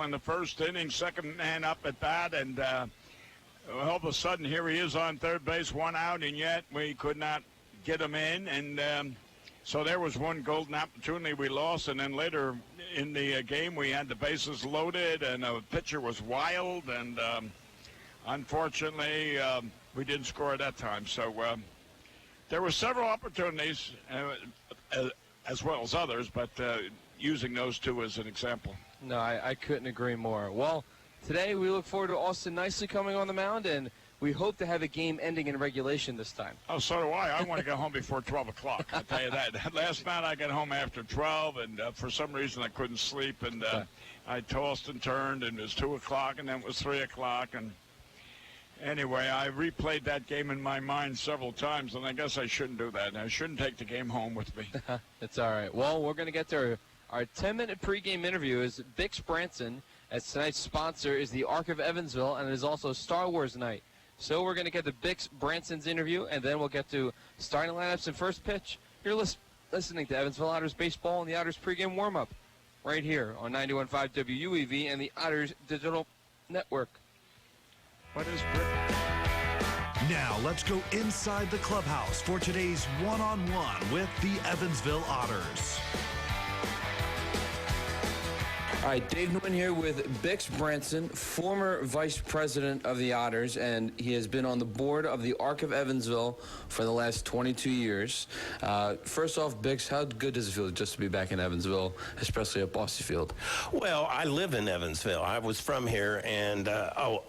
in the first inning, second man up at bat, and all of a sudden here he is on third base, one out, and yet we could not get him in. And so there was one golden opportunity we lost, and then later in the game we had the bases loaded, and the pitcher was wild, and unfortunately we didn't score at that time. So there were several opportunities as well as others, but using those two as an example. No, I couldn't agree more. Well, today we look forward to Austin Nicely coming on the mound, and we hope to have a game ending in regulation this time. Oh, so do I. I want to get home before 12 o'clock. I'll tell you that. Last night I got home after 12, and for some reason I couldn't sleep, and I tossed and turned, and it was 2 o'clock, and then it was 3 o'clock. And anyway, I replayed that game in my mind several times, and I guess I shouldn't do that. I shouldn't take the game home with me. It's all right. Well, we're going to get to our 10-minute pregame interview. Is Bix Branson, as tonight's sponsor is the Arc of Evansville, and it is also Star Wars night. So we're going to get to Bix Branson's interview, and then we'll get to starting lineups and first pitch. You're listening to Evansville Otters baseball and the Otters pregame warm-up right here on 91.5 WUEV and the Otters Digital Network. What is Now let's go inside the clubhouse for today's one-on-one with the Evansville Otters. All right, Dave Nguyen here with Bix Branson, former vice president of the Otters, and he has been on the board of the Arc of Evansville for the last 22 years. First off, Bix, how good does it feel just to be back in Evansville, especially at Bosse Field? Well, I live in Evansville. I was from here, and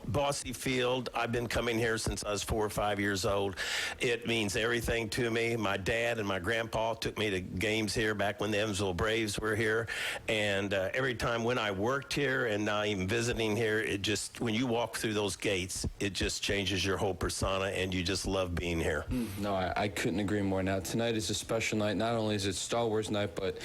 Bosse Field, I've been coming here since I was 4 or 5 years old. It means everything to me. My dad and my grandpa took me to games here back when the Evansville Braves were here, and every time when I worked here and now even visiting here, it just, when you walk through those gates, it just changes your whole persona, and you just love being here. No, I couldn't agree more. Now, tonight is a special night. Not only is it Star Wars night, but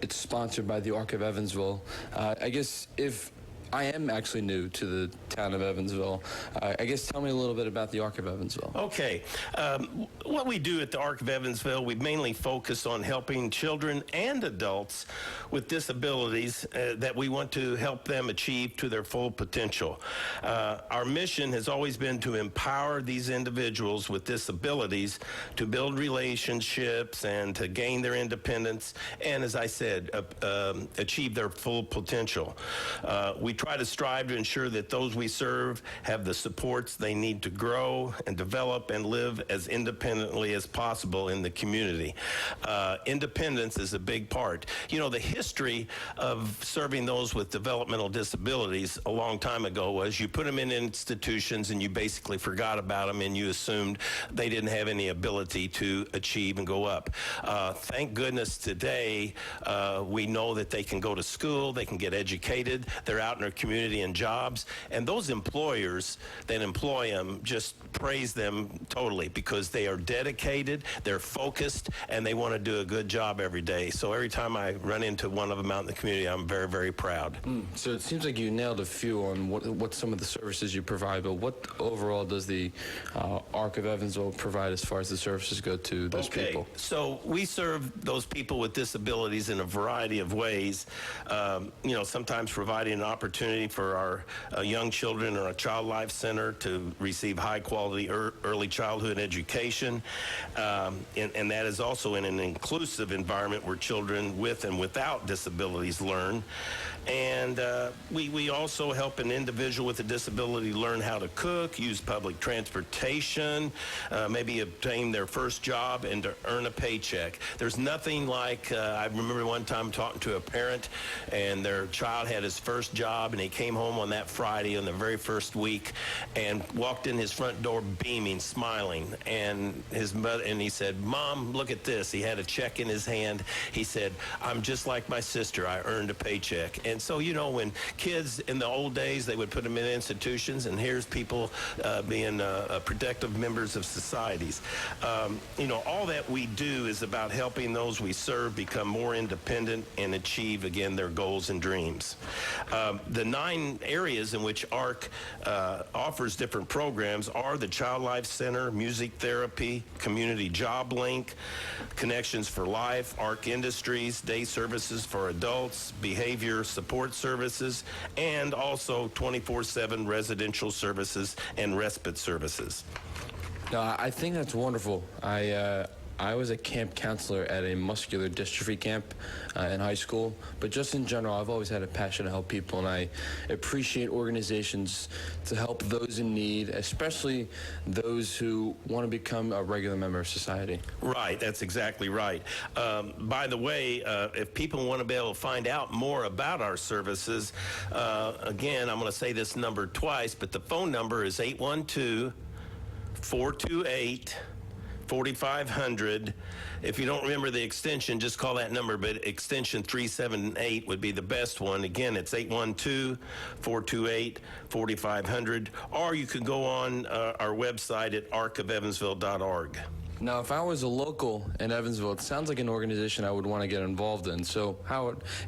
it's sponsored by the Arc of Evansville. I guess if I am actually new to the town of Evansville. I guess tell me a little bit about the Arc of Evansville. Okay. What we do at the Arc of Evansville, we mainly focus on helping children and adults with disabilities that we want to help them achieve to their full potential. Our mission has always been to empower these individuals with disabilities to build relationships and to gain their independence and, as I said, achieve their full potential. We try to strive to ensure that those we serve have the supports they need to grow and develop and live as independently as possible in the community. Independence is a big part. You know, the history of serving those with developmental disabilities a long time ago was you put them in institutions and you basically forgot about them and you assumed they didn't have any ability to achieve and go up. Thank goodness today we know that they can go to school, they can get educated, they're out in their community and jobs, and those employers that employ them just praise them totally because they are dedicated, they're focused, and they want to do a good job every day. So every time I run into one of them out in the community, I'm very, very proud. So it seems like you nailed a few on what some of the services you provide, but what overall does the Arc of Evansville provide as far as the services go to those people? So we serve those people with disabilities in a variety of ways. You know, sometimes providing an opportunity for our young children or a Child Life Center to receive high-quality early childhood education, and that is also in an inclusive environment where children with and without disabilities learn. And we also help an individual with a disability learn how to cook, use public transportation, maybe obtain their first job, and to earn a paycheck. There's nothing like, I remember one time talking to a parent, and their child had his first job, and he came home on that Friday on the very first week and walked in his front door beaming, smiling. And his mother, and he said, "Mom, look at this." He had a check in his hand. He said, "I'm just like my sister. I earned a paycheck." And so, you know, when kids in the old days, they would put them in institutions, and here's people being productive members of societies. You know, all that we do is about helping those we serve become more independent and achieve, again, their goals and dreams. the 9 areas in which ARC offers different programs are the Child Life Center, Music Therapy, Community Job Link, Connections for Life, ARC Industries, Day Services for Adults, Behavior Support Services, and also 24/7 residential services and respite services. No, I think that's wonderful. I was a camp counselor at a muscular dystrophy camp in high school, but just in general, I've always had a passion to help people, and I appreciate organizations to help those in need, especially those who want to become a regular member of society. Right, that's exactly right. By the way, if people want to be able to find out more about our services, again, I'm going to say this number twice, but the phone number is 812-428-4500. If you don't remember the extension, just call that number, but extension 378 would be the best one. Again, it's 812-428-4500, or you could go on our website at arcofevansville.org. Now, if I was a local in Evansville, it sounds like an organization I would want to get involved in. So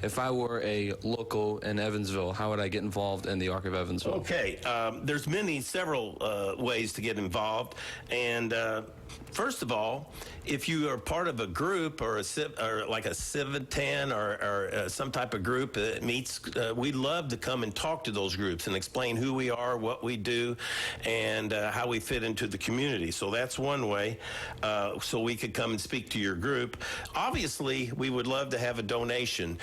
if I were a local in Evansville, how would I get involved in the Arc of Evansville? Okay, there's several ways to get involved, and first of all, if you are part of a group or like a Civitan or some type of group that meets, we'd love to come and talk to those groups and explain who we are, what we do, and how we fit into the community. So that's one way, so we could come and speak to your group. Obviously, we would love to have a donation.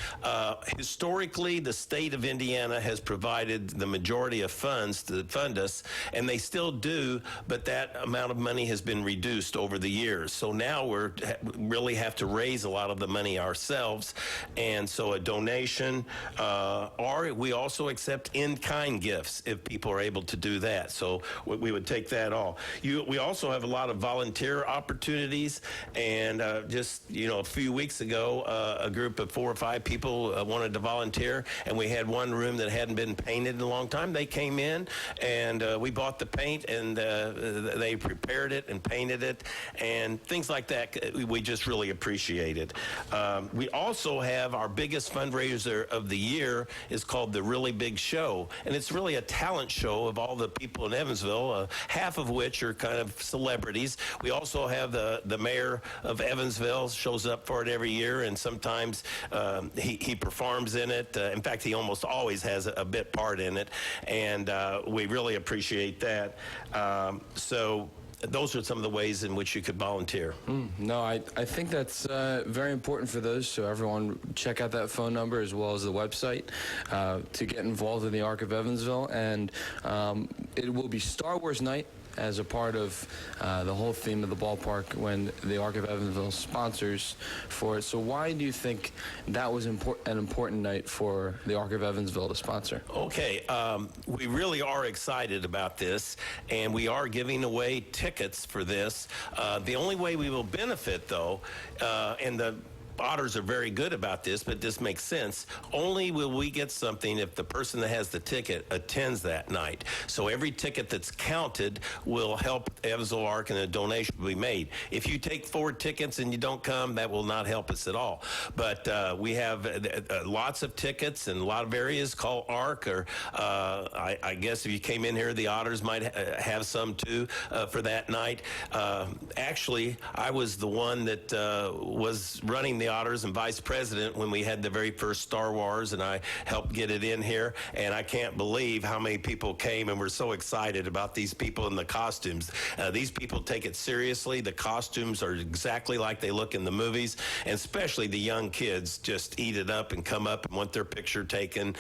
Historically, the state of Indiana has provided the majority of funds to fund us, and they still do, but that amount of money has been reduced over the years. So now we really have to raise a lot of the money ourselves, and so a donation, or we also accept in-kind gifts if people are able to do that. So we would take that all. We also have a lot of volunteer opportunities, and just a few weeks ago, a group of 4 or 5 people wanted to volunteer, and we had one room that hadn't been painted in a long time. They came in, and we bought the paint, and they prepared it and painted it, and things like that. We just really appreciate it. We also have our biggest fundraiser of the year is called the Really Big Show, and it's really a talent show of all the people in Evansville, half of which are kind of celebrities. We also have the mayor of Evansville shows up for it every year, and sometimes he performs in it. In fact, he almost always has a bit part in it, and we really appreciate that. So those are some of the ways in which you could volunteer. No, I think that's very important for those, so everyone check out that phone number as well as the website to get involved in the Arc of Evansville. And it will be Star Wars night as a part of the whole theme of the ballpark when the Arc of Evansville sponsors for it. So why do you think that was an important night for the Arc of Evansville to sponsor? Okay, we really are excited about this, and we are giving away tickets for this. The only way we will benefit, though, and the Otters are very good about this, but this makes sense. Only will we get something if the person that has the ticket attends that night. So every ticket that's counted will help Evansville Arc, and a donation will be made. If you take 4 tickets and you don't come, that will not help us at all. But we have lots of tickets in a lot of areas called Arc, or I guess if you came in here, the Otters might have some too for that night. Actually, I was the one that was running the Otters and vice president when we had the very first Star Wars, and I helped get it in here, and I can't believe how many people came and were so excited about these people in the costumes. These people take it seriously. The costumes are exactly like they look in the movies, and especially the young kids just eat it up and come up and want their picture taken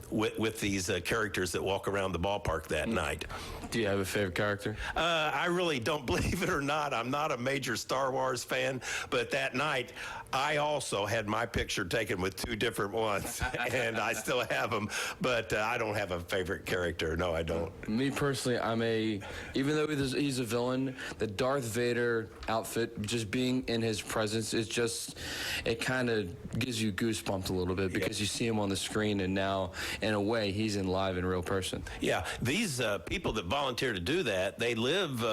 with these characters that walk around the ballpark that night. Do you have a favorite character? I really don't, believe it or not. I'm not a major Star Wars fan, but that night I also had my picture taken with 2 different ones, and I still have them, but I don't have a favorite character. No, I don't. Me personally, even though he's a villain, the Darth Vader outfit, just being in his presence, it kind of gives you goosebumps a little bit because you see him on the screen, and now, in a way, he's in live in real person. Yeah, these people that volunteer to do that, they live,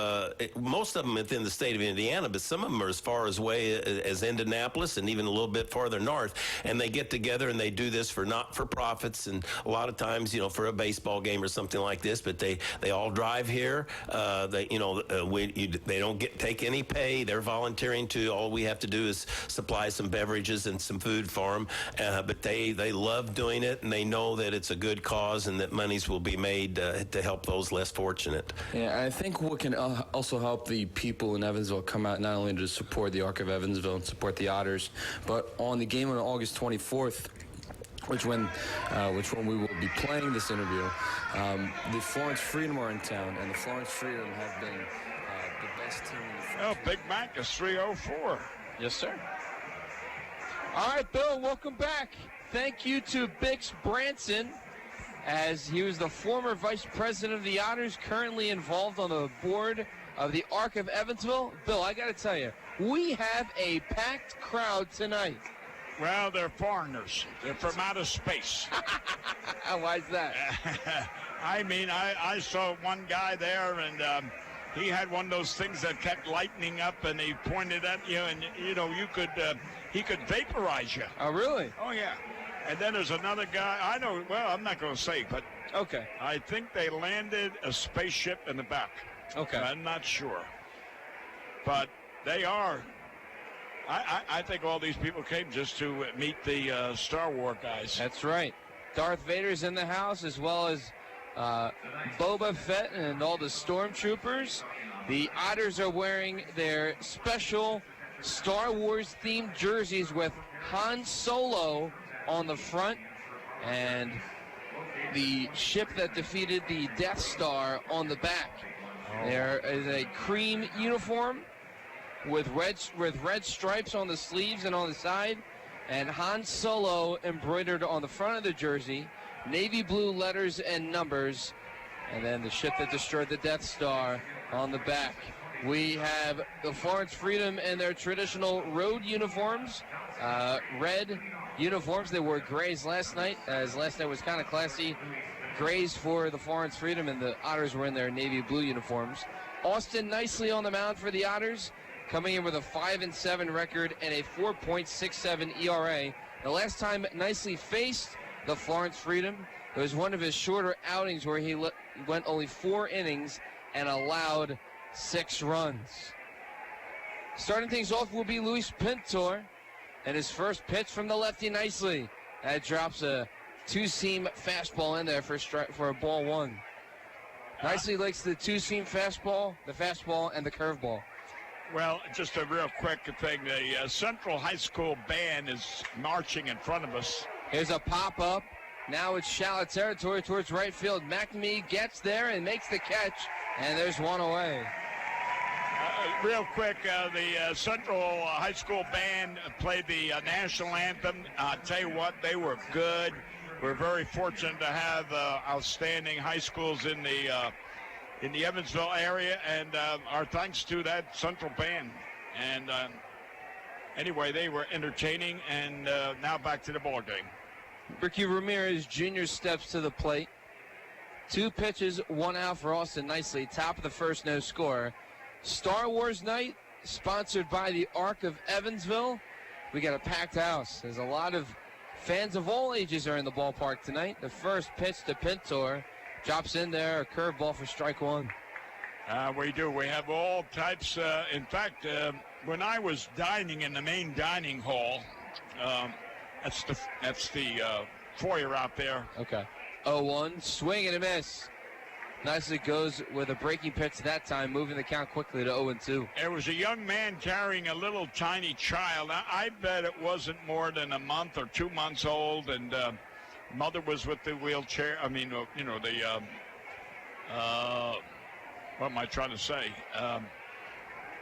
most of them within the state of Indiana, but some of them are as far away as Indianapolis, Columbus and even a little bit farther north, and they get together and they do this for not-for-profits, and a lot of times, for a baseball game or something like this, but they all drive here. They don't take any pay. They're volunteering too. All we have to do is supply some beverages and some food for them, but they love doing it, and they know that it's a good cause and that monies will be made to help those less fortunate. Yeah, I think what can also help the people in Evansville come out not only to support the Arc of Evansville and support the Otters, but on the game on August 24th, which when we will be playing this interview, the Florence Freedom are in town, and the Florence Freedom have been the best team in the French. Big Mac is 304. Yes, sir. All right, Bill, welcome back. Thank you to Bix Branson, as he was the former vice president of the Otters, currently involved on the board of the Arc of Evansville. Bill, I got to tell you, we have a packed crowd tonight. Well, they're foreigners. They're from outer space. Why is that? I mean, I saw one guy there, and he had one of those things that kept lightening up, and he pointed at you, and he could vaporize you. Oh, really? Oh, yeah. And then there's another guy. I know. Well, I'm not going to say, but okay. I think they landed a spaceship in the back. Okay. I'm not sure, but they are. I think all these people came just to meet the Star Wars guys. That's right. Darth Vader's in the house, as well as Boba Fett and all the stormtroopers. The Otters are wearing their special Star Wars themed jerseys with Han Solo on the front and the ship that defeated the Death Star on the back. There is a cream uniform with red stripes on the sleeves and on the side, and Han Solo embroidered on the front of the jersey, navy blue letters and numbers, and then the ship that destroyed the Death Star on the back. We have the Florence Freedom in their traditional road uniforms, red uniforms. They wore grays last night, as last night was kind of classy. Grays for the Florence Freedom, and the Otters were in their navy blue uniforms. Austin nicely on the mound for the Otters, coming in with a 5-7 record and a 4.67 ERA. The last time Nicely faced the Florence Freedom, it was one of his shorter outings where he went only 4 innings and allowed 6 runs. Starting things off will be Luis Pintor, and his first pitch from the lefty Nicely. That drops a 2-seam fastball in there for a ball 1. Nicely likes the 2-seam fastball, the fastball, and the curveball. Well, just a real quick thing. The Central High School band is marching in front of us. Here's a pop-up. Now it's shallow territory towards right field. McNamee gets there and makes the catch, and there's one away. Real quick, the Central High School band played the national anthem. I'll tell you what, they were good. We're very fortunate to have outstanding high schools in the Evansville area, and our thanks to that Central band. And anyway, they were entertaining, and now back to the ball game. Ricky Ramirez Jr. steps to the plate. 2 pitches, 1 out for Austin Nicely. Top of the first, no score. Star Wars night, sponsored by the Arc of Evansville. We got a packed house. There's a lot of fans of all ages are in the ballpark tonight. The first pitch to Pintor. Drops in there, a curveball for strike 1. We do. We have all types. In fact, when I was dining in the main dining hall, that's the foyer out there. Okay. 0-1, swing and a miss. Nicely goes with a breaking pitch that time, moving the count quickly to 0-2. There was a young man carrying a little tiny child. I bet it wasn't more than a month or 2 months old, and mother was with the wheelchair. I mean, what am I trying to say?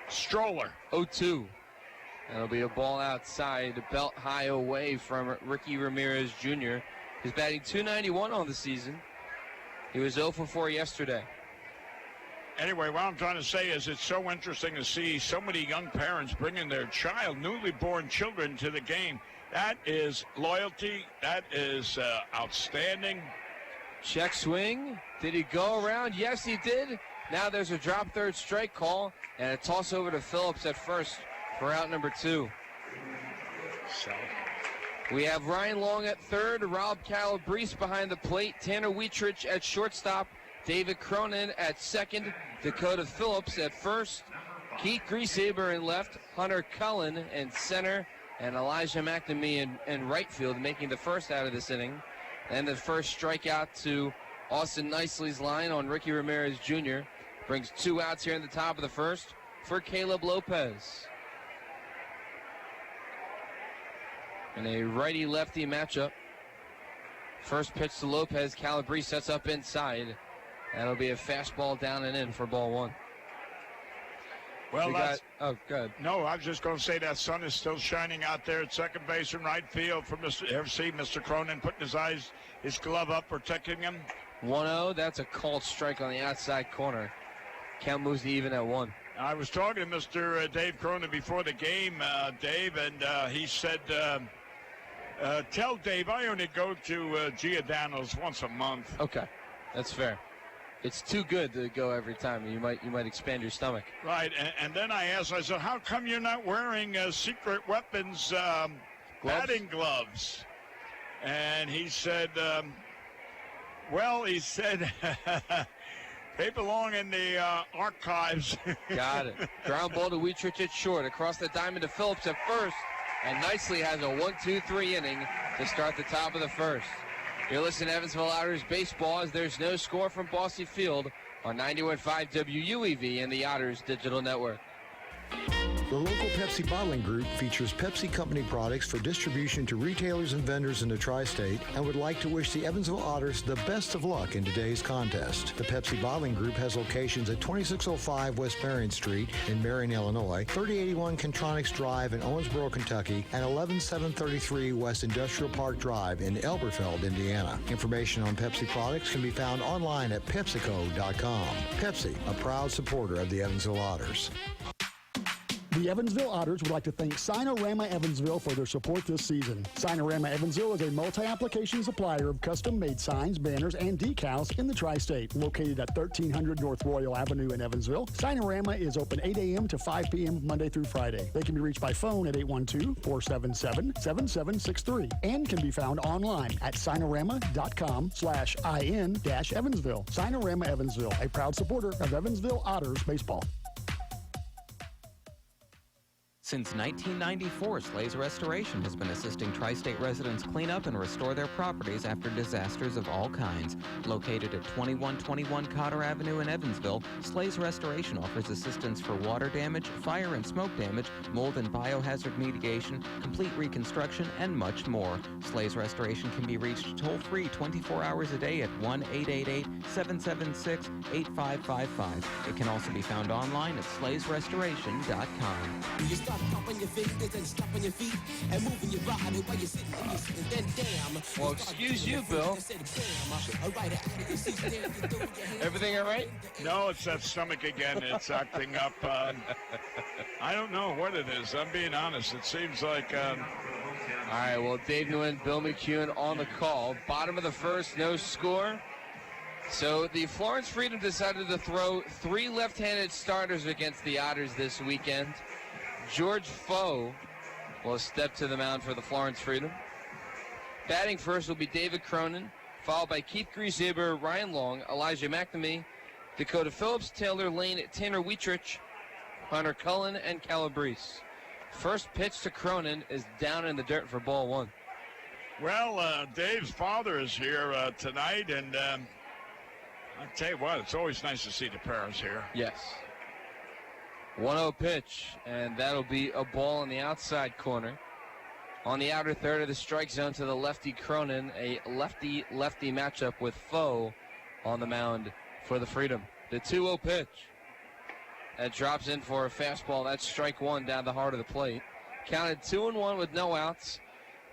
Stroller. 0-2. That'll be a ball outside, belt high away from Ricky Ramirez Jr. He's batting .291 on the season. He was 0 for 4 yesterday. Anyway, what I'm trying to say is it's so interesting to see so many young parents bringing their newly born children to the game. That is loyalty. That is outstanding. Check swing. Did he go around? Yes, he did. Now there's a drop third strike call and a toss over to Phillips at first for out number 2. So We have Ryan Long at third, Rob Calabrese behind the plate, Tanner Wietrich at shortstop, David Cronin at second, Dakota Phillips at first, Keith Griesaber in left, Hunter Cullen in center, and Elijah McNamee in right field, making the first out of this inning. And the first strikeout to Austin Nicely's line on Ricky Ramirez Jr. brings 2 outs here in the top of the first for Caleb Lopez. In a righty-lefty matchup. First pitch to Lopez. Calabrese sets up inside. That'll be a fastball down and in for ball 1. Well, oh, good. No, I was just going to say that sun is still shining out there at second base and right field for Mr. Cronin putting his glove up, protecting him. 1-0. That's a called strike on the outside corner. Count moves to even at 1. I was talking to Mr. Dave Cronin before the game, Dave, and he said, tell Dave I only go to Giordano's once a month. Okay, that's fair. It's too good to go every time. You might expand your stomach. Right, and then I asked, I said, how come you're not wearing Secret Weapons batting gloves? And he said, they belong in the archives. Got it. Ground ball to Wietrich at short. Across the diamond to Phillips at first. And Nicely has a 1-2-3 inning to start the top of the first. You're listening to Evansville Otters baseball as there's no score from Bossy Field on 91.5 WUEV and the Otters Digital Network. The local Pepsi bottling group features Pepsi Company products for distribution to retailers and vendors in the tri-state and would like to wish the Evansville Otters the best of luck in today's contest. The Pepsi bottling group has locations at 2605 West Marion Street in Marion, Illinois, 3081 Contronics Drive in Owensboro, Kentucky, and 11733 West Industrial Park Drive in Elberfeld, Indiana. Information on Pepsi products can be found online at PepsiCo.com. Pepsi, a proud supporter of the Evansville Otters. The Evansville Otters would like to thank Signorama Evansville for their support this season. Signorama Evansville is a multi-application supplier of custom-made signs, banners, and decals in the tri-state. Located at 1300 North Royal Avenue in Evansville, Signorama is open 8 a.m. to 5 p.m. Monday through Friday. They can be reached by phone at 812-477-7763 and can be found online at signorama.com/in-Evansville. Signorama Evansville, a proud supporter of Evansville Otters baseball. Since 1994, Slays Restoration has been assisting tri-state residents clean up and restore their properties after disasters of all kinds. Located at 2121 Cotter Avenue in Evansville, Slays Restoration offers assistance for water damage, fire and smoke damage, mold and biohazard mitigation, complete reconstruction, and much more. Slays Restoration can be reached toll-free 24 hours a day at 1-888-776-8555. It can also be found online at slaysrestoration.com. Stopping your fingers and stopping your feet and moving your body while you're sitting and you're sitting. Then damn. Well, excuse you, Bill. Everything all right? No, it's that stomach again. It's acting up. I don't know what it is. I'm being honest. It seems like... All right, well, Dave Nguyen, Bill McEwen on the call. Bottom of the first, no score. So the Florence Freedom decided to throw 3 left-handed starters against the Otters this weekend. George Foe will step to the mound for the Florence Freedom. Batting first will be David Cronin, followed by Keith Griesaber, Ryan Long, Elijah McNamee, Dakota Phillips, Taylor Lane, Tanner Wietrich, Hunter Cullen, and Calabrese. First pitch to Cronin is down in the dirt for ball 1. Well, Dave's father is here tonight, and I'll tell you what, it's always nice to see the parents here. Yes. 1-0 pitch, and that'll be a ball on the outside corner. On the outer third of the strike zone to the lefty Cronin, a lefty-lefty matchup with Foe on the mound for the Freedom. The 2-0 pitch. That drops in for a fastball. That's strike 1 down the heart of the plate. Counted 2-1 with no outs.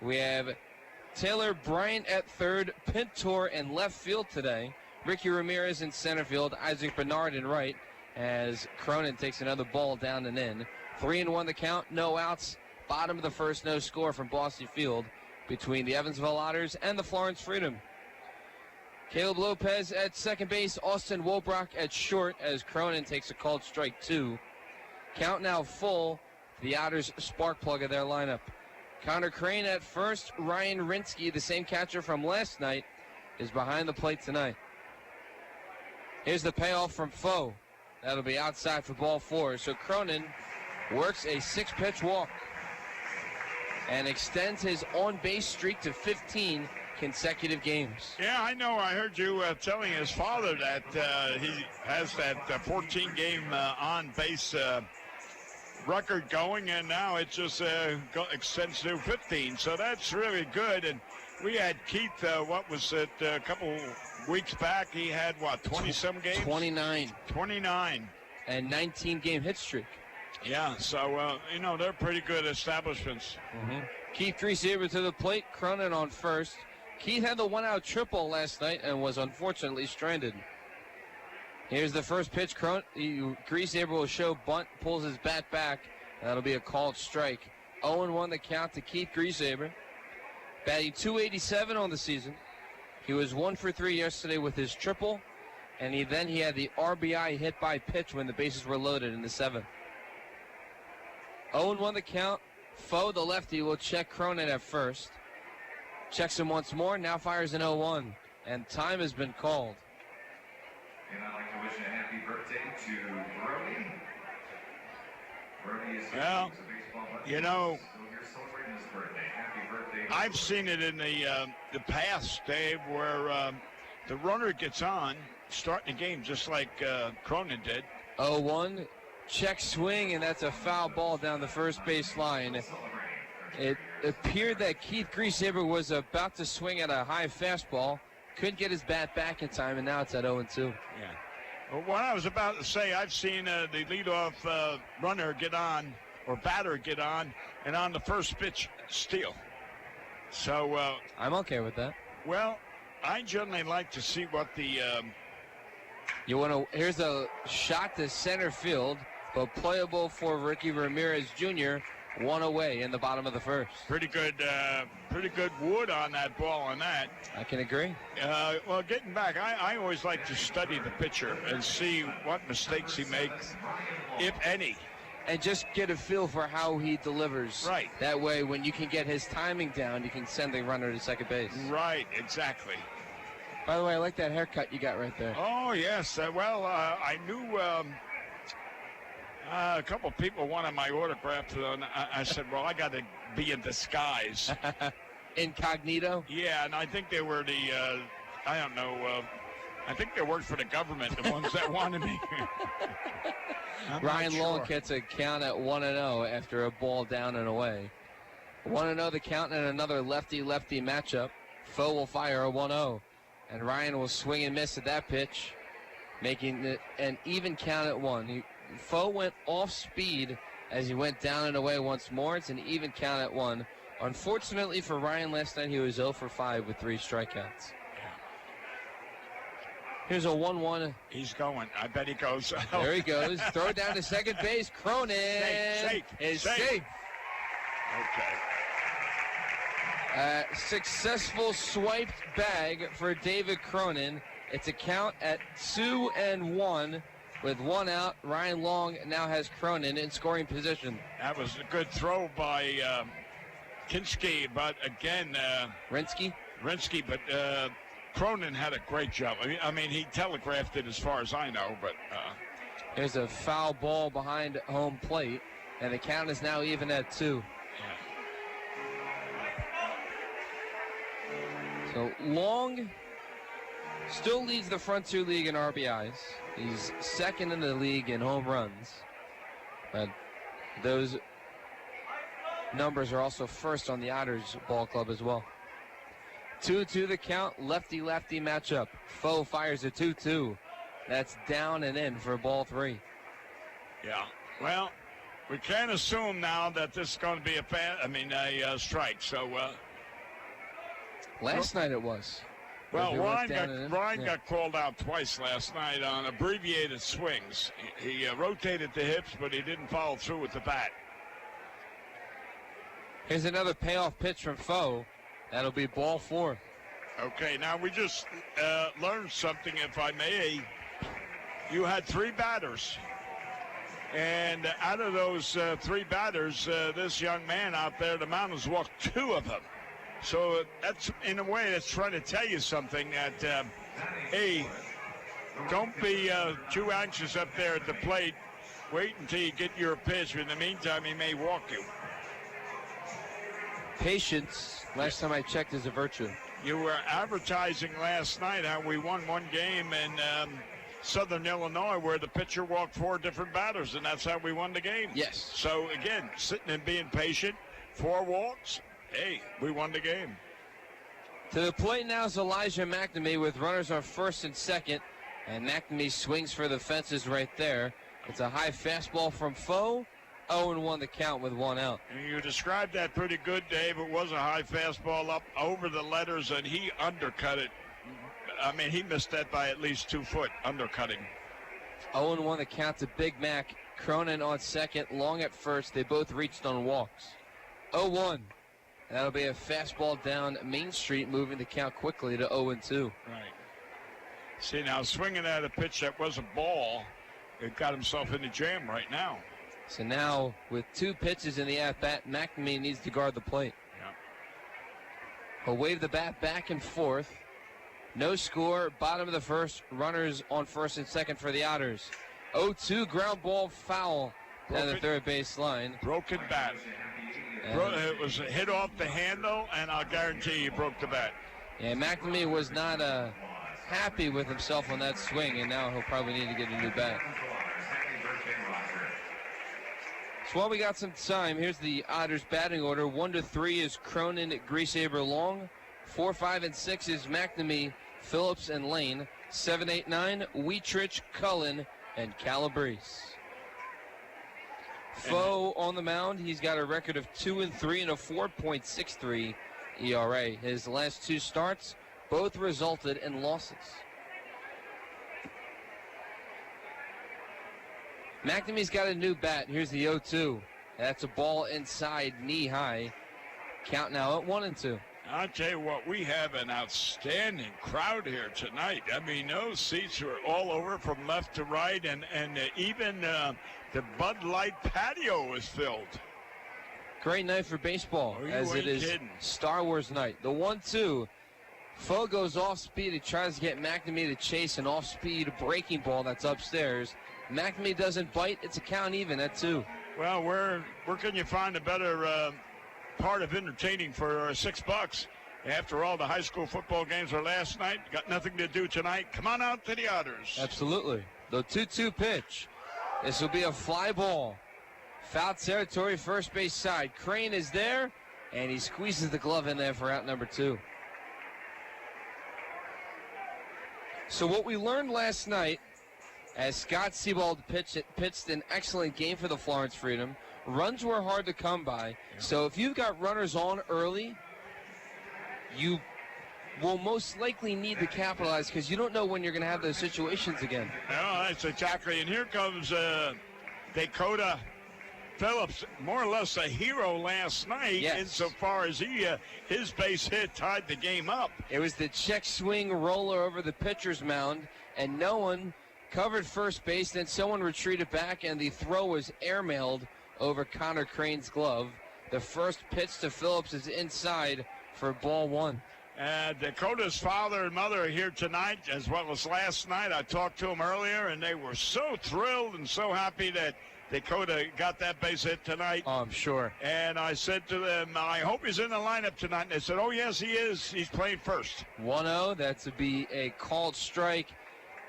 We have Taylor Bryant at third, Pintor in left field today. Ricky Ramirez in center field, Isaac Bernard in right, as Cronin takes another ball down and in. 3-1 the count, no outs. Bottom of the first, no score from Bossy Field between the Evansville Otters and the Florence Freedom. Caleb Lopez at second base, Austin Wolbrock at short as Cronin takes a called strike 2. Count now full. The Otters spark plug of their lineup. Connor Crane at first. Ryan Rinsky, the same catcher from last night, is behind the plate tonight. Here's the payoff from Foe. That'll be outside for ball 4. So Cronin works a 6-pitch walk and extends his on-base streak to 15 consecutive games. Yeah, I know. I heard you telling his father that he has that 14-game on-base record going, and now it just extends to 15. So that's really good. And we had Keith, what was it, a couple weeks back, he had, 20-some games? 29. 29. And 19-game hit streak. Yeah, so, they're pretty good establishments. Mm-hmm. Keith Grieseber to the plate, Cronin on first. Keith had the one-out triple last night and was unfortunately stranded. Here's the first pitch. Grieseber will show bunt, pulls his bat back. That'll be a called strike. 0-1 the count to Keith Grieseber. Batting .287 on the season. He was 1 for 3 yesterday with his triple, and he had the RBI hit by pitch when the bases were loaded in the 7th. 0-1 the count. Foe, the lefty, will check Cronin at first. Checks him once more, now fires an 0-1, and time has been called. And I'd like to wish a happy birthday to Brody. Brody is well, you know, so you're celebrating his birthday. Happy birthday. I've seen it in the past, Dave, where the runner gets on, starting the game just like Cronin did. 0-1, check swing, and that's a foul ball down the first base line. It appeared that Keith Grieseber was about to swing at a high fastball, couldn't get his bat back in time, and now it's at 0-2. Yeah. Well, what I was about to say, I've seen the leadoff runner get on, or batter get on, and on the first pitch, steal. So I'm okay with that. Well, I generally like to see what the here's a shot to center field, but playable for Ricky Ramirez Jr., one away in the bottom of the first. Pretty good wood on that ball on that. I can agree. Well, getting back, I always like to study the pitcher and see what mistakes he makes, if any. And just get a feel for how he delivers. Right. That way, when you can get his timing down, you can send the runner to second base. Right, exactly. By the way, I like that haircut you got right there. Oh, yes. I knew a couple of people wanted my autograph. And I said, well, I got to be in disguise. Incognito? Yeah, and I think they were I don't know, I think they worked for the government, the ones that wanted me. Ryan Long gets a count at 1-0 after a ball down and away. 1-0 the count in another lefty-lefty matchup. Foe will fire a 1-0, and Ryan will swing and miss at that pitch, making it an even count at 1. Foe went off speed as he went down and away once more. It's an even count at 1. Unfortunately for Ryan last night, he was 0 for 5 with 3 strikeouts. Here's a 1-1. He's going. I bet he goes. There he goes. Throw it down to second base. Cronin is safe. Okay. Successful swiped bag for David Cronin. It's a count at 2-1 with 1 out. Ryan Long now has Cronin in scoring position. That was a good throw by Kinski, but again, Rinsky, but Cronin had a great job. I mean, he telegraphed it as far as I know, but there's a foul ball behind home plate, and the count is now even at 2. Yeah. So Long still leads the Frontier League in RBIs. He's second in the league in home runs. But those numbers are also first on the Otters ball club as well. 2-2 the count, lefty-lefty matchup. Foe fires a 2-2. That's down and in for ball 3. Yeah. Well, we can't assume now that this is going to be a strike. So last night it was. Well, Ryan got called out twice last night on abbreviated swings. He rotated the hips, but he didn't follow through with the bat. Here's another payoff pitch from Foe. That'll be ball 4. Okay, now we just learned something, if I may. You had 3 batters. And out of those 3 batters, this young man out there, the mound has walked 2 of them. So that's, in a way, that's trying to tell you something that, hey, don't be too anxious up there at the plate. Wait until you get your pitch. In the meantime, he may walk you. Patience, last time I checked, is a virtue. You were advertising last night how we won 1 game in Southern Illinois where the pitcher walked 4 different batters, and that's how we won the game. Yes. So, again, sitting and being patient, 4 walks, hey, we won the game. To the plate now is Elijah McNamee with runners on first and second, and McNamee swings for the fences right there. It's a high fastball from Foe. 0-1 the count with 1 out. And you described that pretty good, Dave. It was a high fastball up over the letters, and he undercut it. I mean, he missed that by at least 2 foot, undercutting. 0-1 the count to Big Mac. Cronin on second, Long at first. They both reached on walks. 0-1. That'll be a fastball down Main Street, moving the count quickly to 0-2. Right. See, now swinging at a pitch that was a ball, it got himself in the jam right now. So now, with 2 pitches in the at-bat, McNamee needs to guard the plate. Yeah. He'll wave the bat back and forth. No score, bottom of the first, runners on first and second for the Otters. 0-2, ground ball foul down the third base line. Broken bat. It was hit off the handle, and I'll guarantee you broke the bat. Yeah, McNamee was not happy with himself on that swing, and now he'll probably need to get a new bat. So while we got some time, here's the Otters batting order. 1-3 is Cronin, Griesaber, Long. 4, 5, and 6 is McNamee, Phillips, and Lane. 7, 8, 9, Wietrich, Cullen, and Calabrese. Foe on the mound. He's got a record of 2-3 and a 4.63 ERA. His last 2 starts both resulted in losses. McNamee's got a new bat. Here's the 0-2. That's a ball inside, knee high. Count now at 1-2. I'll tell you what, we have an outstanding crowd here tonight. I mean, those seats are all over from left to right, and even the Bud Light patio is filled. Great night for baseball, as it is kidding. Star Wars night. The 1-2. Foe goes off speed. He tries to get McNamee to chase an off-speed breaking ball that's upstairs. McNamee doesn't bite. It's a count even at 2. Well, where can you find a better part of entertaining for $6? After all, the high school football games were last night. Got nothing to do tonight. Come on out to the Otters. Absolutely. The 2-2 pitch. This will be a fly ball. Foul territory, first base side. Crane is there, and he squeezes the glove in there for out number 2. So what we learned last night, as Scott Sebald pitched an excellent game for the Florence Freedom, runs were hard to come by. Yeah. So if you've got runners on early, you will most likely need to capitalize because you don't know when you're going to have those situations again. No, that's exactly. And here comes Dakota Phillips, more or less a hero last night, yes, insofar as his base hit tied the game up. It was the check swing roller over the pitcher's mound, and no one covered first base. Then someone retreated back, and the throw was airmailed over Connor Crane's glove. The first pitch to Phillips is inside for ball 1. Dakota's father and mother are here tonight, as well as last night. I talked to them earlier, and they were so thrilled and so happy that Dakota got that base hit tonight. Oh, I'm sure. And I said to them, I hope he's in the lineup tonight. And they said, oh, yes, he is. He's playing first. 1-0. That to be a called strike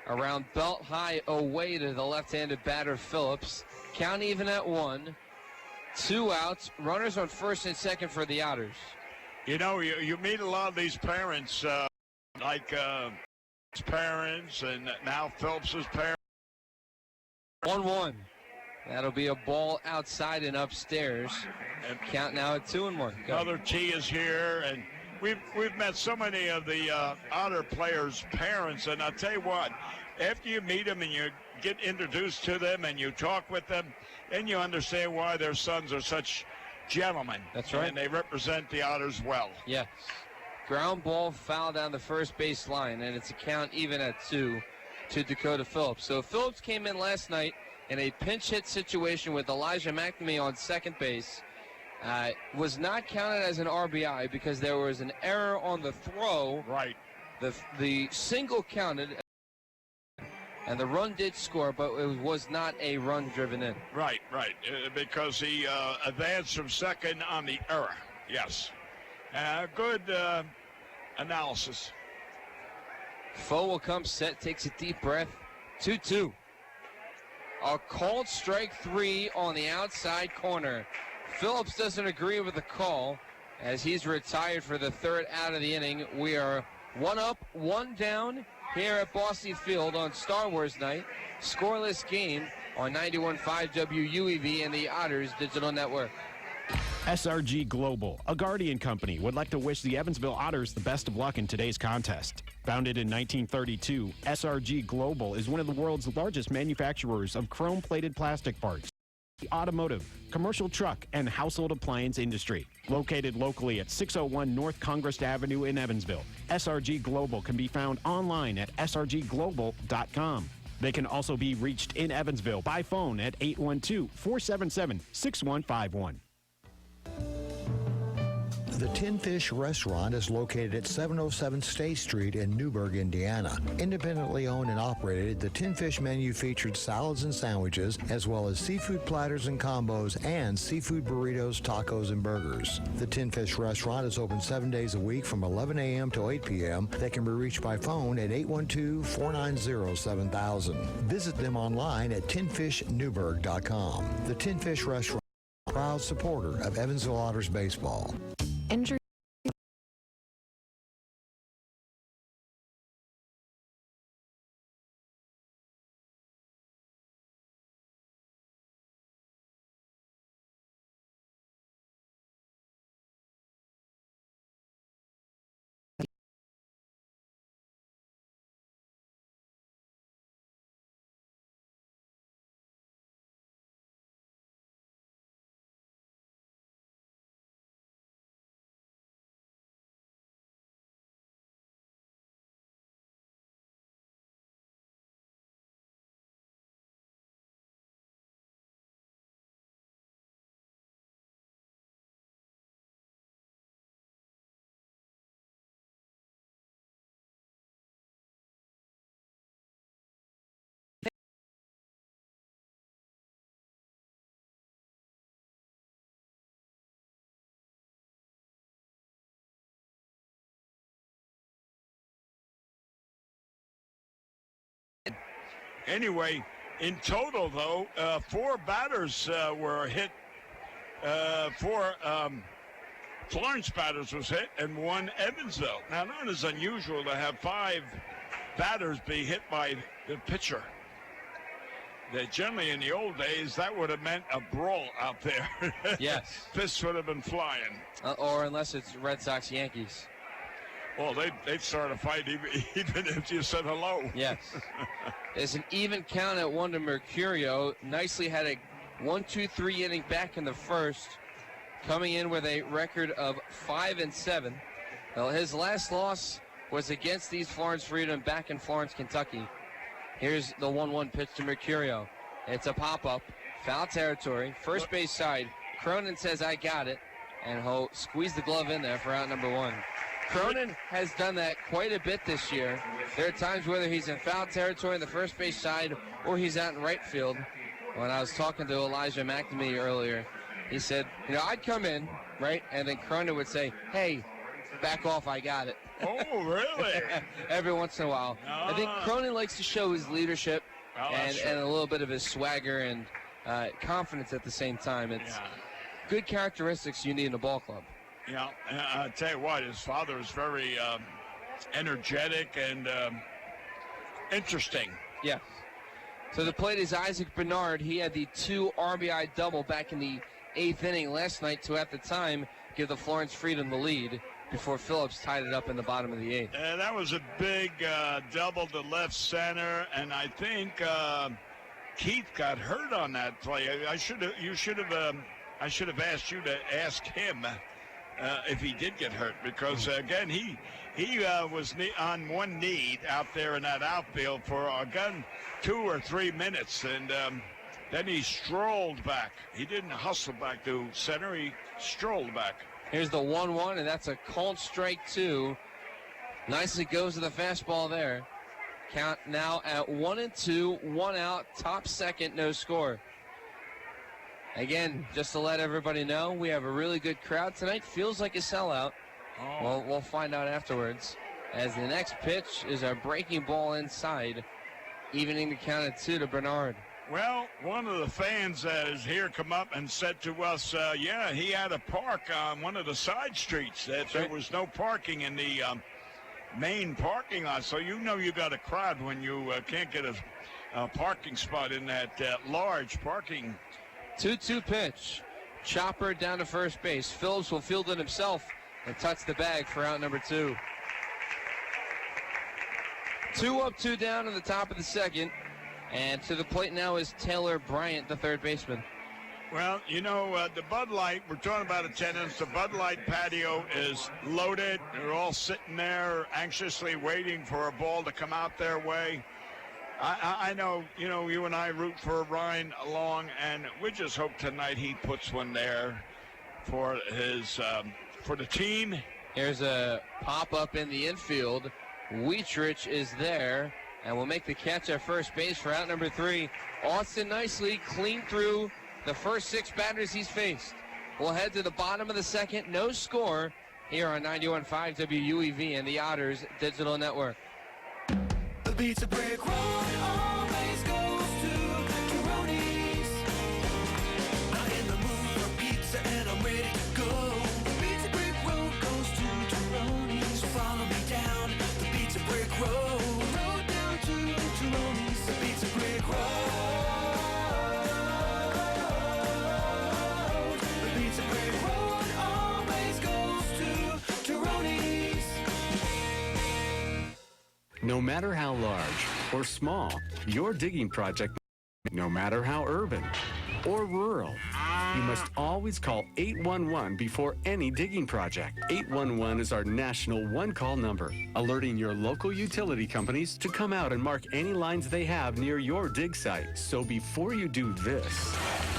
around belt high away to the left-handed batter Phillips. Count even at 1. 2 outs. Runners on first and second for the Otters. You know, you meet a lot of these parents, like his parents and now Phillips's parents. 1-1. That'll be a ball outside and upstairs. And count now at 2-1. Another T is here, and we've met so many of the Otter players' parents, and I'll tell you what, after you meet them and you get introduced to them and you talk with them, then you understand why their sons are such gentlemen. That's right. And they represent the Otters well. Yes. Ground ball foul down the first base line, and it's a count even at 2 to Dakota Phillips. So Phillips came in last night in a pinch hit situation with Elijah McNamee on second base. Was not counted as an RBI because there was an error on the throw. Right. The single counted, and the run did score, but it was not a run driven in. Right. Because he advanced from second on the error. Yes. Good analysis. Foe will come set, takes a deep breath. 2-2. A called strike 3 on the outside corner. Phillips doesn't agree with the call as he's retired for the third out of the inning. We are 1 up, 1 down here at Boston Field on Star Wars night. Scoreless game on 91.5 WUEV and the Otters Digital Network. SRG Global, a Guardian company, would like to wish the Evansville Otters the best of luck in today's contest. Founded in 1932, SRG Global is one of the world's largest manufacturers of chrome-plated plastic parts, the automotive, commercial truck, and household appliance industry. Located locally at 601 North Congress Avenue in Evansville, SRG Global can be found online at srgglobal.com. They can also be reached in Evansville by phone at 812-477-6151. The Tin Fish Restaurant is located at 707 State Street in Newburgh, Indiana. Independently owned and operated, the Tin Fish menu featured salads and sandwiches, as well as seafood platters and combos, and seafood burritos, tacos, and burgers. The Tin Fish Restaurant is open 7 days a week from 11 a.m. to 8 p.m. They can be reached by phone at 812-490-7000. Visit them online at tinfishnewburgh.com. The Tin Fish Restaurant, proud supporter of Evansville Otters baseball. Injury. Anyway, in total, though, 4 batters were hit. 4 Florence batters was hit, and 1 Evansville. Now, not as unusual to have 5 batters be hit by the pitcher. That generally, in the old days, that would have meant a brawl out there. Yes. Fists would have been flying. Or unless it's Red Sox Yankees. Well, they'd start a fight even if you said hello. Yes. There's an even count at 1 to Mercurio. Nicely had a 1-2-3 inning back in the first, coming in with a record of 5-7. Well, his last loss was against East Florence Freedom back in Florence, Kentucky. Here's the 1-1 pitch to Mercurio. It's a pop-up, foul territory, first base side. Cronin says, I got it, and he'll squeeze the glove in there for out number 1. Cronin has done that quite a bit this year. There are times whether he's in foul territory in the first base side or he's out in right field. When I was talking to Elijah McNamee earlier, he said, I'd come in, right? And then Cronin would say, hey, back off, I got it. Oh, really? Every once in a while. I think Cronin likes to show his leadership and a little bit of his swagger and confidence at the same time. It's good characteristics you need in a ball club. Yeah, I'll tell you what, his father is very energetic and interesting. Yeah. So the plate is Isaac Bernard. He had the 2 RBI double back in the 8th inning last night to, at the time, give the Florence Freedom the lead before Phillips tied it up in the bottom of the 8th. That was a big double to left center, and I think Keith got hurt on that play. I should have asked you to ask him if he did get hurt, because again he was on one knee out there in that outfield for again 2 or 3 minutes, and Then he strolled back. He didn't hustle back to center. He strolled back. Here's the 1-1, and that's a called strike 2. Nicely goes to the fastball there. Count now at 1-2, 1 out, top second, no score. Again, just to let everybody know, we have a really good crowd tonight. Feels like a sellout. Oh. Well, we'll find out afterwards. As the next pitch is a breaking ball inside, evening the count at 2 to Bernard. Well, one of the fans that is here come up and said to us, yeah, he had a park on one of the side streets. That there was no parking in the main parking lot. So you know you got a crowd when you can't get a parking spot in that large parking. 2-2 pitch. Chopper down to first base. Phillips will field it himself and touch the bag for out number 2. 2 up, 2 down in the top of the second. And to the plate now is Taylor Bryant, the third baseman. Well, you know, the Bud Light, we're talking about attendance. The Bud Light patio is loaded. They're all sitting there anxiously waiting for a ball to come out their way. I know, you know, you and I root for Ryan along, and we just hope tonight he puts one there for his for the team. Here's a pop-up in the infield. Wietrich is there and will make the catch at first base for out number 3. Austin nicely clean through the first 6 batters he's faced. We'll head to the bottom of the second. No score here on 91.5 WUEV and the Otters Digital Network. The pizza brick road always goes to Tyroni's. I'm in the mood for pizza and I'm ready to go. The pizza brick road goes to Tyroni's. So follow me down the pizza brick road. Road down to Tyroni's. The pizza brick road. The pizza brick road always goes to Tyroni's. No matter how large or small your digging project, no matter how urban or rural, you must always call 811 before any digging project. 811 is our national one-call number, alerting your local utility companies to come out and mark any lines they have near your dig site. So before you do this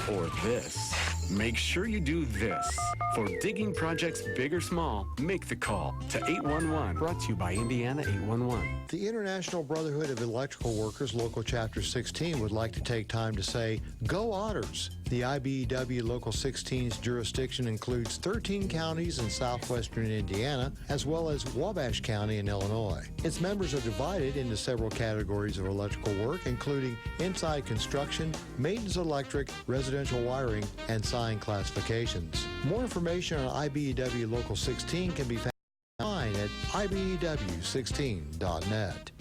or this, make sure you do this. For digging projects big or small, make the call to 811. Brought to you by Indiana 811. The International Brotherhood of Electrical Workers, Local Chapter 16, would like to take time to say, Go Otters! The IBEW Local 16's jurisdiction includes 13 counties in southwestern Indiana, as well as Wabash County in Illinois. Its members are divided into several categories of electrical work, including inside construction, maintenance electric, residential wiring, and sign classifications. More information on IBEW Local 16 can be found online at IBEW16.net.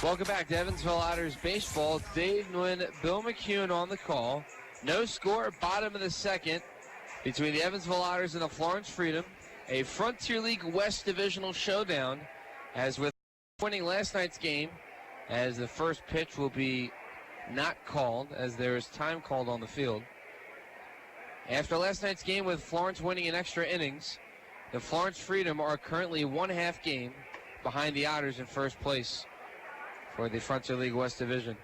Welcome back to Evansville Otters Baseball. Dave Nguyen, Bill McCune on the call. No score, bottom of the second between the Evansville Otters and the Florence Freedom. A Frontier League West Divisional showdown, as with winning last night's game, as the first pitch will be not called, as there is time called on the field. After last night's game with Florence winning in extra innings, the Florence Freedom are currently 1/2 game behind the Otters in first place for the Frontier League West Division.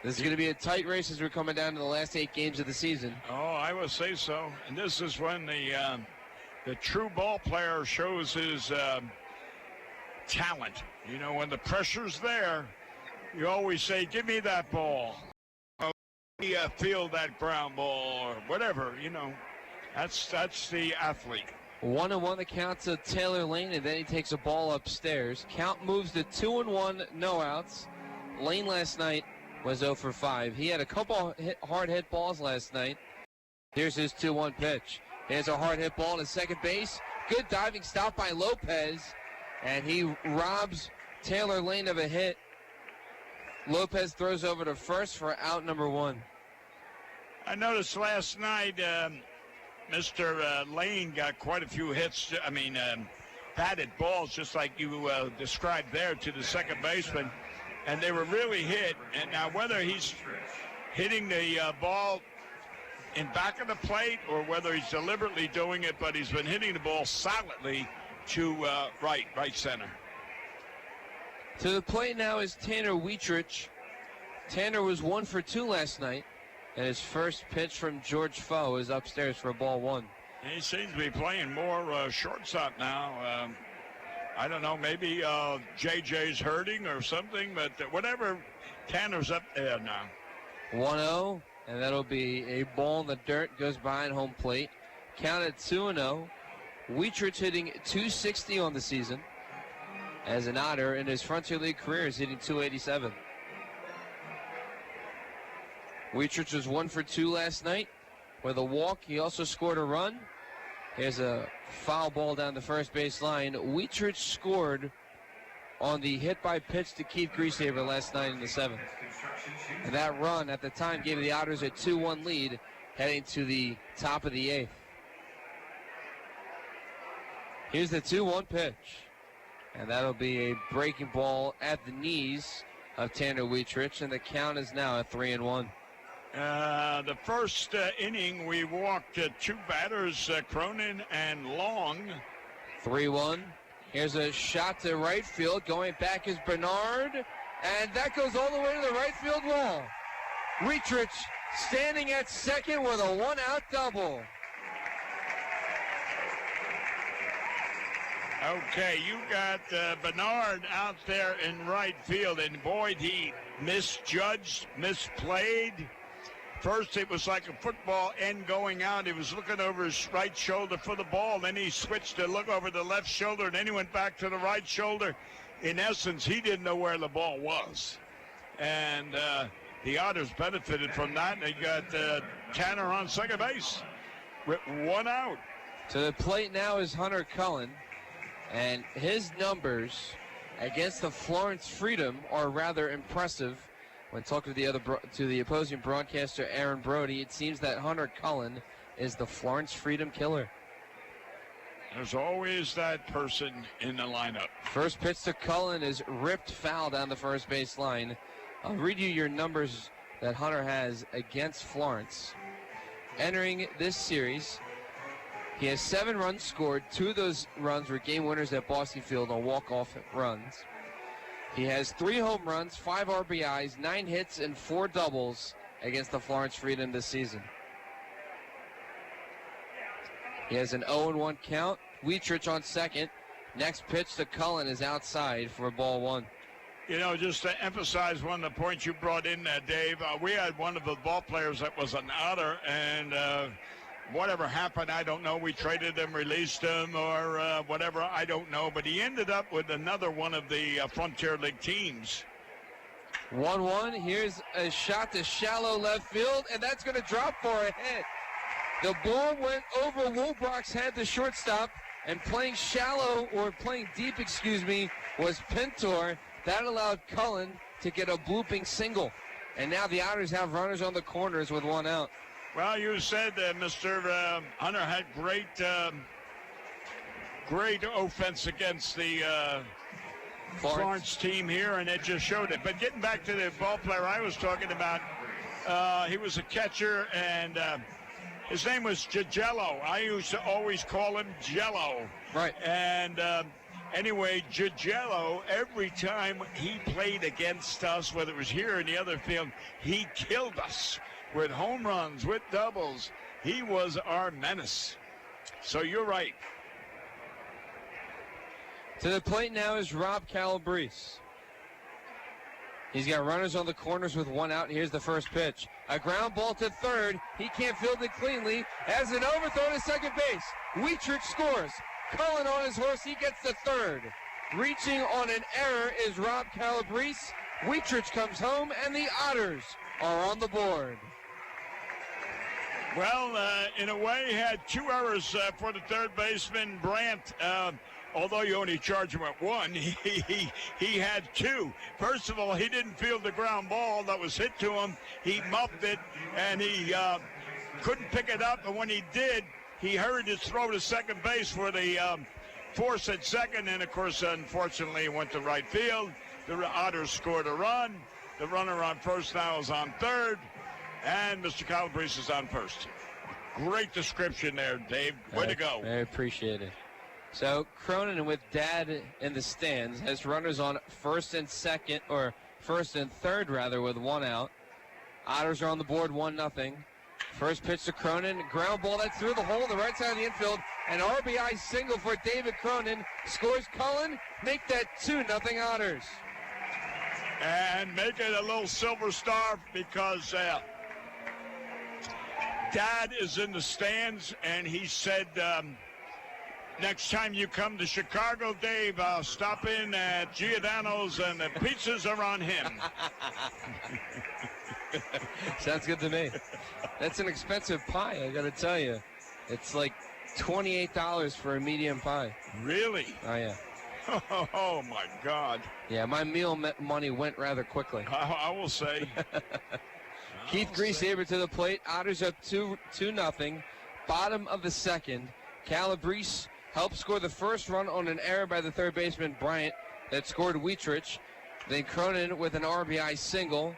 This is going to be a tight race as we're coming down to the last 8 games of the season. Oh, I would say so. And this is when the true ball player shows his talent. You know, when the pressure's there, you always say, give me that ball. Field that ground ball or whatever, you know. That's the athlete. 1-1 the count to Taylor Lane, and then he takes a ball upstairs. Count moves to 2-1, no outs. Lane last night was 0 for 5. He had a couple hard hit balls last night. Here's his 2-1 pitch. Here's a hard hit ball to second base. Good diving stop by Lopez, and he robs Taylor Lane of a hit. Lopez throws over to first for out number 1. I noticed last night Mr. Lane got quite a few hits. I mean, batted balls, just like you described there, to the second baseman, and they were really hit. And now whether he's hitting the ball in back of the plate or whether he's deliberately doing it, but he's been hitting the ball solidly to right center. To the plate now is Tanner Wietrich. Tanner was 1 for 2 last night, and his first pitch from George Foe is upstairs for ball 1. He seems to be playing more shortstop now. I don't know, maybe JJ's hurting or something, but whatever, Tanner's up there now. 1-0, and that'll be a ball in the dirt, goes behind home plate. Count at 2-0. Wietrich hitting .260 on the season. As an Otter in his Frontier League career is hitting .287. Wietrich was 1 for 2 last night with a walk. He also scored a run. Here's a foul ball down the first base line. Wietrich scored on the hit by pitch to Keith Grieshaber last night in the 7th. And that run at the time gave the Otters a 2-1 lead heading to the top of the 8th. Here's the 2-1 pitch. And that'll be a breaking ball at the knees of Tanner Wietrich, and the count is now at 3-1. The first inning, we walked 2 batters, Cronin and Long. 3-1. Here's a shot to right field. Going back is Bernard, and that goes all the way to the right field wall. Wietrich standing at second with a 1-out double. Okay, you got Bernard out there in right field, and boy, he misjudged, misplayed. First, it was like a football end going out. He was looking over his right shoulder for the ball. Then he switched to look over the left shoulder, and then he went back to the right shoulder. In essence, he didn't know where the ball was. And the Otters benefited from that. They got Tanner on second base with 1 out. To the plate now is Hunter Cullen. And his numbers against the Florence Freedom are rather impressive. When talking to the opposing broadcaster, Aaron Brody, it seems that Hunter Cullen is the Florence Freedom killer. There's always that person in the lineup. First pitch to Cullen is ripped foul down the first base line. I'll read you your numbers that Hunter has against Florence. Entering this series, he has 7 runs scored. 2 of those runs were game winners at Boston Field on walk-off runs. He has 3 home runs, 5 RBIs, 9 hits, and 4 doubles against the Florence Freedom this season. He has an 0-1 count. Wietrich on second. Next pitch to Cullen is outside for ball 1. You know, just to emphasize one of the points you brought in there, Dave, we had one of the ball players that was an Otter, and whatever happened, I don't know. We traded him, released him, or whatever, I don't know. But he ended up with another one of the Frontier League teams. 1-1. Here's a shot to shallow left field, and that's going to drop for a hit. The ball went over Woolbrock's head, the shortstop, and playing shallow, or playing deep, was Pintor. That allowed Cullen to get a blooping single. And now the Otters have runners on the corners with 1 out. Well, you said that Mr. Hunter had great offense against the Florence team here, and it just showed it. But getting back to the ball player I was talking about, he was a catcher, and his name was Gigello. I used to always call him Jello. Right. And anyway, Gigello, every time he played against us, whether it was here in the other field, he killed us. With home runs, with doubles. He was our menace. So you're right. To the plate now is Rob Calabrese. He's got runners on the corners with 1 out. Here's the first pitch. A ground ball to third. He can't field it cleanly. As an overthrow to second base. Wietrich scores. Cullen on his horse. He gets to third. Reaching on an error is Rob Calabrese. Wietrich comes home, and the Otters are on the board. Well, in a way, he had 2 errors for the third baseman, Brandt. Although you only charge him at 1, he had 2. First of all, he didn't field the ground ball that was hit to him. He muffed it, and he couldn't pick it up. And when he did, he hurried his throw to second base for the force at second. And, of course, unfortunately, went to right field. The Otters scored a run. The runner on first now is on third. And Mr. Calabrese is on first. Great description there, Dave. Way to go. I appreciate it. So Cronin, with Dad in the stands, has runners on first and third rather, with one out. Otters are on the board 1-0. First pitch to Cronin, ground ball that's through the hole, the right side of the infield. An RBI single for David Cronin. Scores Cullen, make that 2-0 Otters. And make it a little silver star because Dad is in the stands, and he said, next time you come to Chicago, Dave, I'll stop in at Giordano's, and the pizzas are on him. Sounds good to me. That's an expensive pie, I got to tell you. It's like $28 for a medium pie. Really? Oh, yeah. Oh, my God. Yeah, my meal money went rather quickly. I will say. Keith Griesaber to the plate. Otters up 2-0. Bottom of the second. Calabrese helped score the first run on an error by the third baseman Bryant that scored Wietrich. Then Cronin with an RBI single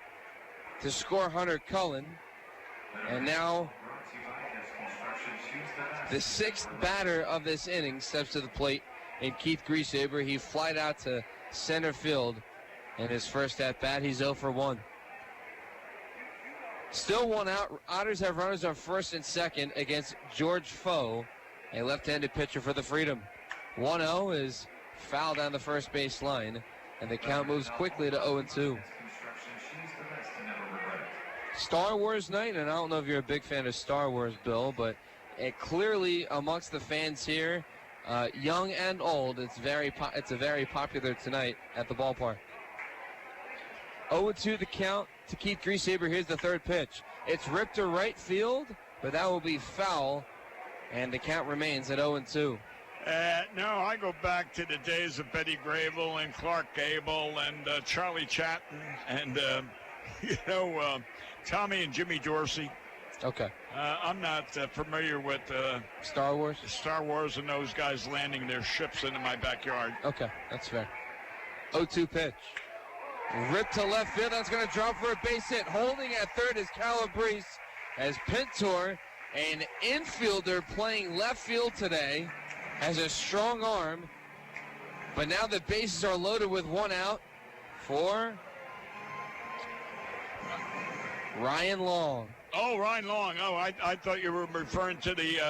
to score Hunter Cullen. And now the sixth batter of this inning steps to the plate in Keith Griesaber. He flied out to center field in his first at-bat. He's 0 for 1. Still one out. Otters have runners on first and second against George Foe, a left-handed pitcher for the Freedom. 1-0 is foul down the first base line, and the count moves quickly to 0-2. Star Wars night, and I don't know if you're a big fan of Star Wars, Bill, but clearly amongst the fans here, young and old, it's a very popular tonight at the ballpark. 0-2 the count to Keith Griesaber. Here's the third pitch. It's ripped to right field, but that will be foul, and the count remains at 0-2. No, I go back to the days of Betty Grable and Clark Gable and Charlie Chatten and, Tommy and Jimmy Dorsey. Okay. I'm not familiar with Star Wars? Star Wars and those guys landing their ships into my backyard. Okay, that's fair. 0-2 pitch. Ripped to left field. That's going to drop for a base hit. Holding at third is Calabrese, as Pintor, an infielder playing left field today, has a strong arm. But now the bases are loaded with one out for Ryan Long. Oh, Ryan Long. Oh, I thought you were referring to the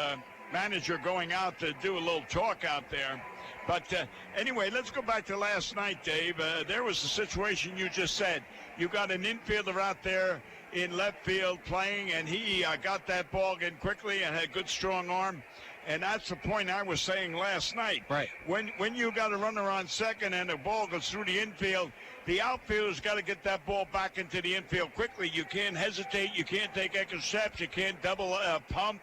manager going out to do a little talk out there. But anyway, let's go back to last night, Dave. There was the situation you just said. You got an infielder out there in left field playing, and he got that ball in quickly and had a good, strong arm. And that's the point I was saying last night. Right. When you got a runner on second and the ball goes through the infield, the outfielder's got to get that ball back into the infield quickly. You can't hesitate. You can't take extra steps. You can't double pump.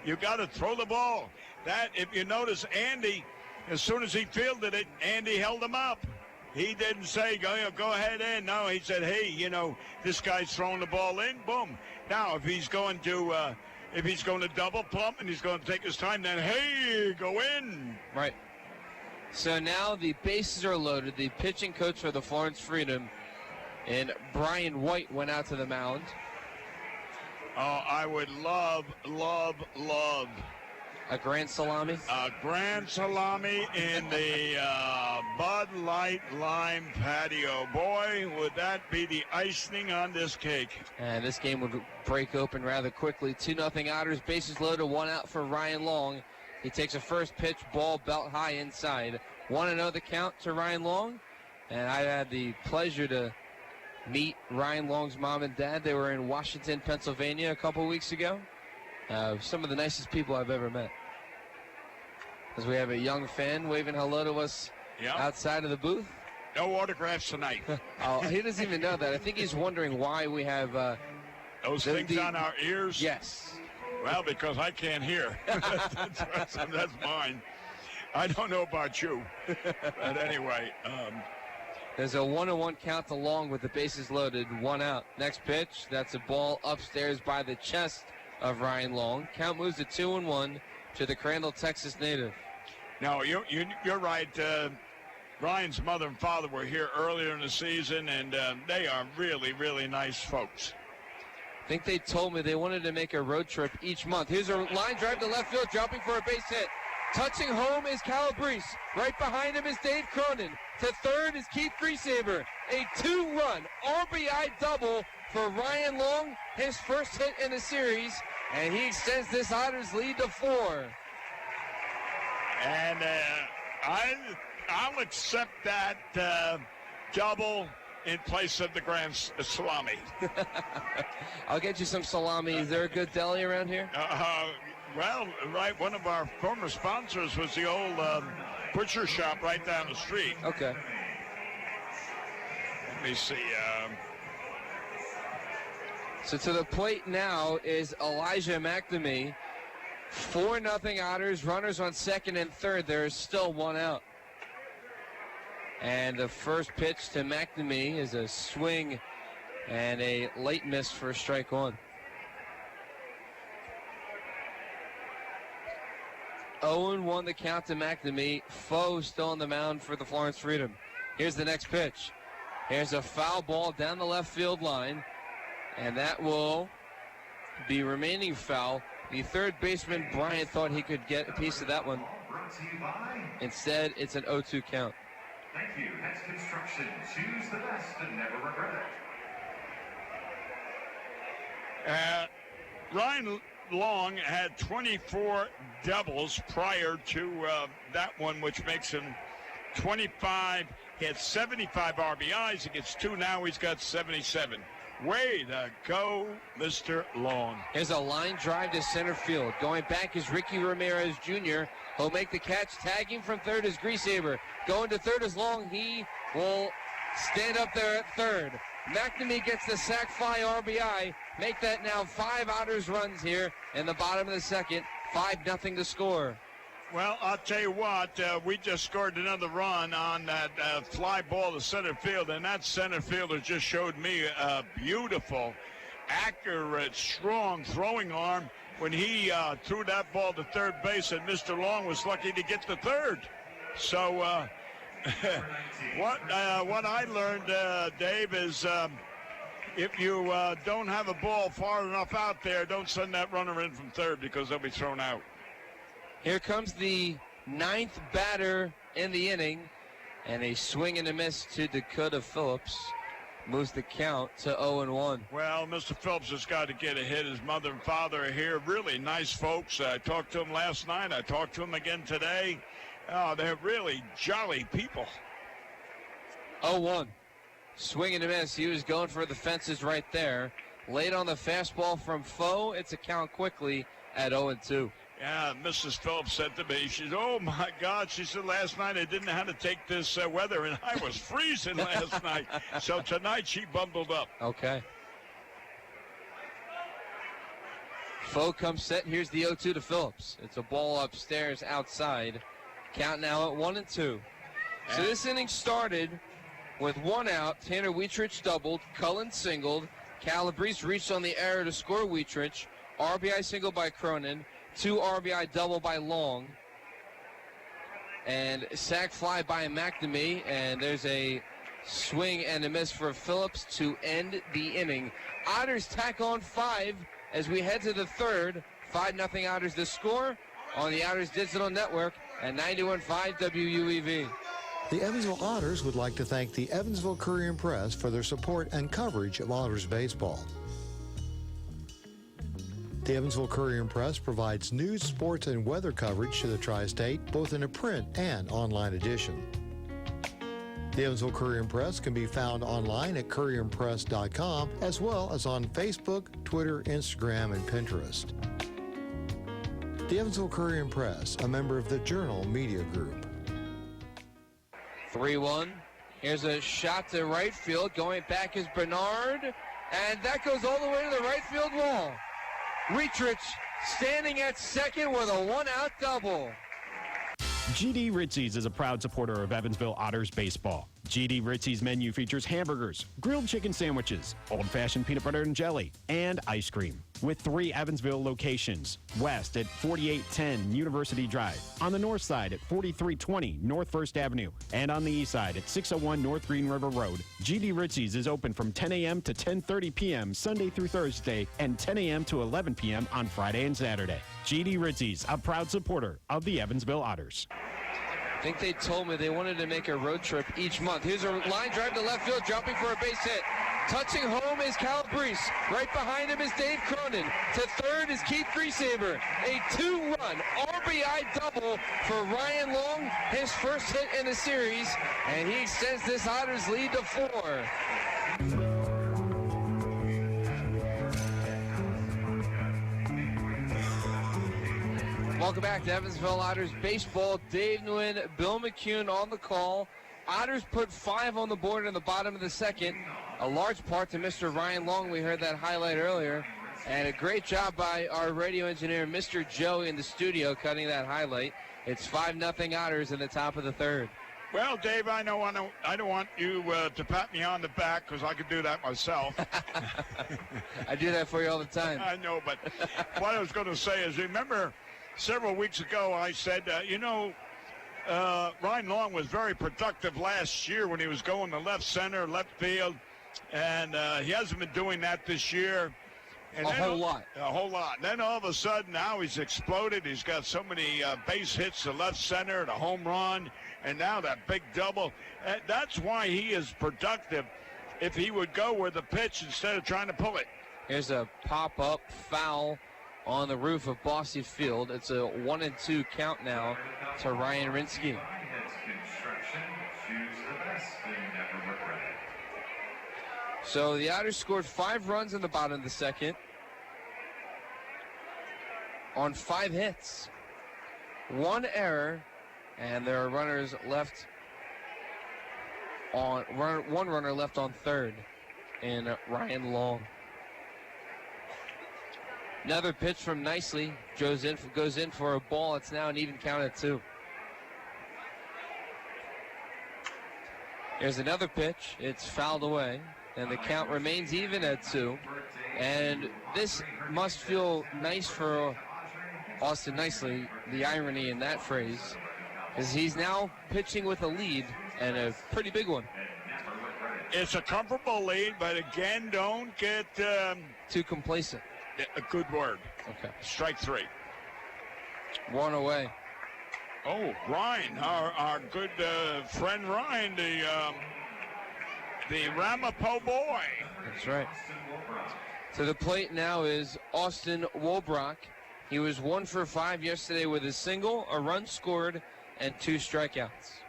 You got to throw the ball. That, if you notice, Andy, as soon as he fielded it, Andy held him up. He didn't say, go ahead in. No, he said, hey, this guy's throwing the ball in. Boom. Now, if he's going to double pump and he's going to take his time, then, hey, go in. Right. So now the bases are loaded. The pitching coach for the Florence Freedom, and Brian White, went out to the mound. Oh, I would love a grand salami? A grand salami in the Bud Light Lime patio. Boy, would that be the icing on this cake. And this game would break open rather quickly. 2-0 Otters, bases loaded, one out for Ryan Long. He takes a first pitch, ball belt high inside. 1-0 the count to Ryan Long. And I had the pleasure to meet Ryan Long's mom and dad. They were in Washington, Pennsylvania a couple weeks ago. Some of the nicest people I've ever met. As we have a young fan waving hello to us outside of the booth. No autographs tonight. Oh, he doesn't even know that. I think he's wondering why we have those things on our ears. Yes. Well, because I can't hear. that's mine. I don't know about you. But anyway. There's a 1-1 count to Long with the bases loaded, one out. Next pitch, that's a ball upstairs by the chest of Ryan Long. Count moves to 2-1 to the Crandall, Texas native. No, you're right. Ryan's mother and father were here earlier in the season, and they are really, really nice folks. think they told me they wanted to make a road trip each month. Here's a line drive to left field, dropping for a base hit. Touching home is Calabrese. Right behind him is Dave Cronin. To third is Keith Griesaber. A 2-run RBI double for Ryan Long, his first hit in the series, and he extends this Otters lead to 4. And I'll accept that double in place of the grand salami. I'll get you some salami. Is there a good deli around here? Well, right, one of our former sponsors was the old butcher shop right down the street. Okay. Let me see. So to the plate now is Elijah McNamee. 4-0 Otters. Runners on second and third. There is still one out. And the first pitch to McNamee is a swing and a late miss for strike one. 0-1 the count to McNamee. Foe still on the mound for the Florence Freedom. Here's the next pitch. Here's a foul ball down the left field line, and that will be remaining foul. The third baseman, Bryant, thought he could get a piece of that one. Instead, it's an 0-2 count. Thank you. Next Construction. Choose the best and never regret it. Ryan Long had 24 doubles prior to that one, which makes him 25. He had 75 RBIs. He gets 2 now. He's got 77. Way to go, Mr. Long. Here's a line drive to center field. Going back is Ricky Ramirez Jr. He'll make the catch. Tagging from third is Griesaber. Going to third is Long. He will stand up there at third. McNamee gets the sac fly RBI. Make that now 5 Otters runs here in the bottom of the second. 5-0 to score. Well, I'll tell you what, we just scored another run on that fly ball to center field, and that center fielder just showed me a beautiful, accurate, strong throwing arm when he threw that ball to third base, and Mr. Long was lucky to get to third. So what I learned, Dave, is if you don't have a ball far enough out there, don't send that runner in from third because they'll be thrown out. Here comes the 9th batter in the inning, and a swing and a miss to Dakota Phillips moves the count to 0-1. Well, Mr. Phillips has got to get a hit. His mother and father are here. Really nice folks. I talked to them last night. I talked to them again today. Oh, they're really jolly people. 0-1. Swing and a miss. He was going for the fences right there. Late on the fastball from Foe. It's a count quickly at 0-2. Yeah, Mrs. Phillips said to me, she said, oh, my God, she said, last night I didn't know how to take this weather, and I was freezing last night. So tonight she bundled up. Okay. Foe comes set. Here's the 0-2 to Phillips. It's a ball upstairs outside. Count now at 1-2. So this inning started with 1 out. Tanner Wietrich doubled. Cullen singled. Calabrese reached on the error to score Wietrich. RBI single by Cronin. 2 RBI double by Long. And sac fly by McNamee. And there's a swing and a miss for Phillips to end the inning. Otters tack on 5 as we head to the third. 5-0 Otters to score on the Otters Digital Network at 91.5 WUEV. The Evansville Otters would like to thank the Evansville Courier and Press for their support and coverage of Otters baseball. The Evansville Courier and Press provides news, sports, and weather coverage to the Tri-State, both in a print and online edition. The Evansville Courier and Press can be found online at courierandpress.com, as well as on Facebook, Twitter, Instagram, and Pinterest. The Evansville Courier and Press, a member of the Journal Media Group. 3-1. Here's a shot to right field. Going back is Bernard, and that goes all the way to the right field wall. Wietrich standing at second with a 1-out double. GD Ritzy's is a proud supporter of Evansville Otters baseball. GD Ritzy's menu features hamburgers, grilled chicken sandwiches, old-fashioned peanut butter and jelly, and ice cream. with 3 Evansville locations. West at 4810 University Drive, on the north side at 4320 North 1st Avenue, and on the east side at 601 North Green River Road. GD Ritzy's is open from 10 a.m. to 10:30 p.m. Sunday through Thursday and 10 a.m. to 11 p.m. on Friday and Saturday. GD Ritzy's, a proud supporter of the Evansville Otters. I think they told me they wanted to make a road trip each month. Here's a line drive to left field, jumping for a base hit. Touching home is Calabrese. Right behind him is Dave Cronin. To third is Keith Griesaber. A 2-run RBI double for Ryan Long, his first hit in the series, and he extends this Otters lead to 4. Welcome back to Evansville Otters baseball. Dave Nguyen, Bill McCune on the call. Otters put 5 on the board in the bottom of the second. A large part to Mr. Ryan Long. We heard that highlight earlier. And a great job by our radio engineer, Mr. Joe, in the studio, cutting that highlight. It's 5-0 Otters in the top of the third. Well, Dave, I don't want you to pat me on the back because I could do that myself. I do that for you all the time. I know, but what I was going to say is, remember several weeks ago I said, Ryan Long was very productive last year when he was going to left center, left field, and he hasn't been doing that this year. And a whole lot. And then all of a sudden, now he's exploded. He's got so many base hits to left center, and a home run, and now that big double. That's why he is productive if he would go with the pitch instead of trying to pull it. Here's a pop-up foul on the roof of Bossy Field. It's a 1-2 count now to Ryan Rinsky. So the Otters scored 5 runs in the bottom of the second on 5 hits. 1 error, and there are runners left on one runner left on third in Ryan Long. Another pitch from Nicely goes in for a ball. It's now an even count at 2. Here's another pitch. It's fouled away, and the count remains even at 2. And this must feel nice for Austin Nicely, the irony in that phrase, is he's now pitching with a lead, and a pretty big one. It's a comfortable lead, but again, don't get too complacent. A good word. Okay. Strike 3. 1 away. Oh, Ryan, our good friend Ryan, the Ramapo boy. That's right. To the plate now is Austin Wolbrock. He was 1 for 5 yesterday with a single, a run scored, and 2 strikeouts.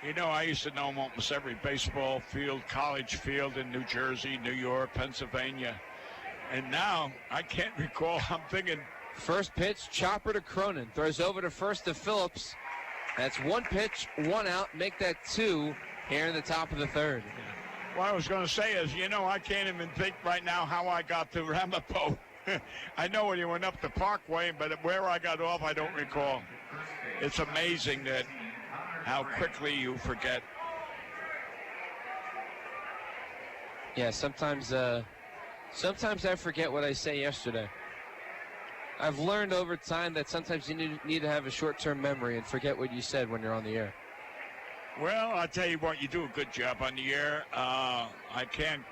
You know, I used to know him almost every baseball field, college field in New Jersey, New York, Pennsylvania. And now, I can't recall, I'm thinking. First pitch, chopper to Cronin. Throws over to first to Phillips. That's 1 pitch, 1 out. Make that 2 here in the top of the third. What I was going to say is, I can't even think right now how I got to Ramapo. I know when you went up the Parkway, but where I got off, I don't recall. It's amazing that how quickly you forget. Yeah, sometimes I forget what I say yesterday. I've learned over time that sometimes you need to have a short-term memory and forget what you said when you're on the air. Well, I'll tell you what, you do a good job on the air. I can't...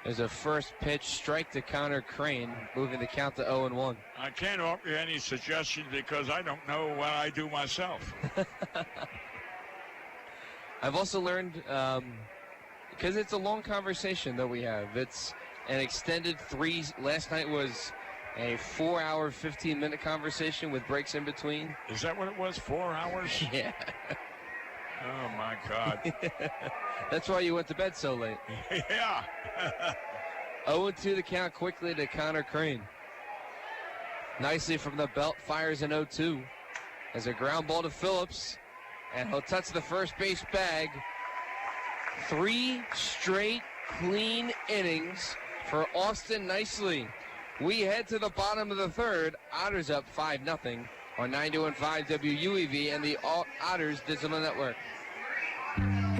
There's a first pitch strike to Connor Crane, moving the count to 0-1. I can't offer you any suggestions because I don't know what I do myself. I've also learned, because it's a long conversation that we have, it's an extended 3. Last night was a 4-hour, 15-minute conversation with breaks in between. Is that what it was, 4 hours? Yeah. Oh, my God. That's why you went to bed so late. Yeah. 0-2 the count quickly to Connor Crane. Nicely from the belt, fires an 0-2. As a ground ball to Phillips, and he'll touch the first base bag. 3 straight clean innings for Austin Nicely. We head to the bottom of the third. Otters up 5-0 on 92.5 WUEV and the Otters Digital Network.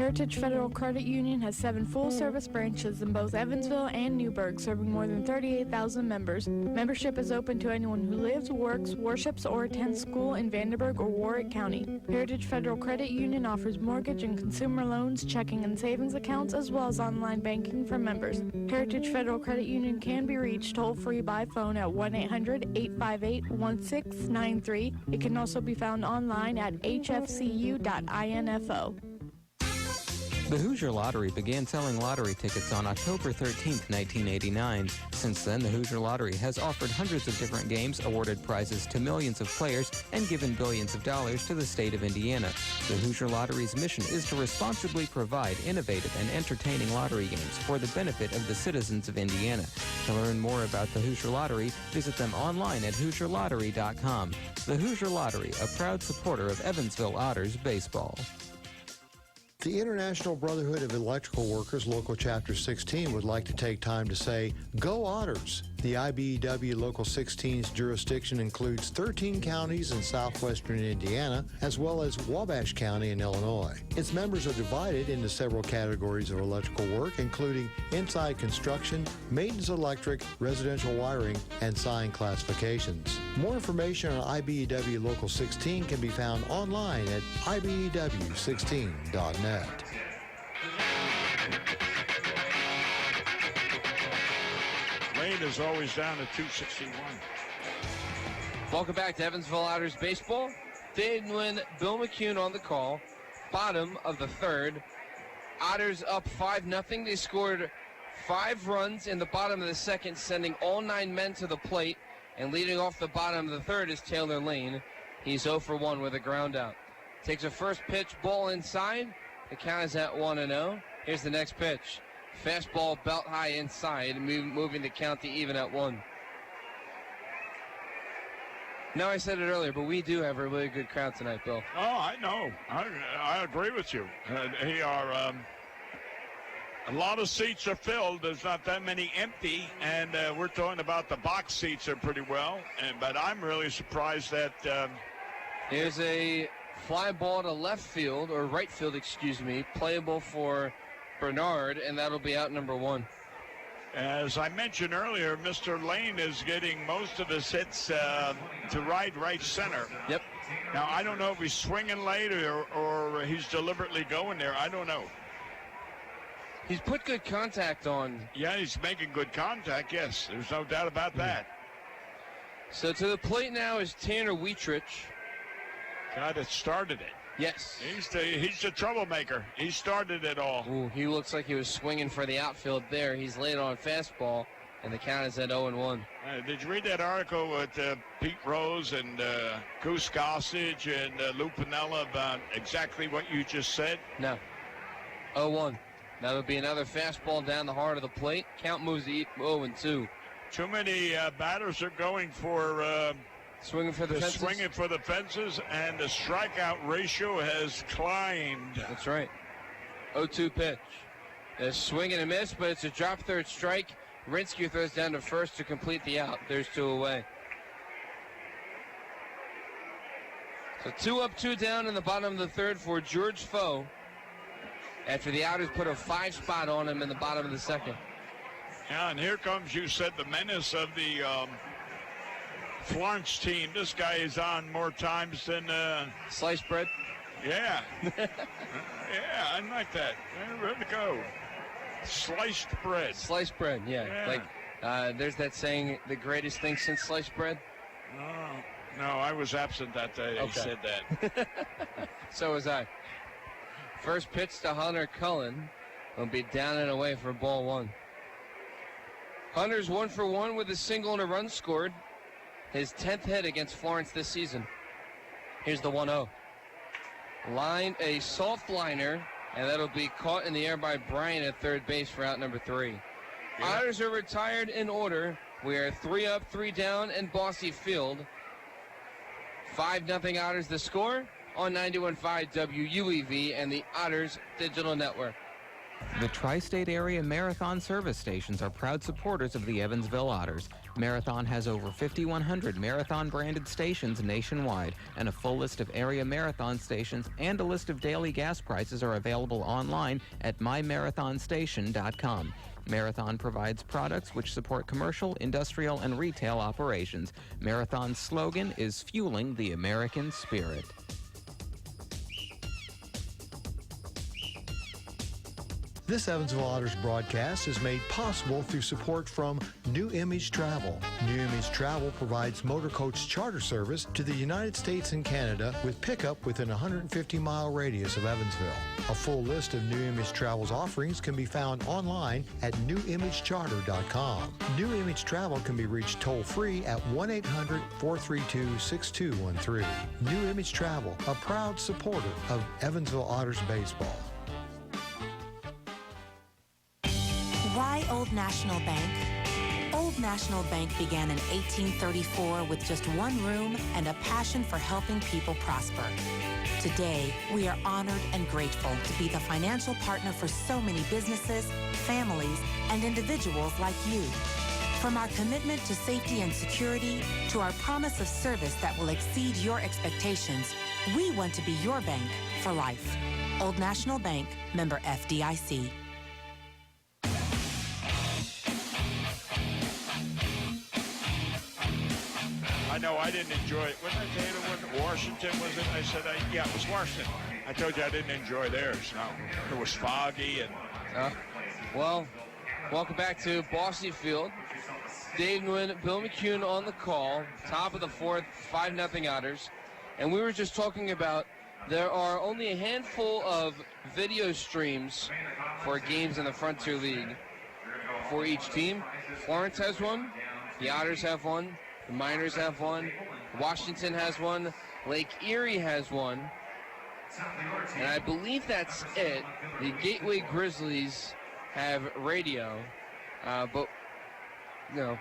Heritage Federal Credit Union has 7 full-service branches in both Evansville and Newburgh, serving more than 38,000 members. Membership is open to anyone who lives, works, worships, or attends school in Vanderburgh or Warwick County. Heritage Federal Credit Union offers mortgage and consumer loans, checking and savings accounts, as well as online banking for members. Heritage Federal Credit Union can be reached toll-free by phone at 1-800-858-1693. It can also be found online at hfcu.info. The Hoosier Lottery began selling lottery tickets on October 13, 1989. Since then, the Hoosier Lottery has offered hundreds of different games, awarded prizes to millions of players, and given billions of dollars to the state of Indiana. The Hoosier Lottery's mission is to responsibly provide innovative and entertaining lottery games for the benefit of the citizens of Indiana. To learn more about the Hoosier Lottery, visit them online at HoosierLottery.com. The Hoosier Lottery, a proud supporter of Evansville Otters baseball. The International Brotherhood of Electrical Workers, Local Chapter 16, would like to take time to say, Go Otters! The IBEW Local 16's jurisdiction includes 13 counties in southwestern Indiana, as well as Wabash County in Illinois. Its members are divided into several categories of electrical work, including inside construction, maintenance electric, residential wiring, and sign classifications. More information on IBEW Local 16 can be found online at IBEW16.net. Rain is always down at 261. Welcome back to Evansville Otters baseball. Dave Nguyen, Bill McCune on the call. Bottom of the third. Otters up 5-0. They scored 5 runs in the bottom of the second, sending all 9 men to the plate. And leading off the bottom of the third is Taylor Lane. He's 0 for 1 with a ground out. Takes a first pitch, ball inside. The count is at 1-0. Here's the next pitch. Fastball belt high inside, moving the count to even at 1. Now, I said it earlier, but we do have a really good crowd tonight, Bill. Oh, I know. I agree with you. A lot of seats are filled. There's not that many empty, and we're talking about the box seats are pretty well. But I'm really surprised that... Here's a fly ball to left field, or right field, excuse me, playable for Bernard, and that'll be out number 1. As I mentioned earlier, Mr. Lane is getting most of his hits to right center. Yep. Now, I don't know if he's swinging late or he's deliberately going there. I don't know. He's put good contact on. Yeah, he's making good contact, yes. There's no doubt about that. So to the plate now is Tanner Wietrich. Guy that started it. Yes. He's the troublemaker. He started it all. Ooh, he looks like he was swinging for the outfield there. He's laid on fastball, and the count is at 0-1. Did you read that article with Pete Rose and Goose Gossage and Lou Piniella about exactly what you just said? No. 0-1. That'll be another fastball down the heart of the plate. Count moves to 0-2. Too many batters are going for... Swinging for the fences. Swinging for the fences, and the strikeout ratio has climbed. That's right. 0-2 pitch. A swing and a miss, but it's a drop third strike. Rinsky throws down to first to complete the out. There's 2 away. So 2 up, 2 down in the bottom of the third for George Foe, after the Otters put a 5 spot on him in the bottom of the second. Yeah, and here comes, you said, the menace of the Florence team. This guy is on more times than... Sliced bread? Yeah. Yeah, I like that. Ready to go. Sliced bread. Sliced bread, yeah. Like, there's that saying, the greatest thing since sliced bread? No, I was absent that day. Okay. He said that. So was I. First pitch to Hunter Cullen will be down and away for ball 1. Hunter's 1 for 1 with a single and a run scored. His 10th hit against Florence this season. Here's the 1-0. Line a soft liner, and that'll be caught in the air by Bryant at third base for out number 3. Yeah. Otters are retired in order. We are 3 up, 3 down in Bossy Field. 5-0 Otters the score on 91.5 WUEV and the Otters Digital Network. The tri-state area Marathon service stations are proud supporters of the Evansville Otters. Marathon has over 5,100 Marathon-branded stations nationwide, and a full list of area Marathon stations and a list of daily gas prices are available online at mymarathonstation.com. Marathon provides products which support commercial, industrial, and retail operations. Marathon's slogan is fueling the American spirit. This Evansville Otters broadcast is made possible through support from New Image Travel. New Image Travel provides motor coach charter service to the United States and Canada with pickup within a 150-mile radius of Evansville. A full list of New Image Travel's offerings can be found online at newimagecharter.com. New Image Travel can be reached toll-free at 1-800-432-6213. New Image Travel, a proud supporter of Evansville Otters baseball. Why Old National Bank? Old National Bank began in 1834 with just one room and a passion for helping people prosper. Today, we are honored and grateful to be the financial partner for so many businesses, families, and individuals like you. From our commitment to safety and security to our promise of service that will exceed your expectations, we want to be your bank for life. Old National Bank, member FDIC. I know I didn't enjoy it. Wasn't it when Washington was it? I said, yeah, it was Washington. I told you I didn't enjoy theirs. No, it was foggy and. Well, welcome back to Bossy Field. Dave Nguyen, Bill McCune on the call. Top of the fourth, 5-0 Otters. And we were just talking about there are only a handful of video streams for games in the Frontier League for each team. Florence has one. The Otters have one. The Miners have one. Washington has one. Lake Erie has one. And I believe that's it. The Gateway Grizzlies have radio. But, you know,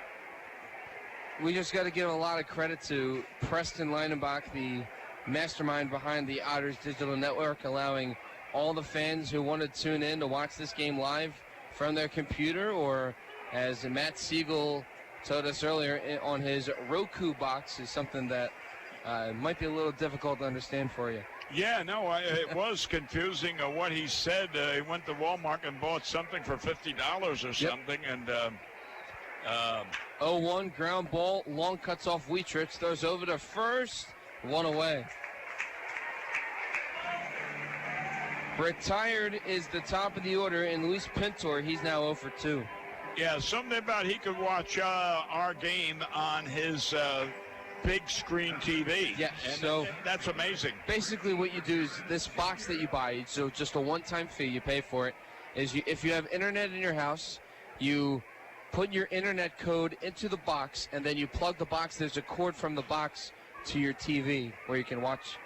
we just got to give a lot of credit to Preston Leinenbach, the mastermind behind the Otters Digital Network, allowing all the fans who want to tune in to watch this game live from their computer, or as Matt Siegel told us earlier, on his Roku box, is something that might be a little difficult to understand for you. Yeah, no, it was confusing what he said. He went to Walmart and bought something for $50 or something, and 0-1 ground ball, long cuts off Wietrich, throws over to first, one away. Retired is the top of the order, and Luis Pintor, he's now 0 for 2. Yeah, something about he could watch our game on his big screen TV. Yeah, and so that's amazing. Basically what you do is this box that you buy, so just a one-time fee, you pay for it, is if you have internet in your house, you put your internet code into the box, and then you plug the box. There's a cord from the box to your TV where you can watch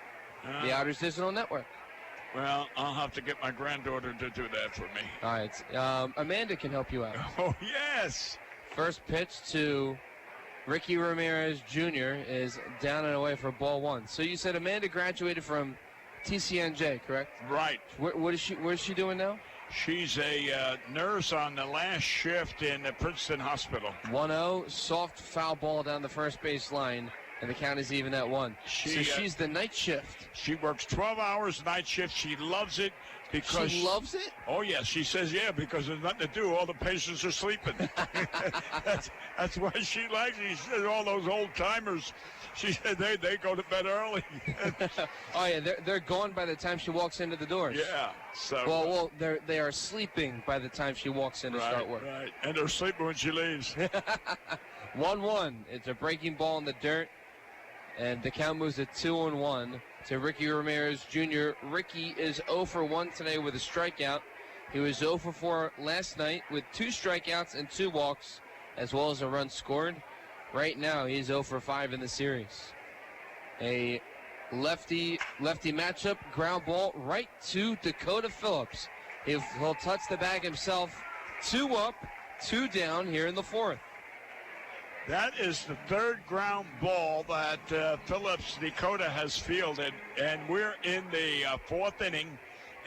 the Otters Digital Network. Well, I'll have to get my granddaughter to do that for me. All right. Amanda can help you out. Oh, yes. First pitch to Ricky Ramirez Jr. is down and away for ball one. So you said Amanda graduated from TCNJ, correct? Right. What is she doing now? She's a nurse on the last shift in the Princeton Hospital. 1-0, soft foul ball down the first base line, and the count is even at 1. So she's the night shift. She works 12 hours night shift. She loves it because she loves it. Oh yeah, she says because there's nothing to do. All the patients are sleeping. that's why she likes it. She said all those old timers. She said they go to bed early. Oh yeah, they're gone by the time she walks into the doors. Yeah. So well, they are sleeping by the time she walks in to start work. Right, and they're sleeping when she leaves. 1-1. It's a breaking ball in the dirt, and the count moves to 2-1 to Ricky Ramirez Jr. Ricky is 0 for 1 today with a strikeout. He was 0 for 4 last night with 2 strikeouts and 2 walks, as well as a run scored. Right now, he's 0 for 5 in the series. A lefty matchup, ground ball right to Dakota Phillips. He'll touch the bag himself. 2 up, 2 down here in the fourth. That is the third ground ball that Phillips Dakota has fielded, and we're in the fourth inning.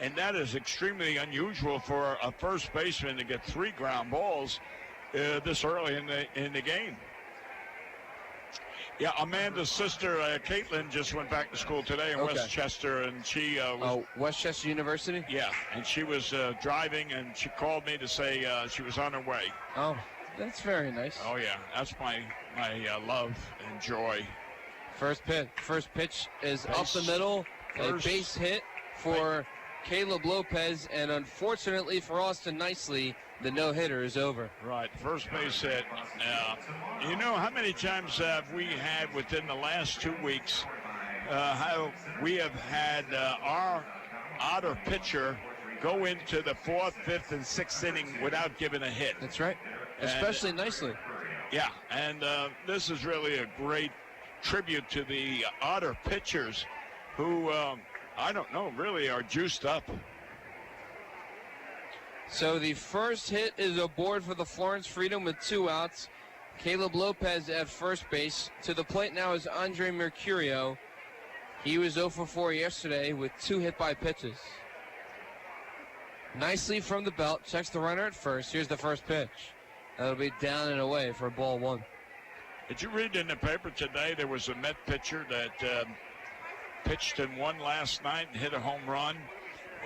And that is extremely unusual for a first baseman to get 3 ground balls this early in the game. Yeah, Amanda's sister, Caitlin, just went back to school today in Westchester, and she was... Westchester University? Yeah, and she was driving, and she called me to say she was on her way. Oh, that's very nice. Oh, yeah, that's my love and joy. First pitch is up the middle, a base hit for Caleb Lopez, and unfortunately for Austin Nicely, the no-hitter is over. Right, first base hit. You know how many times have we had within the last 2 weeks how we have had our Otter pitcher go into the 4th, 5th, and 6th inning without giving a hit. That's right, especially Nicely. Yeah, and this is really a great tribute to the Otter pitchers who, I don't know, really are juiced up. So the first hit is aboard for the Florence Freedom with 2 outs. Caleb Lopez at first base. To the plate now is Andre Mercurio. He was 0 for 4 yesterday with 2 hit-by pitches. Nicely from the belt, checks the runner at first. Here's the first pitch. That'll be down and away for ball 1. Did you read in the paper today there was a Met pitcher that pitched and won last night and hit a home run?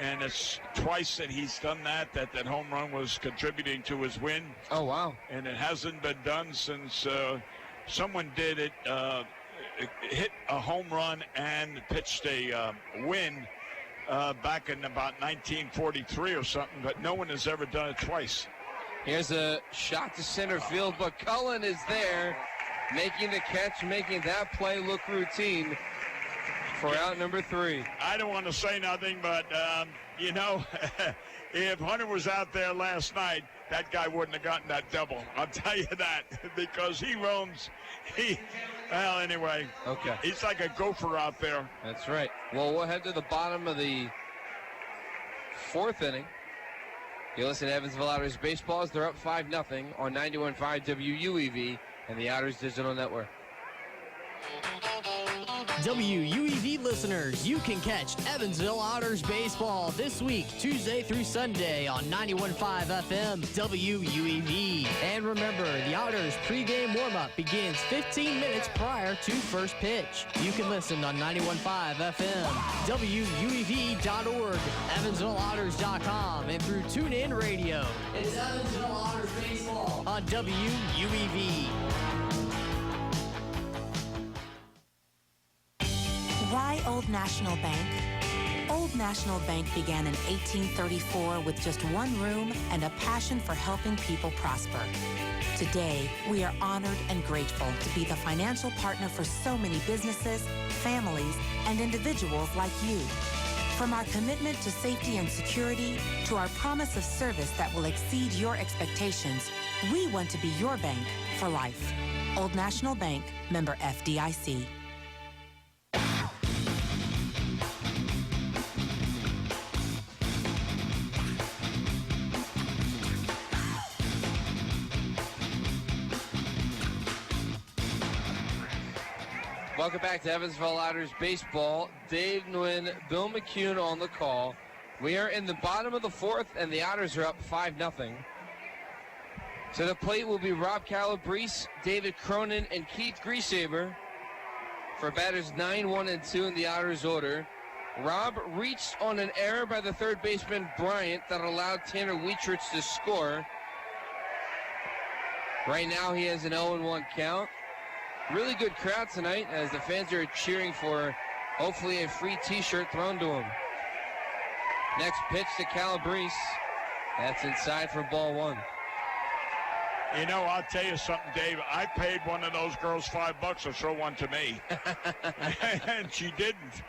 And it's twice that he's done that home run was contributing to his win. Oh, wow. And it hasn't been done since someone did it, hit a home run and pitched a win back in about 1943 or something, but no one has ever done it twice. Here's a shot to center field, but Cullen is there, making the catch, making that play look routine. For out number 3. I don't want to say nothing, but, you know, if Hunter was out there last night, that guy wouldn't have gotten that double. I'll tell you that, because he roams. Well, anyway. Okay. He's like a gopher out there. That's right. Well, we'll head to the bottom of the 4th inning. You listen to Evansville Otters Baseball as they're up 5-0 on 91.5 WUEV and the Otters Digital Network. WUEV listeners, you can catch Evansville Otters baseball this week, Tuesday through Sunday on 91.5 FM WUEV. And remember, the Otters pregame warm-up begins 15 minutes prior to first pitch. You can listen on 91.5 FM, WUEV.org, EvansvilleOtters.com, and through TuneIn Radio. It's Evansville Otters baseball on WUEV. Why Old National Bank? Old National Bank began in 1834 with just one room and a passion for helping people prosper. Today, we are honored and grateful to be the financial partner for so many businesses, families, and individuals like you. From our commitment to safety and security to our promise of service that will exceed your expectations, we want to be your bank for life. Old National Bank, member FDIC. Welcome back to Evansville Otters Baseball. Dave Nguyen, Bill McCune on the call. We are in the bottom of the 4th, and the Otters are up 5-0. To the plate will be Rob Calabrese, David Cronin, and Keith Griesaber for batters 9, 1, and 2 in the Otters order. Rob reached on an error by the third baseman Bryant that allowed Tanner Wietrich to score. Right now he has an 0-1 count. Really good crowd tonight as the fans are cheering for hopefully a free t-shirt thrown to him. Next pitch to Calabrese. That's inside for ball 1. You know, I'll tell you something, Dave. I paid one of those girls $5 to throw one to me. And she didn't.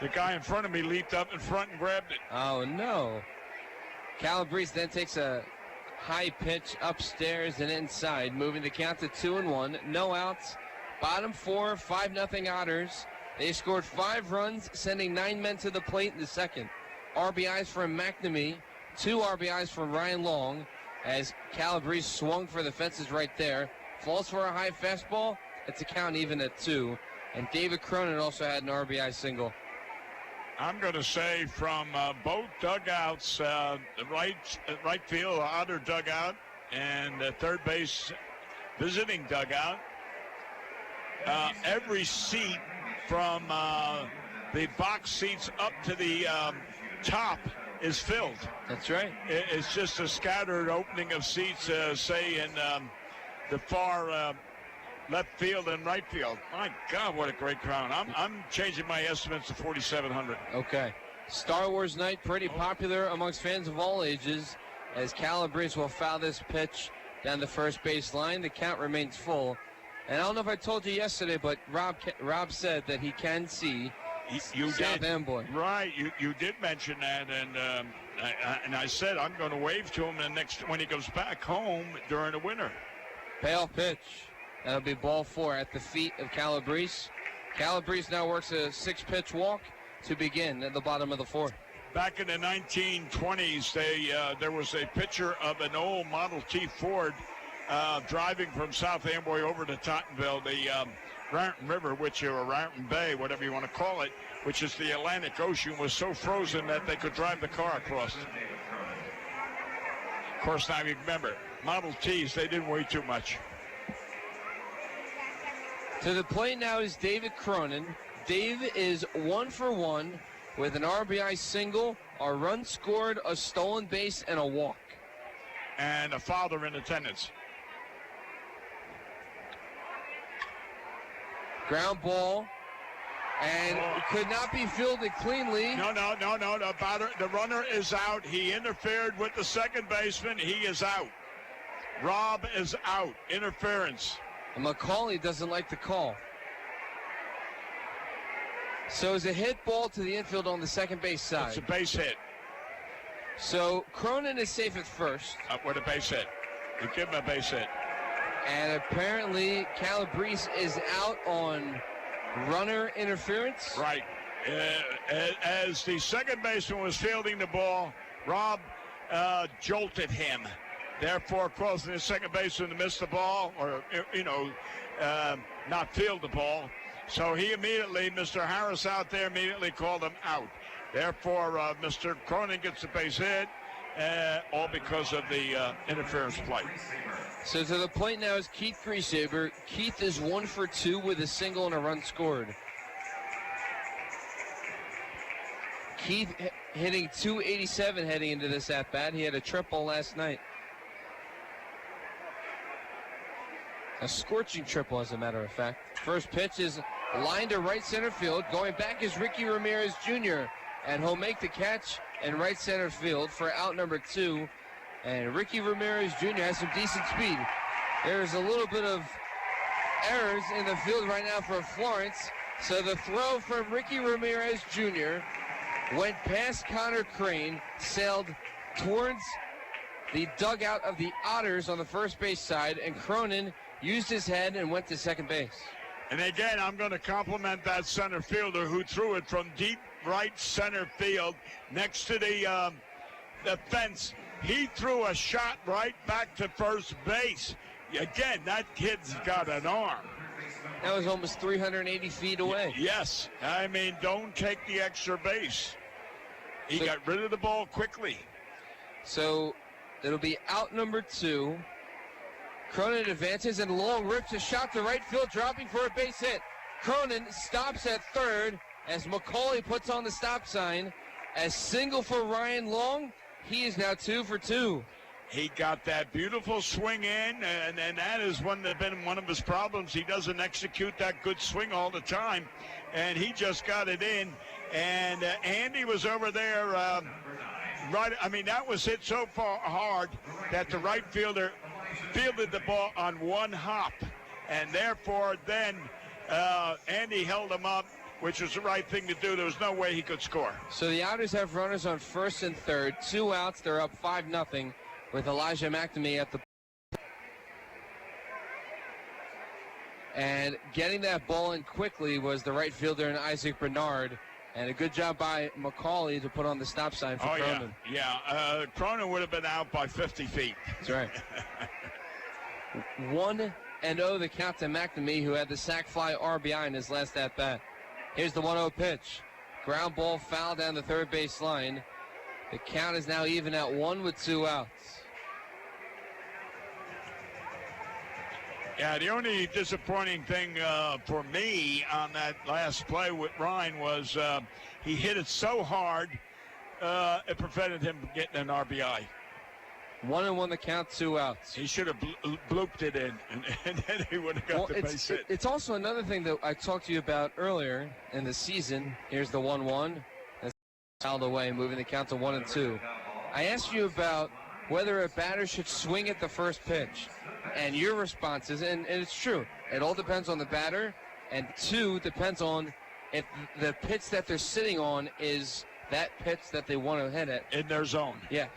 The guy in front of me leaped up in front and grabbed it. Oh, no. Calabrese then takes a high pitch upstairs and inside, moving the count to 2-1. No outs. Bottom 4, 5-0 Otters. They scored 5 runs, sending 9 men to the plate in the second. RBIs from McNamee, 2 RBIs from Ryan Long, as Calabrese swung for the fences right there. Falls for a high fastball. It's a count even at 2. And David Cronin also had an RBI single. I'm going to say from both dugouts, right field, Otter dugout, and third base visiting dugout, every seat from the box seats up to the top is filled. That's right. It's just a scattered opening of seats, say, in the far left field and right field. My God, what a great crowd. I'm changing my estimates to 4,700. Okay. Star Wars night, pretty popular amongst fans of all ages, as Calabrese will foul this pitch down the first base line. The count remains full. And I don't know if I told you yesterday, but Rob said that he can see South Amboy. Right, you did mention that, and I said I'm going to wave to him when he goes back home during the winter. Payoff pitch. That'll be ball 4 at the feet of Calabrese. Calabrese now works a 6-pitch walk to begin at the bottom of the 4th. Back in the 1920s, there was a picture of an old Model T Ford driving from South Amboy over to Tottenville, the Raritan River, or Raritan Bay, whatever you want to call it, which is the Atlantic Ocean, was so frozen that they could drive the car across. Of course, now you remember, Model Ts, they didn't weigh too much. To the plate now is David Cronin. Dave is 1 for 1 with an RBI single, a run scored, a stolen base, and a walk. And a father in attendance. Ground ball, and could not be fielded cleanly. No. The runner is out. He interfered with the second baseman. He is out. Rob is out. Interference. And Macaulay doesn't like the call. So it's a hit ball to the infield on the second base side. It's a base hit. So Cronin is safe at first. With a base hit. You give him a base hit. And apparently Calabrese is out on runner interference. Right. As the second baseman was fielding the ball, Rob jolted him, therefore causing the second baseman to miss the ball or, not field the ball. So he immediately, Mr. Harris out there, immediately called him out. Therefore, Mr. Cronin gets a base hit, all because of the interference play. So to the plate now is Keith Griesaber. Keith is 1 for 2 with a single and a run scored. Keith hitting .287 heading into this at-bat. He had a triple last night. A scorching triple, as a matter of fact. First pitch is lined to right center field. Going back is Ricky Ramirez Jr. And he'll make the catch in right center field for out number 2. And Ricky Ramirez Jr. has some decent speed. There's a little bit of errors in the field right now for Florence. So the throw from Ricky Ramirez Jr. went past Connor Crane, sailed towards the dugout of the Otters on the first base side, and Cronin used his head and went to second base. And again, I'm going to compliment that center fielder who threw it from deep right center field next to the fence. He threw a shot right back to first base. Again, that kid's got an arm. That was almost 380 feet away. Yes. I mean, don't take the extra base. He got rid of the ball quickly. So it'll be out number 2. Cronin advances and long rips a shot to right field, dropping for a base hit. Cronin stops at third as Macaulay puts on the stop sign. A single for Ryan Long. He is now 2 for 2. He got that beautiful swing in, and that has been one of his problems. He doesn't execute that good swing all the time, and he just got it in. And Andy was over there right. I mean, that was hit so far hard that the right fielder fielded the ball on one hop, and therefore then Andy held him up, which was the right thing to do. There was no way he could score. So the Otters have runners on first and third, 2 outs. They're up 5-0 with Elijah McNamee at the. And getting that ball in quickly was the right fielder in Isaac Bernard. And a good job by Macaulay to put on the stop sign for Cronin. Yeah. Cronin would have been out by 50 feet. That's right. 1-0 the count to McNamee, who had the sac fly RBI in his last at-bat. Here's the 1-0 pitch. Ground ball foul down the third base line. The count is now even at 1 with 2 outs. Yeah, the only disappointing thing for me on that last play with Ryan was he hit it so hard it prevented him from getting an RBI. 1-1 the count, 2 outs. He should have blooped it in, and then he would have got the base hit. It's also another thing that I talked to you about earlier in the season. Here's the 1-1. That's fouled away, moving the count to 1-2. I asked you about whether a batter should swing at the first pitch. And your response is, and it's true, it all depends on the batter, and 2, depends on if the pitch that they're sitting on is that pitch that they want to hit at. In their zone. Yes.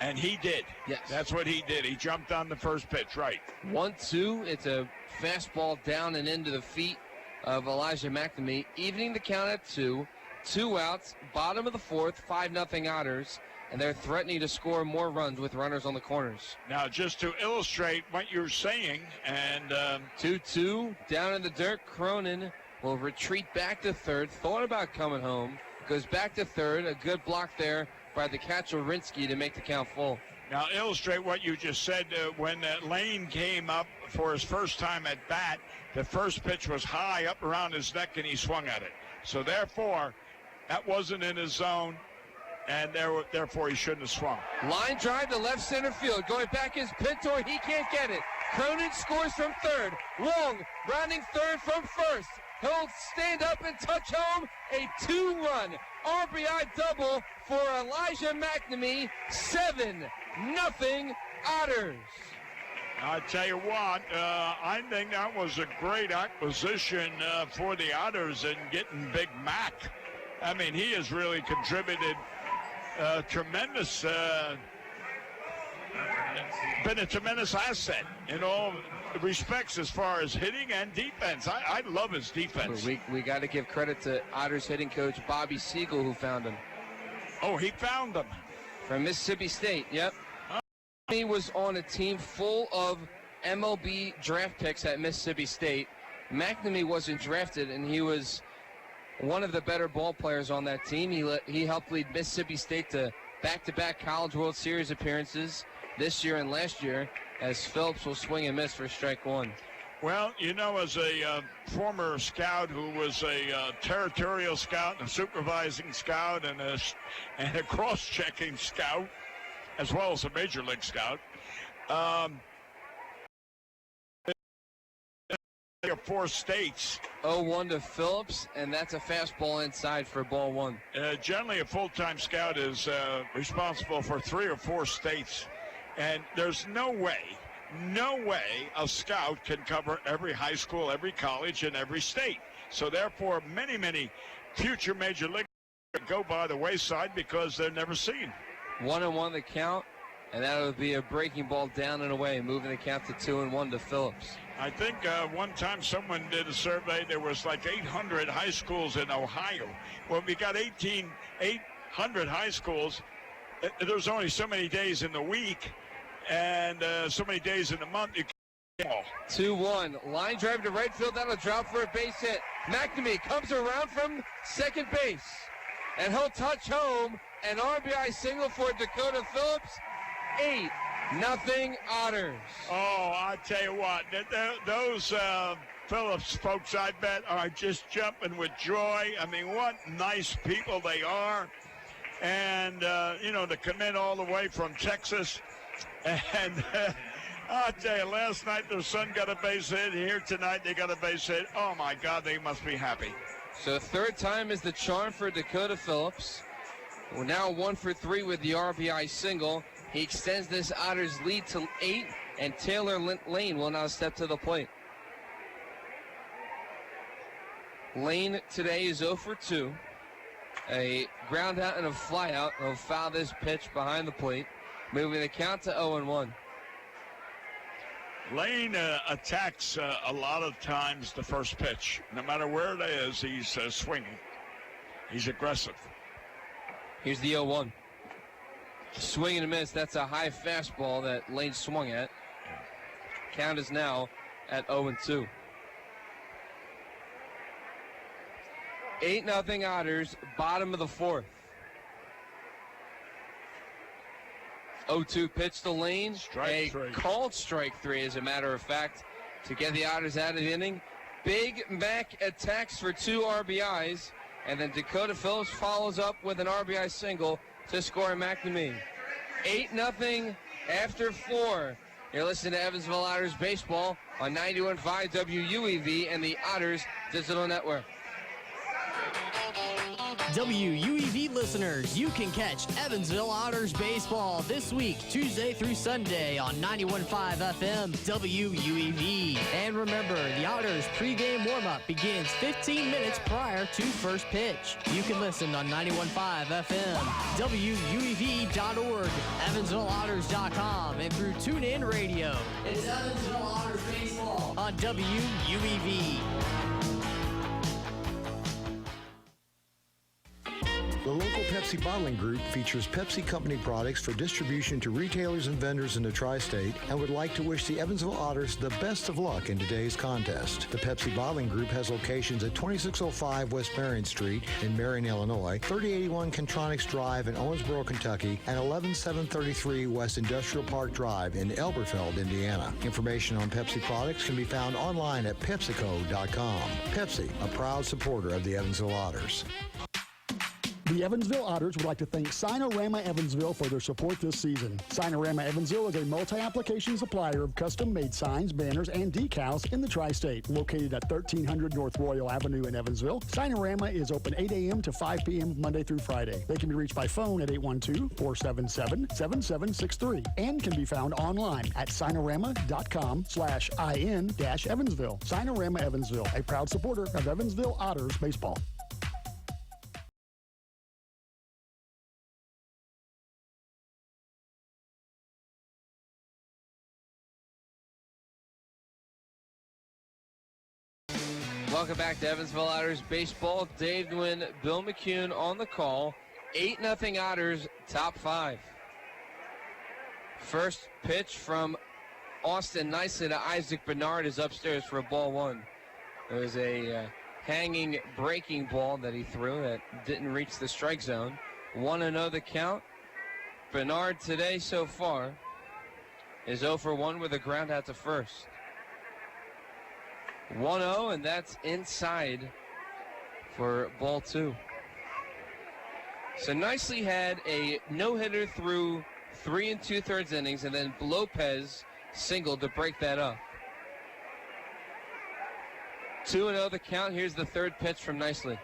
And he did. Yes. That's what he did. He jumped on the first pitch, right. 1-2, it's a fastball down and into the feet of Elijah McNamee, evening the count at 2. 2 outs, bottom of the fourth, 5-0 Otters. And they're threatening to score more runs with runners on the corners. Now, just to illustrate what you're saying, and 2-2, down in the dirt. Cronin will retreat back to third. Thought about coming home. Goes back to third. A good block there by the catcher, Rinsky, to make the count full. Now, illustrate what you just said. When Lane came up for his first time at bat, the first pitch was high up around his neck, and he swung at it. So, therefore, that wasn't in his zone. And therefore, he shouldn't have swung. Line drive to left center field. Going back is Pintor. He can't get it. Cronin scores from third. Long rounding third from first. He'll stand up and touch home. A 2-run RBI double for Elijah McNamee. 7-0 Otters. I tell you what, I think that was a great acquisition for the Otters in getting Big Mac. I mean, he has really contributed tremendous, been a tremendous asset in all respects as far as hitting and defense. I love his defense. We got to give credit to Otters hitting coach Bobby Siegel, who found him. Oh, he found them. From Mississippi State, yep. He was on a team full of MLB draft picks at Mississippi State. McNamee wasn't drafted, and he was one of the better ball players on that team. He helped lead Mississippi State to back-to-back College World Series appearances this year and last year, as Phillips will swing and miss for strike 1. Well, you know, as a former scout who was a territorial scout and a supervising scout and a cross-checking scout, as well as a major league scout, 4 states. 0-1 to Phillips, and that's a fastball inside for ball 1. Generally, a full-time scout is responsible for 3 or 4 states, and there's no way a scout can cover every high school, every college, and every state. So therefore, many future major leaguers go by the wayside because they're never seen. 1-1 the count, and that would be a breaking ball down and away, moving the count to 2-1 to Phillips. I think one time someone did a survey. There was like 800 high schools in Ohio. Well, we got 800 high schools. There's only so many days in the week and so many days in the month. You can't all. 2-1. Line drive to right field. That'll drop for a base hit. McNamee comes around from second base, and he'll touch home. An RBI single for Dakota Phillips. 8-0 Otters. Oh, I tell you what, those Phillips folks, I bet, are just jumping with joy. I mean, what nice people they are. And, to come in all the way from Texas. And I'll tell you, last night their son got a base hit. Here tonight they got a base hit. Oh, my God, they must be happy. So third time is the charm for Dakota Phillips. We're now 1 for 3 with the RBI single. He extends this Otters lead to 8, and Taylor Lane will now step to the plate. Lane today is 0 for 2. A ground out and a fly out. He'll foul this pitch behind the plate, moving the count to 0-1. Lane attacks a lot of times the first pitch. No matter where it is, he's swinging. He's aggressive. Here's the 0-1. Swing and a miss. That's a high fastball that Lane swung at. Count is now at 0-2. 8-0 Otters, bottom of the fourth. 0-2 pitch to Lane. Strike three. Called strike three, as a matter of fact, to get the Otters out of the inning. Big Mac attacks for 2 RBIs, and then Dakota Phillips follows up with an RBI single to score McNamee. 8-0 after 4. You're listening to Evansville Otters baseball on 91.5 WUEV and the Otters Digital Network. WUEV listeners, you can catch Evansville Otters baseball this week, Tuesday through Sunday on 91.5 FM WUEV. And remember, the Otters pregame warm-up begins 15 minutes prior to first pitch. You can listen on 91.5 FM, WUEV.org, EvansvilleOtters.com, and through TuneIn Radio. It's Evansville Otters baseball on WUEV. The local Pepsi bottling group features Pepsi Company products for distribution to retailers and vendors in the tri-state and would like to wish the Evansville Otters the best of luck in today's contest. The Pepsi bottling group has locations at 2605 West Marion Street in Marion, Illinois, 3081 Contronics Drive in Owensboro, Kentucky, and 11733 West Industrial Park Drive in Elberfeld, Indiana. Information on Pepsi products can be found online at PepsiCo.com. Pepsi, a proud supporter of the Evansville Otters. The Evansville Otters would like to thank Signorama Evansville for their support this season. Signorama Evansville is a multi-application supplier of custom-made signs, banners, and decals in the tri-state. Located at 1300 North Royal Avenue in Evansville, Signorama is open 8 a.m. to 5 p.m. Monday through Friday. They can be reached by phone at 812-477-7763 and can be found online at signorama.com/in-Evansville. Signorama Evansville, a proud supporter of Evansville Otters baseball. Welcome back to Evansville Otters baseball. Dave Nguyen, Bill McCune on the call. 8-0 Otters, top 5. First pitch from Austin Nicely to Isaac Bernard is upstairs for a ball 1. There was a hanging breaking ball that he threw that didn't reach the strike zone. 1-0 the count. Bernard today so far is 0 for 1 with a ground out to first. 1-0, and that's inside for ball 2. So Nicely had a no-hitter through 3 2/3 innings, and then Lopez singled to break that up. 2-0 the count. Here's the third pitch from Nicely.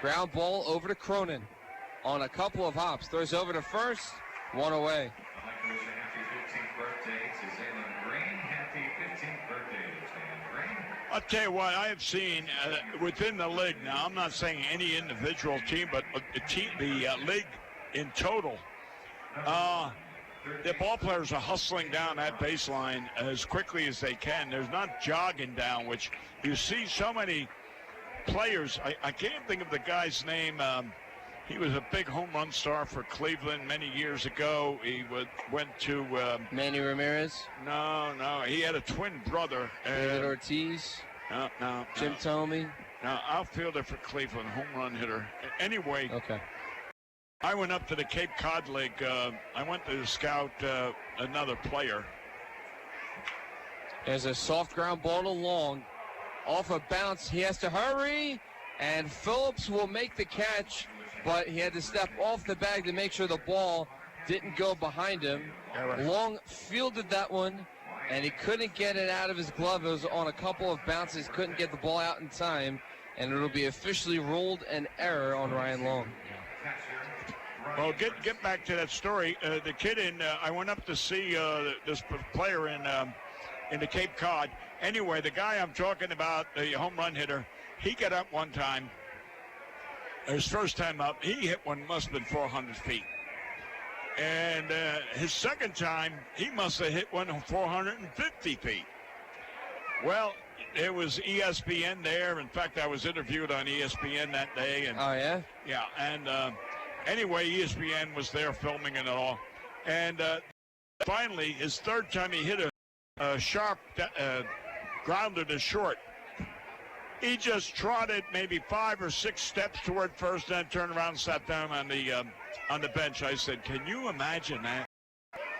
Ground ball over to Cronin on a couple of hops. Throws over to first, 1 away. I'd like to wish a happy 15th birthday to Zaylen Green. Happy 15th birthday to Zaylen Green. I'll tell you what, I have seen within the league, now I'm not saying any individual team, but the league in total, the ball players are hustling down that baseline as quickly as they can. There's not jogging down, which you see so many players. I can't think of the guy's name. He was a big home run star for Cleveland many years ago. He went to... Manny Ramirez? No. He had a twin brother. David Ortiz? No. Jim Thome? No, outfielder for Cleveland, home run hitter. Anyway, okay. I went up to the Cape Cod League. I went to scout another player. There's a soft ground ball to Long. Off a bounce. He has to hurry, and Phillips will make the catch, but he had to step off the bag to make sure the ball didn't go behind him. Long fielded that one, and he couldn't get it out of his glove. It was on a couple of bounces, couldn't get the ball out in time, and it'll be officially ruled an error on Ryan Long. Well, get back to that story. The kid I went up to see this player in the Cape Cod. Anyway, the guy I'm talking about, the home run hitter, he got up one time. His first time up, he hit one, must have been 400 feet. And his second time, he must have hit one 450 feet. Well, there was ESPN there. In fact, I was interviewed on ESPN that day. And, oh, yeah? Yeah, and anyway, ESPN was there filming it all. And finally, his third time he hit a sharp grounder to short. He just trotted maybe 5 or 6 steps toward first, then turned around and sat down on the bench. I said, can you imagine that?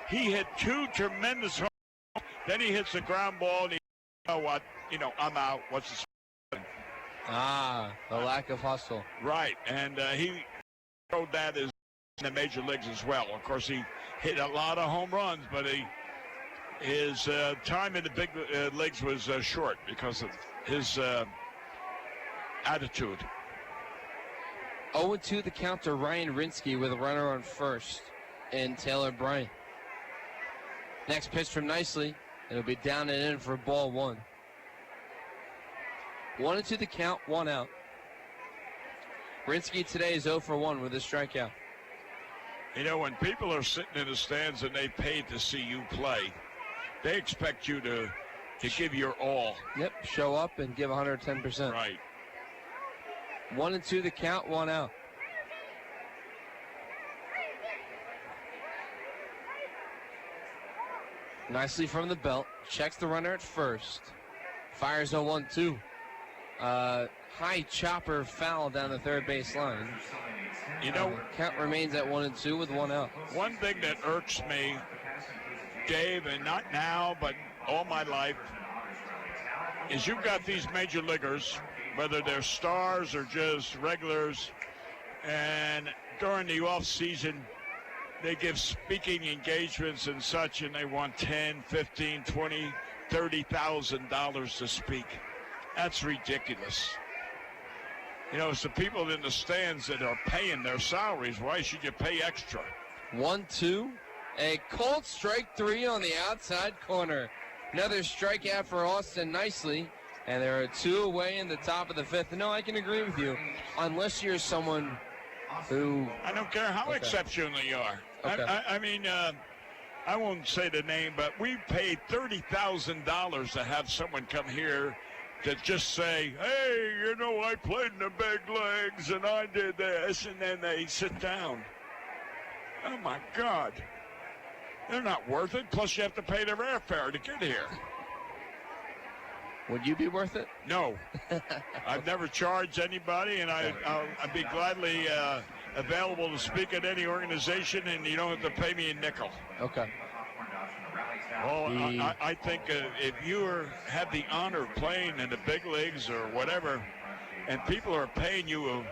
He hit 2 tremendous home runs. Then he hits the ground ball, and he, you know what? I'm out. What's the the lack of hustle. Right, and he showed that in the major leagues as well. Of course, he hit a lot of home runs, but his time in the big leagues was short because of his attitude. 0-2 the count to Ryan Rinsky with a runner on first and Taylor Bryant. Next pitch from Nicely. It'll be down and in for ball 1. 1-2 the count, 1 out. Rinsky today is 0 for 1 with a strikeout. When people are sitting in the stands and they paid to see you play, they expect you to give your all. Yep, show up and give 110%. Right. 1-2 the count, 1 out. Nicely from the belt, checks the runner at first. Fires a 1-2. High chopper foul down the third base line. Count remains at 1-2 with 1 out. One thing that irks me, Dave, and not now, but all my life, is you've got these major leaguers, whether they're stars or just regulars, and during the off season, they give speaking engagements and such, and they want $10, $15, $20, $30,000 to speak. That's ridiculous. It's the people in the stands that are paying their salaries. Why should you pay extra? 1-2. A cold strike 3 on the outside corner. Another strikeout for Austin Nicely. And there are 2 away in the top of the 5th. No, I can agree with you. Unless you're someone who... I don't care how exceptional you are. Okay. I won't say the name, but we paid $30,000 to have someone come here to just say, hey, I played in the big leagues and I did this, and then they sit down. Oh, my God. They're not worth it. Plus, you have to pay their airfare to get here. Would you be worth it? No. I've never charged anybody, and I'd be gladly available to speak at any organization, and you don't have to pay me a nickel. Okay. Well, I think if you have the honor of playing in the big leagues or whatever, and people are paying you,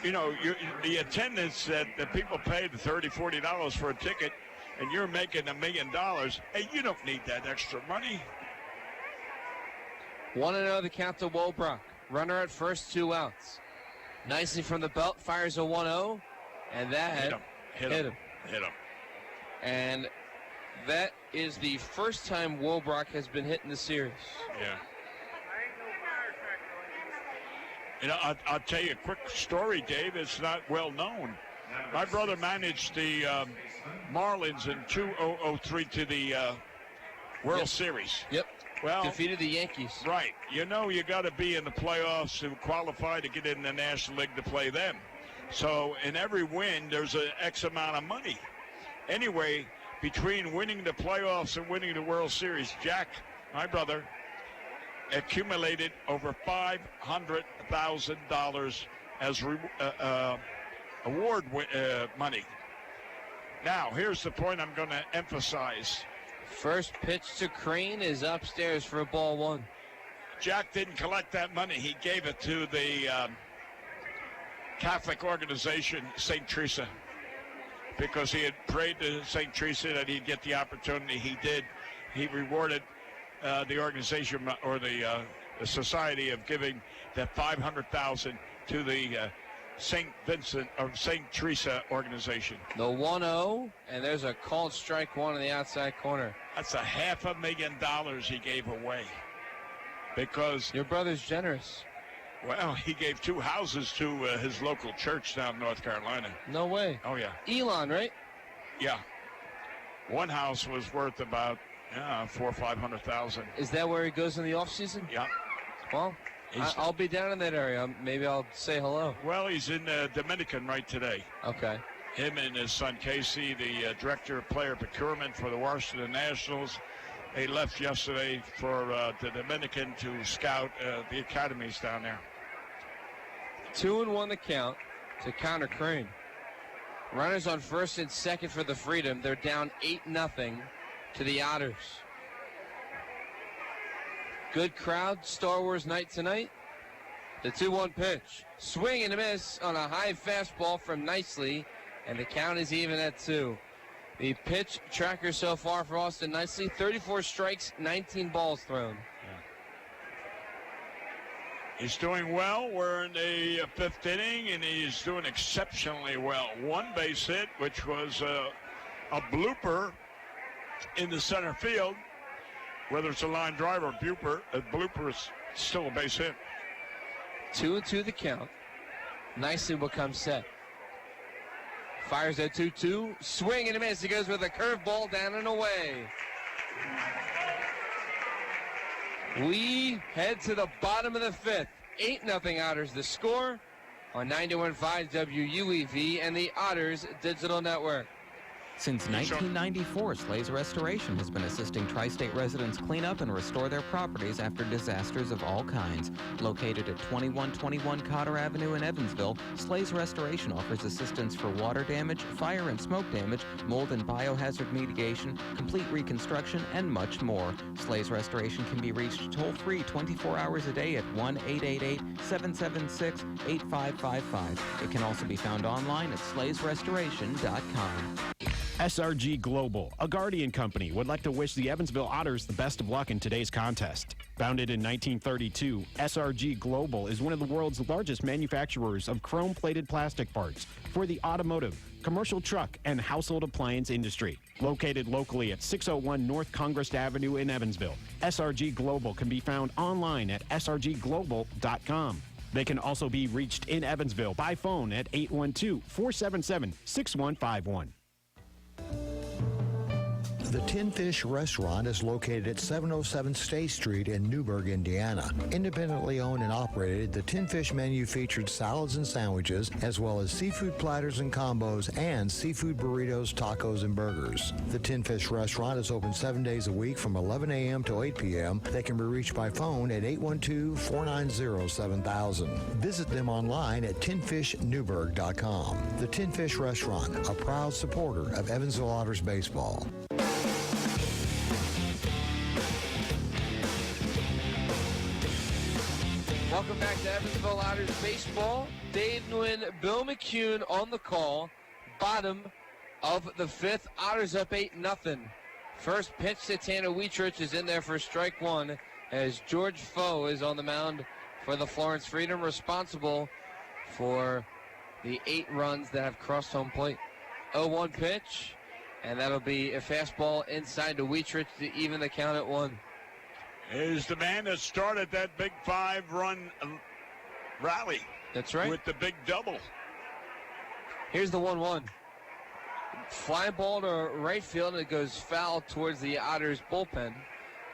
the attendance that the people pay the $30, $40 for a ticket, and you're making $1 million, hey, you don't need that extra money. 1-0 the count to Woolbrook. Runner at first, 2 outs. Nicely from the belt, fires a 1-0, and that hit him. And that is the first time Woolbrook has been hit in the series. Yeah. I'll tell you a quick story, Dave. It's not well known. My brother managed the Marlins in 2003 to the World Series. Yep. Well, defeated the Yankees. Right. You got to be in the playoffs to qualify to get in the National League to play them. So in every win, there's an X amount of money. Anyway, between winning the playoffs and winning the World Series, Jack, my brother, accumulated over $500,000 as award money. Now, here's the point I'm going to emphasize. First pitch to Crane is upstairs for a ball 1. Jack didn't collect that money. He gave it to the Catholic organization, St. Teresa, because he had prayed to St. Teresa that he'd get the opportunity. He did. He rewarded the organization or the society of giving that $500,000 to the St. Vincent or St. Teresa organization. The 1-0, and there's a called strike 1 on the outside corner. That's $500,000 he gave away because your brother's generous. Well, he gave 2 houses to his local church down in North Carolina. No way. Oh, yeah. Elon, right? Yeah. One house was worth about $400,000 or $500,000. Is that where he goes in the off season? Yeah. Well, I'll be down in that area. Maybe I'll say hello. Well, he's in Dominican right today. Okay. Him and his son Casey, the director of player procurement for the Washington Nationals, They left yesterday for the Dominican to scout the academies down there. 2-1 the count to Connor Crane. Runners on first and second for the Freedom. They're down 8-0 to the Otters. Good crowd, Star Wars night tonight. The 2-1 pitch. Swing and a miss on a high fastball from Nicely, and the count is even at 2. The pitch tracker so far for Austin Nicely, 34 strikes, 19 balls thrown. He's doing well. We're in the 5th inning, and he's doing exceptionally well. 1 base hit, which was a blooper in the center field. Whether it's a line drive or a blooper is still a base hit. 2-2 the count. Nicely will come set. Fires at 2-2. Swing and a miss. He goes with a curveball down and away. We head to the bottom of the 5th. 8-0 Otters the score on 91.5 WUEV and the Otters Digital Network. Since 1994, Slays Restoration has been assisting tri-state residents clean up and restore their properties after disasters of all kinds. Located at 2121 Cotter Avenue in Evansville, Slays Restoration offers assistance for water damage, fire and smoke damage, mold and biohazard mitigation, complete reconstruction, and much more. Slays Restoration can be reached toll-free 24 hours a day at 1-888-776-8555. It can also be found online at slaysrestoration.com. SRG Global, a Guardian company, would like to wish the Evansville Otters the best of luck in today's contest. Founded in 1932, SRG Global is one of the world's largest manufacturers of chrome-plated plastic parts for the automotive, commercial truck, and household appliance industry. Located locally at 601 North Congress Avenue in Evansville, SRG Global can be found online at srgglobal.com. They can also be reached in Evansville by phone at 812-477-6151. The Tin Fish Restaurant is located at 707 State Street in Newburgh, Indiana. Independently owned and operated, the Tin Fish menu featured salads and sandwiches, as well as seafood platters and combos, and seafood burritos, tacos, and burgers. The Tin Fish Restaurant is open 7 days a week from 11 a.m. to 8 p.m. They can be reached by phone at 812-490-7000. Visit them online at tinfishnewburgh.com. The Tin Fish Restaurant, a proud supporter of Evansville Otters baseball. Welcome back to Evansville Otters baseball. Dave Nguyen, Bill McCune on the call. Bottom of the 5th. Otters up 8-0. First pitch to Tanner Wietrich is in there for strike 1 as George Foe is on the mound for the Florence Freedom, responsible for the 8 runs that have crossed home plate. 0-1 pitch, and that'll be a fastball inside to Wietrich to even the count at 1. Is the man that started that big 5-run rally. That's right. With the big double. Here's the 1-1. Fly ball to right field, and it goes foul towards the Otters bullpen,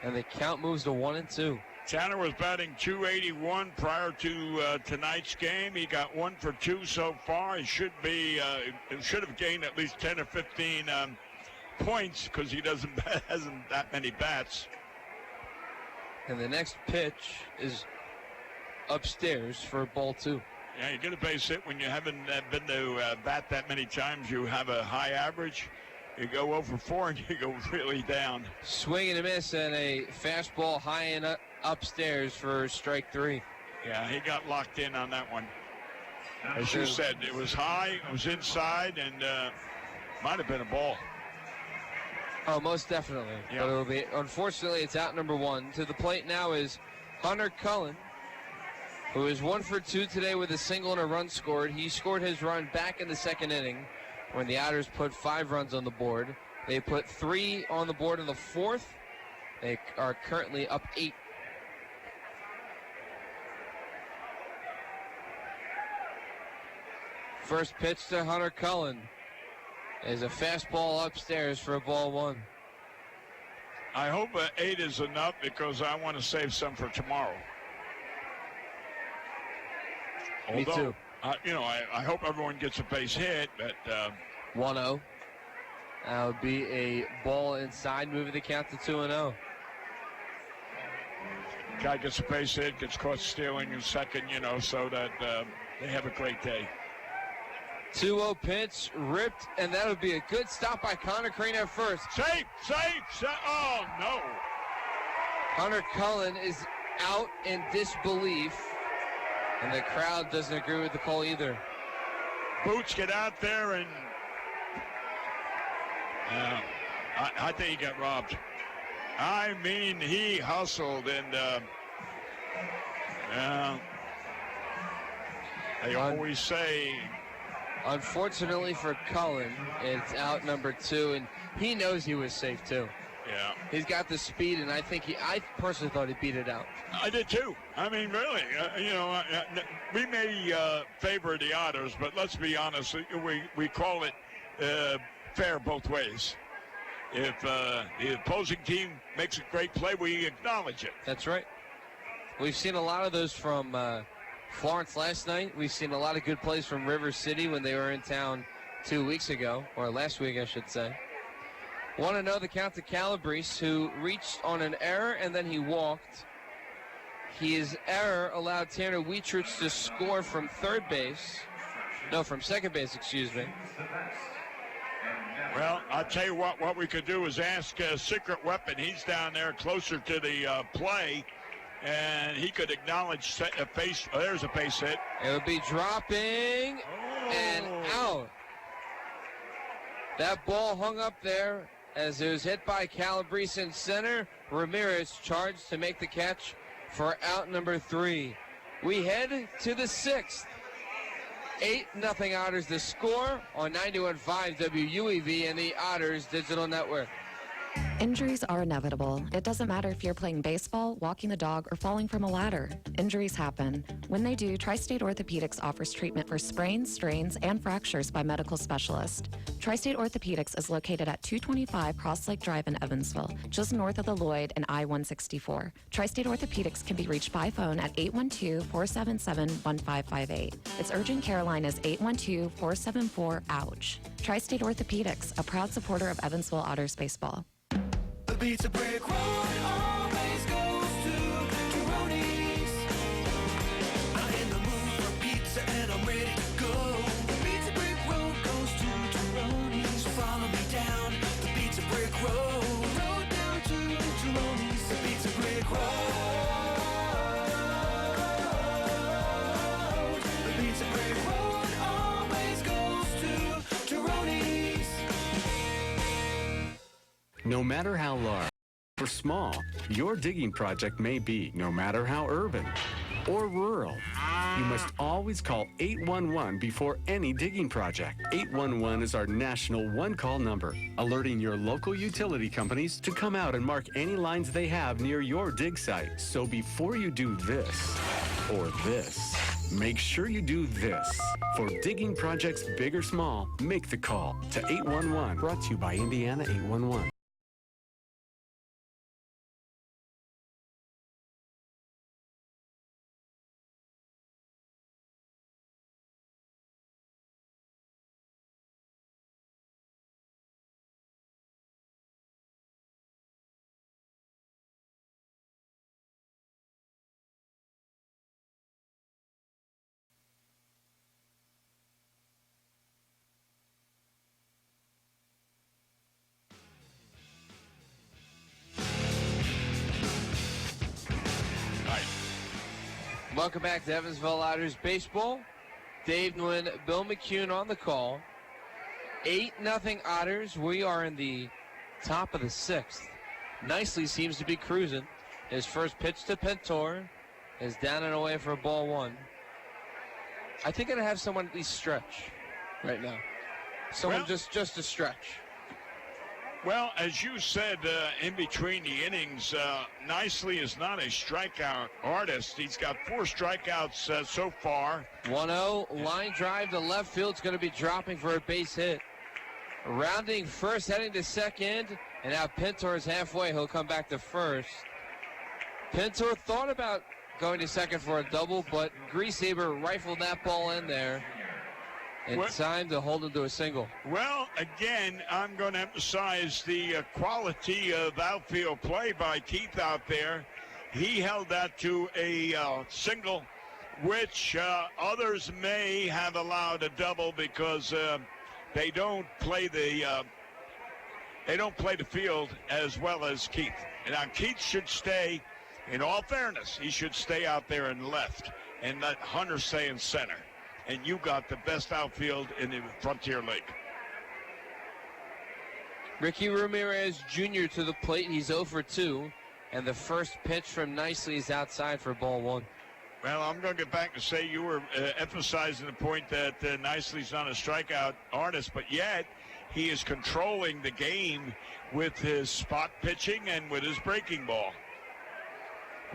and the count moves to 1-2. Tanner was batting .281 prior to tonight's game. He got 1 for 2 so far. He should have gained at least 10 or 15 points because he hasn't that many bats. And the next pitch is upstairs for ball 2. Yeah, you get a base hit when you haven't been to bat that many times. You have a high average. You go 0 for 4 and you go really down. Swing and a miss and a fastball high and upstairs for strike 3. Yeah, he got locked in on that one. As you said, it was high, it was inside, and might have been a ball. Oh, most definitely. Yeah. But it'll be, unfortunately, it's out number 1. To the plate now is Hunter Cullen, who is 1 for 2 today with a single and a run scored. He scored his run back in the 2nd inning when the Otters put 5 runs on the board. They put 3 on the board in the 4th. They are currently up 8. First pitch to Hunter Cullen is a fastball upstairs for a ball 1. I hope 8 is enough because I want to save some for tomorrow. Me too. I hope everyone gets a base hit, but 1-0. That would be a ball inside, moving the count to 2-0. Guy gets a base hit, gets caught stealing in second, so that they have a great day. 2-0 pitch, ripped, and that would be a good stop by Connor Crane at first. Safe. Oh, no. Hunter Cullen is out in disbelief, and the crowd doesn't agree with the call either. Boots, get out there and I think he got robbed. I mean, he hustled and they always say. Unfortunately for Cullen, it's out number 2, and he knows he was safe too. Yeah. He's got the speed, and I personally thought he beat it out. I did too. I mean, really, we may favor the Otters, but let's be honest, we call it fair both ways. If the opposing team makes a great play, we acknowledge it. That's right. We've seen a lot of those from Florence last night. We've seen a lot of good plays from River City when they were in town 2 weeks ago, or last week, I should say. Want to know the count to Calabrese, who reached on an error and then he walked. His error allowed Tanner Wietrich to score from second base, excuse me. Well, I'll tell you what we could do is ask Secret Weapon. He's down there closer to the play, and he could acknowledge a base. Oh, there's a base hit. It would be dropping and out. That ball hung up there as it was hit by Calabrese in center. Ramirez charged to make the catch for out number 3. We head to the 6th. 8-0 Otters the score on 91.5 WUEV and the Otters Digital Network. Injuries are inevitable. It doesn't matter if you're playing baseball, walking the dog, or falling from a ladder. Injuries happen. When they do, Tri-State Orthopedics offers treatment for sprains, strains, and fractures by medical specialists. Tri-State Orthopedics is located at 225 Cross Lake Drive in Evansville, just north of the Lloyd and I-164. Tri-State Orthopedics can be reached by phone at 812-477-1558. Its urgent care line is 812-474-OUCH. Tri-State Orthopedics, a proud supporter of Evansville Otters baseball. The Pizza Brick Road always goes to Tyroni's. I'm in the mood for pizza and I'm ready to go. The Pizza Brick Road goes to Tyroni's. So follow me down the Pizza Brick Road. Road down to Tyroni's. The Pizza Brick Road. The Pizza Brick Road always goes to Tyroni's. No matter how large or small your digging project may be, no matter how urban or rural, you must always call 811 before any digging project. 811 is our national one-call number, alerting your local utility companies to come out and mark any lines they have near your dig site. So before you do this or this, make sure you do this. For digging projects big or small, make the call to 811. Brought to you by Indiana 811. Welcome back to Evansville Otters baseball. Dave Nguyen, Bill McCune on the call. 8-0 Otters. We are in the top of the 6th. Nicely seems to be cruising. His first pitch to Pintor is down and away for ball 1. I think I'd have someone at least stretch right now. Someone just to stretch. Well, as you said in between the innings, Nicely is not a strikeout artist. He's got 4 strikeouts so far. 1-0, line drive to left field. It's going to be dropping for a base hit. Rounding first, heading to second, and now Pintor is halfway. He'll come back to first. Pintor thought about going to second for a double, but Griesaber rifled that ball in there. In time to hold him to a single. Well, again, I'm going to emphasize the quality of outfield play by Keith out there. He held that to a single, which others may have allowed a double because they don't play the field as well as Keith. And now Keith should stay, in all fairness, he should stay out there in left and let Hunter stay in center. And you got the best outfield in the Frontier League. Ricky Ramirez Jr. to the plate. He's 0 for 2. And the first pitch from Nicely is outside for ball 1. Well, I'm going to get back to say you were emphasizing the point that Nicely's not a strikeout artist, but yet he is controlling the game with his spot pitching and with his breaking ball.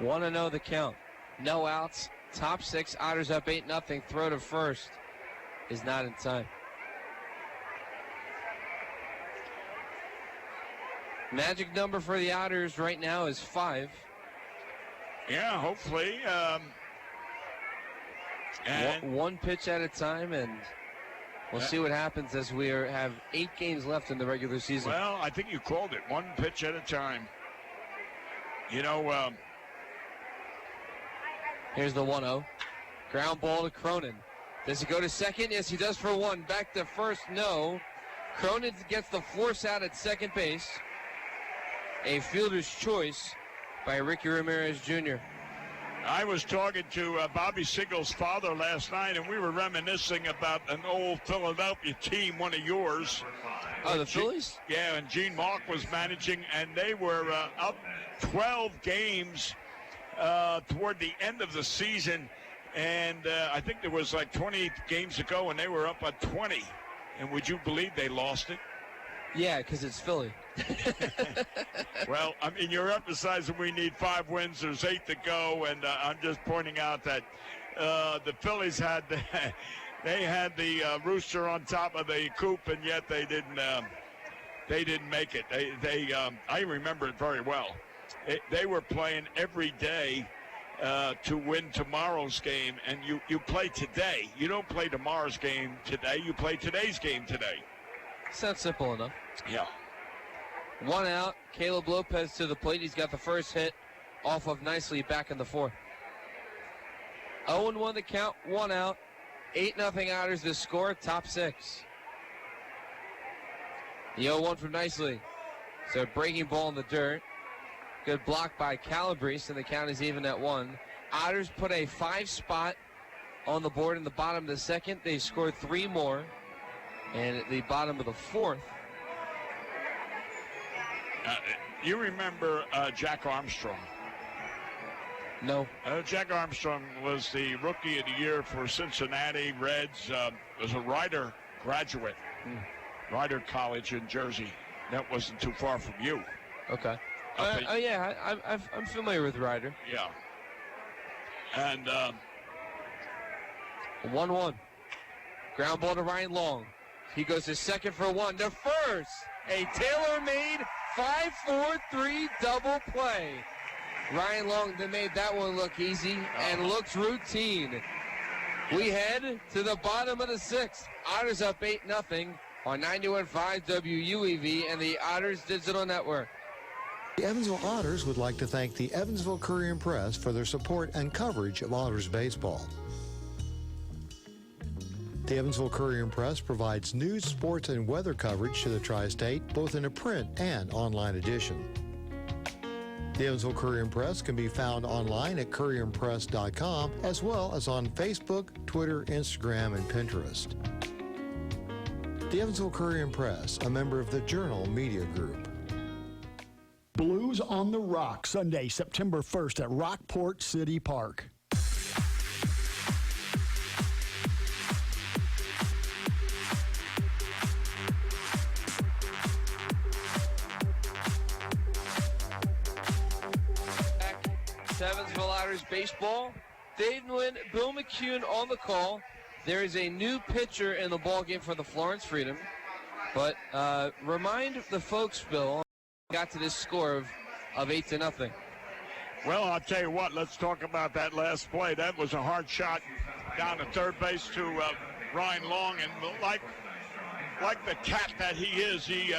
1-0 the count. No outs. Top 6. Otters up 8-0. Throw to first is not in time. Magic number for the Otters right now is 5. Yeah, hopefully. And one pitch at a time, and we'll see what happens as we have 8 games left in the regular season. Well, I think you called it. One pitch at a time. You know, here's the 1-0. Ground ball to Cronin. Does he go to second? Yes, he does for 1. Back to first, no. Cronin gets the force out at second base. A fielder's choice by Ricky Ramirez Jr. I was talking to Bobby Siegel's father last night, and we were reminiscing about an old Philadelphia team, one of yours. Oh, the Phillies? Yeah, and Gene Mark was managing, and they were up 12 games toward the end of the season, and I think there was like 20 games to go, and they were up at 20. And would you believe they lost it? Yeah, because it's Philly. Well, I mean, you're emphasizing we need 5 wins. There's 8 to go, and I'm just pointing out that the Phillies had the rooster on top of the coop, and yet they didn't make it. I remember it very well. They were playing every day to win tomorrow's game, and you play today. You don't play tomorrow's game today. You play today's game today. Sounds simple enough. Yeah. 1 out. Caleb Lopez to the plate. He's got the first hit off of Nicely back in the 4th. 0-1 the count. 1 out. 8-0 Otters the score. Top 6. The 0-1 from Nicely. So breaking ball in the dirt. Good block by Calabrese, and the count is even at 1. Otters put a 5 spot on the board in the bottom of the 2nd. They scored 3 more. And at the bottom of the 4th. You remember Jack Armstrong? No. Jack Armstrong was the Rookie of the Year for Cincinnati Reds. Was a Rider graduate. Rider College in Jersey. That wasn't too far from you. Okay. Yeah, I'm familiar with Rider. Yeah. And 1-1. Ground ball to Ryan Long. He goes to second for 1. To first, a tailor-made 5-4-3 double play. Ryan Long made that one look easy and looks routine. We head to the bottom of the 6th. Otters up 8-0 on 91.5 WUEV and the Otters Digital Network. The Evansville Otters would like to thank the Evansville Courier and Press for their support and coverage of Otters baseball. The Evansville Courier and Press provides news, sports, and weather coverage to the Tri-State, both in a print and online edition. The Evansville Courier and Press can be found online at courierandpress.com, as well as on Facebook, Twitter, Instagram, and Pinterest. The Evansville Courier and Press, a member of the Journal Media Group. Blues on the Rock, Sunday, September 1st at Rockport City Park. Evansville Otters baseball. Dave Nguyen, Bill McCune on the call. There is a new pitcher in the ball game for the Florence Freedom. But remind the folks, Bill, got to this score of 8-0. Well, I'll tell you what, let's talk about that last play. That was a hard shot down to third base to Ryan Long, and like the cat that he is, he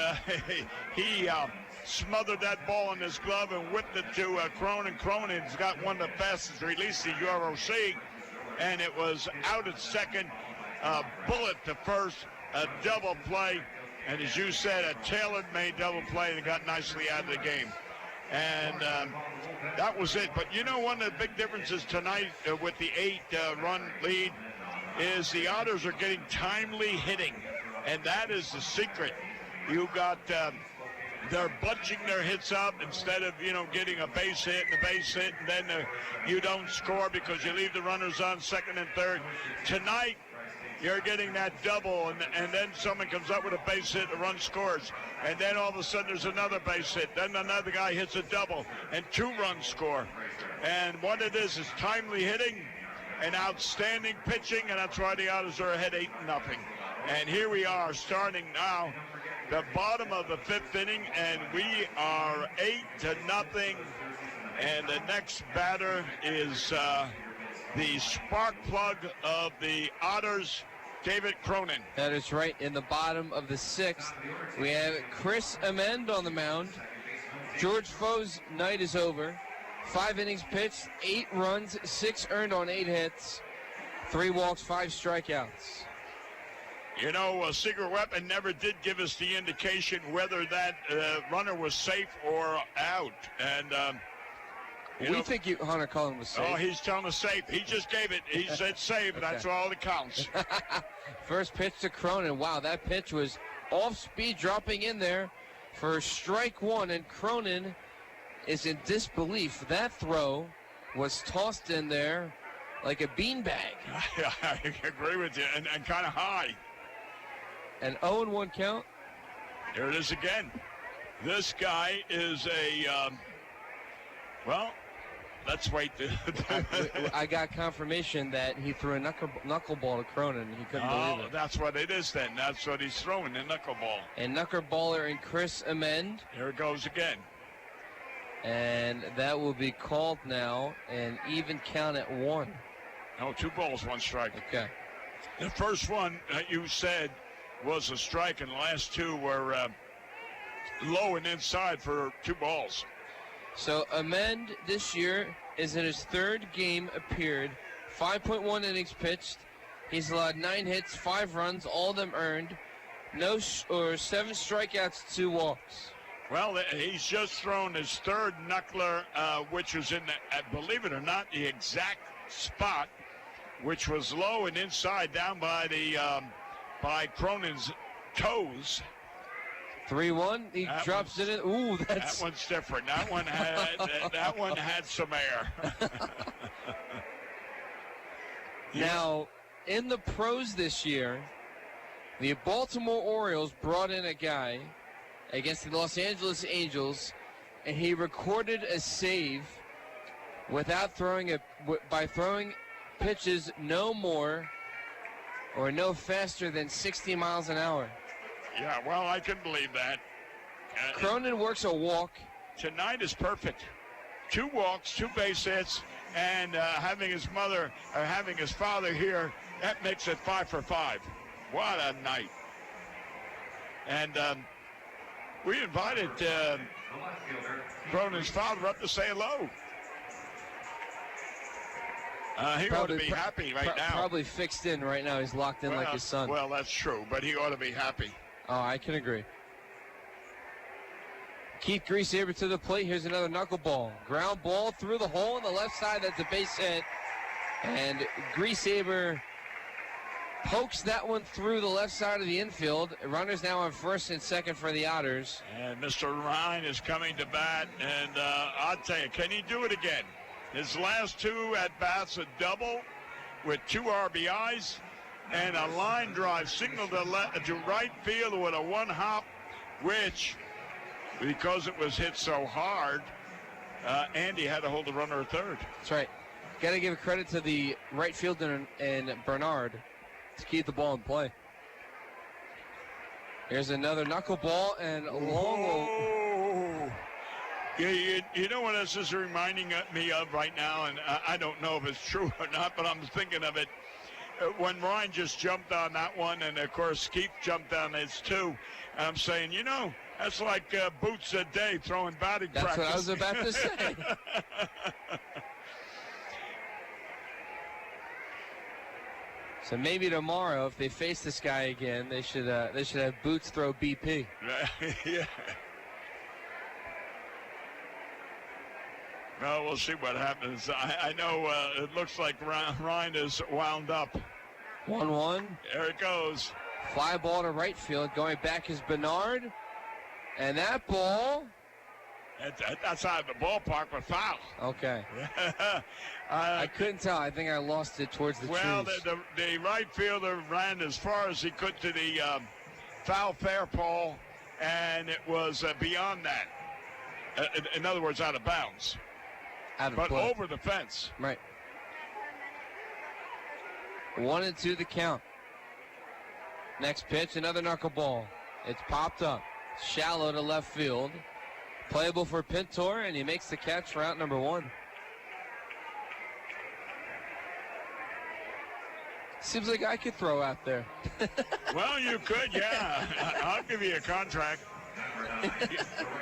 smothered that ball in his glove and whipped it to Cronin. Cronin's got one of the fastest releases the Euro see, and it was out at second, bullet to first, a double play, and as you said, a tailor-made double play that got nicely out of the game. And that was it. But you know, one of the big differences tonight with the 8-run lead is the Otters are getting timely hitting, and that is the secret. You got they're bunching their hits up instead of, you know, getting a base hit and a base hit, and then you don't score because you leave the runners on second and third. Tonight, you're getting that double, and then someone comes up with a base hit, the run scores, and then all of a sudden there's another base hit, then another guy hits a double, and 2 runs score. And what it is timely hitting and outstanding pitching, and that's why the Otters are ahead 8-0. And here we are starting now the bottom of the 5th inning, and we are 8-0. And the next batter is the spark plug of the Otters, David Cronin. That is right. In the bottom of the 6th, we have Chris Amend on the mound. George Foe's night is over. 5 innings pitched, 8 runs, 6 earned on 8 hits, 3 walks, 5 strikeouts. You know, Secret Weapon never did give us the indication whether that runner was safe or out. And we think Hunter Cullen was safe. Oh, he's telling us safe. He just gave it. He said safe, and that's all that counts. First pitch to Cronin. Wow, that pitch was off speed, dropping in there for strike 1, and Cronin is in disbelief. That throw was tossed in there like a beanbag. Yeah, I agree with you, and kind of high. An 0-1 count. Here it is again. This guy is a, well, let's wait. I got confirmation that he threw a knuckleball to Cronin. He couldn't believe it. That's what it is then. That's what he's throwing, the knuckleball. And knuckleballer in Chris Amend. Here it goes again. And that will be called now, an even count at 1. No, 2 balls, 1 strike. Okay. The first one you said was a strike, and the last 2 were low and inside for 2 balls. So Amend this year is in his 3rd game appeared, 5.1 innings pitched. He's allowed 9 hits, 5 runs, all of them earned, 7 strikeouts, 2 walks. Well, he's just thrown his 3rd knuckler, which was in, believe it or not, the exact spot, which was low and inside, down by the by Cronin's toes. 3-1. He drops it in. Ooh, that one's different. That one had some air. Now, in the pros this year, the Baltimore Orioles brought in a guy against the Los Angeles Angels, and he recorded a save by throwing pitches no more or no faster than 60 miles an hour. Yeah, well, I can believe that. Cronin works a walk. Tonight is perfect. 2 walks, 2 base hits, and having his father here, that makes it 5 for 5. What a night. And we invited Cronin's father up to say hello. He ought to be happy right now. Probably fixed in right now. He's locked in like his son. Well, that's true, but he ought to be happy. Oh, I can agree. Keith Griesaber to the plate. Here's another knuckleball. Ground ball through the hole on the left side. That's a base hit. And Griesaber pokes that one through the left side of the infield. Runners now on 1st and 2nd for the Otters. And Mr. Ryan is coming to bat. And I'll tell you, can he do it again? His last 2 at-bats, a double with 2 RBIs and a line drive signal to right field with a 1-hop, which, because it was hit so hard, Andy had to hold the runner at 3rd. That's right. Got to give credit to the right fielder and Bernard to keep the ball in play. Here's another knuckleball and a long. You know what this is reminding me of right now, and I don't know if it's true or not, but I'm thinking of it. when Ryan just jumped on that one, and of course Keith jumped on his two, I'm saying, you know, that's like Boots a day throwing batting practice. That's what I was about to say. So maybe tomorrow, if they face this guy again, they should have Boots throw BP. Yeah. Well, we'll see what happens. I know it looks like Ryan is wound up. 1-1. There it goes. Fly ball to right field. Going back is Bernard. And that ball. That's out of the ballpark, but foul. Okay. I couldn't tell. I think I lost it towards the trees. The right fielder ran as far as he could to the foul fair pole, and it was beyond that. In other words, out of bounds. But over the fence. Right. 1-2 the count. Next pitch, another knuckleball. It's popped up. Shallow to left field. Playable for Pintor, and he makes the catch for out number 1. Seems like I could throw out there. Well, you could, yeah. I'll give you a contract.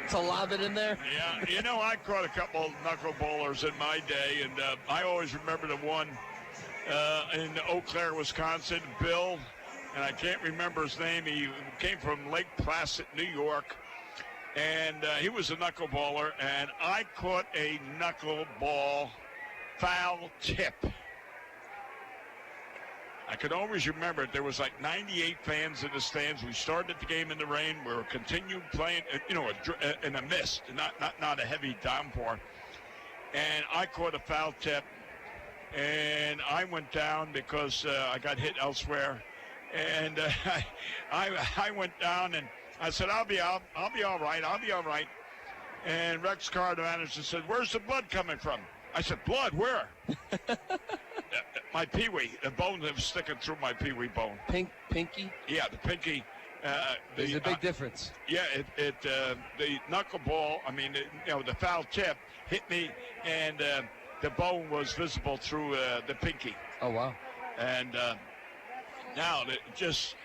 To lob it in there? Yeah, you know, I caught a couple knuckleballers in my day, and I always remember the one in Eau Claire, Wisconsin, Bill, and I can't remember his name. He came from Lake Placid, New York, and he was a knuckleballer, and I caught a knuckleball foul tip. I could always remember it. There was like 98 fans in the stands. We started the game in the rain. We were continuing playing, in a mist, not a heavy downpour. And I caught a foul tip, and I went down because I got hit elsewhere. And I went down, and I said, I'll be all right. And Rex Carr, the manager, said, "Where's the blood coming from?" I said, "Blood, where?" My peewee, the bone that was sticking through my peewee bone. Pinky? Yeah, the pinky. There's a big difference. Yeah, the knuckleball, the foul tip hit me, and the bone was visible through the pinky. Oh, wow. And now, just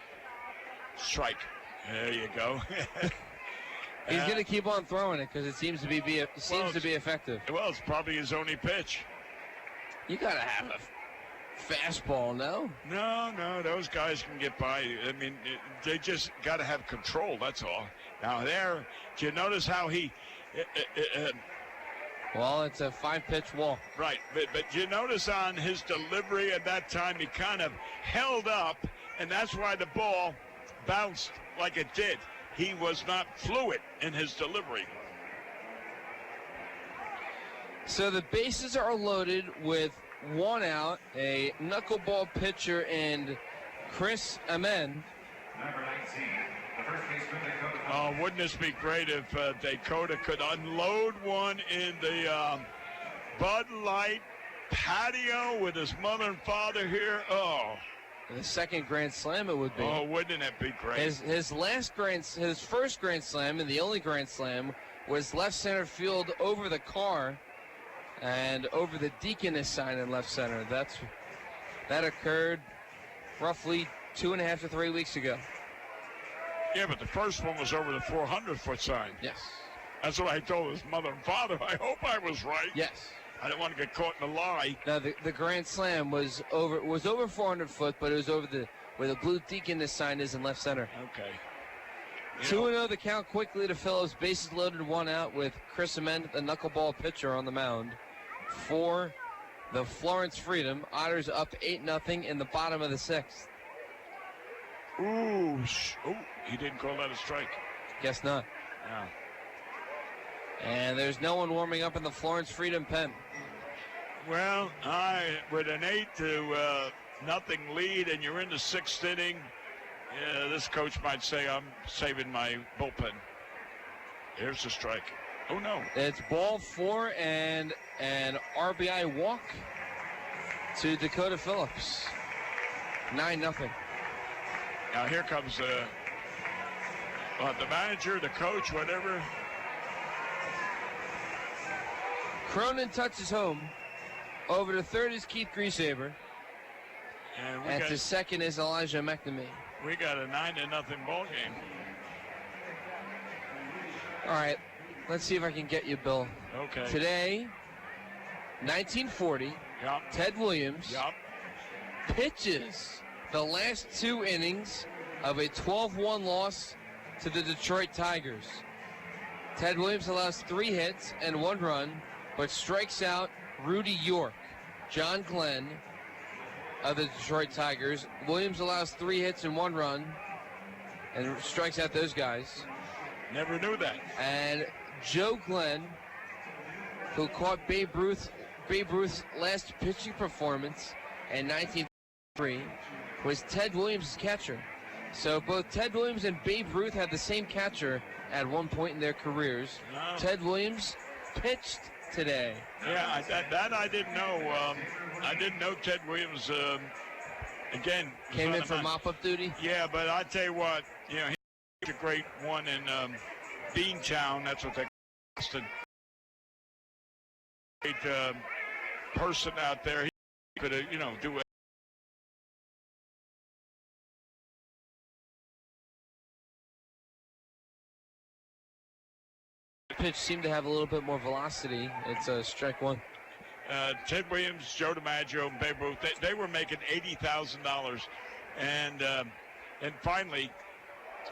strike. There you go. He's going to keep on throwing it because it seems to be effective. Well, it's probably his only pitch. You got to have a fastball, no? No, those guys can get by. I mean, they just got to have control, that's all. Now there, do you notice how he... well, it's a 5-pitch walk. Right, but you notice on his delivery at that time, he kind of held up, and that's why the ball bounced like it did. He was not fluid in his delivery. So the bases are loaded with 1 out, a knuckleball pitcher and Chris Amen. Number 19, the first baseman, Dakota. Oh, wouldn't this be great if Dakota could unload one in the Bud Light patio with his mother and father here? Oh. The second Grand Slam it would be. Oh, wouldn't it be great? His first Grand Slam and the only Grand Slam was left center field over the car and over the Deaconess sign in left center. That occurred roughly 2.5 to 3 weeks ago. Yeah, but the first one was over the 400-foot sign. Yes. That's what I told his mother and father. I hope I was right. Yes. I didn't want to get caught in a lie. Now the Grand Slam was over 400 foot, but it was over where the blue Deaconess sign is in left center. Okay. 2-0 the count quickly to Phillips. Bases loaded, 1 out with Chris Amend, the knuckleball pitcher, on the mound for the Florence Freedom. Otters up 8-0 in the bottom of the 6th. Ooh, he didn't call that a strike. Guess not. Yeah. And there's no one warming up in the Florence Freedom pen. Well, with an 8-0 lead, and you're in the 6th inning, this coach might say, "I'm saving my bullpen." Here's the strike. Oh no! It's ball 4 and an RBI walk to Dakota Phillips. 9-0. Now here comes the manager, the coach, whatever. Cronin touches home. Over to third is Keith Griesaber. And to second is Elijah McNamee. We got a 9-0 ball game. All right, let's see if I can get you, Bill. Okay. Today, 1940, Yep. Ted Williams Yep. pitches the last 2 innings of a 12-1 loss to the Detroit Tigers. Ted Williams allows 3 hits and 1 run, but strikes out Rudy York, John Glenn of the Detroit Tigers. Williams allows 3 hits and 1 run and strikes out those guys. Never knew that. And Joe Glenn, who caught Babe Ruth's last pitching performance in 1903, was Ted Williams' catcher. So both Ted Williams and Babe Ruth had the same catcher at one point in their careers. Wow. Ted Williams pitched today. Yeah, that I didn't know. I didn't know Ted Williams, again, Came in for mop-up duty? Yeah, but I tell you what, he's a great one in Beantown. That's what they call it. Great person out there. He could, do it. Pitch seemed to have a little bit more velocity. It's a strike 1. Ted Williams, Joe DiMaggio, and Babe Ruth, they were making $80,000. And finally...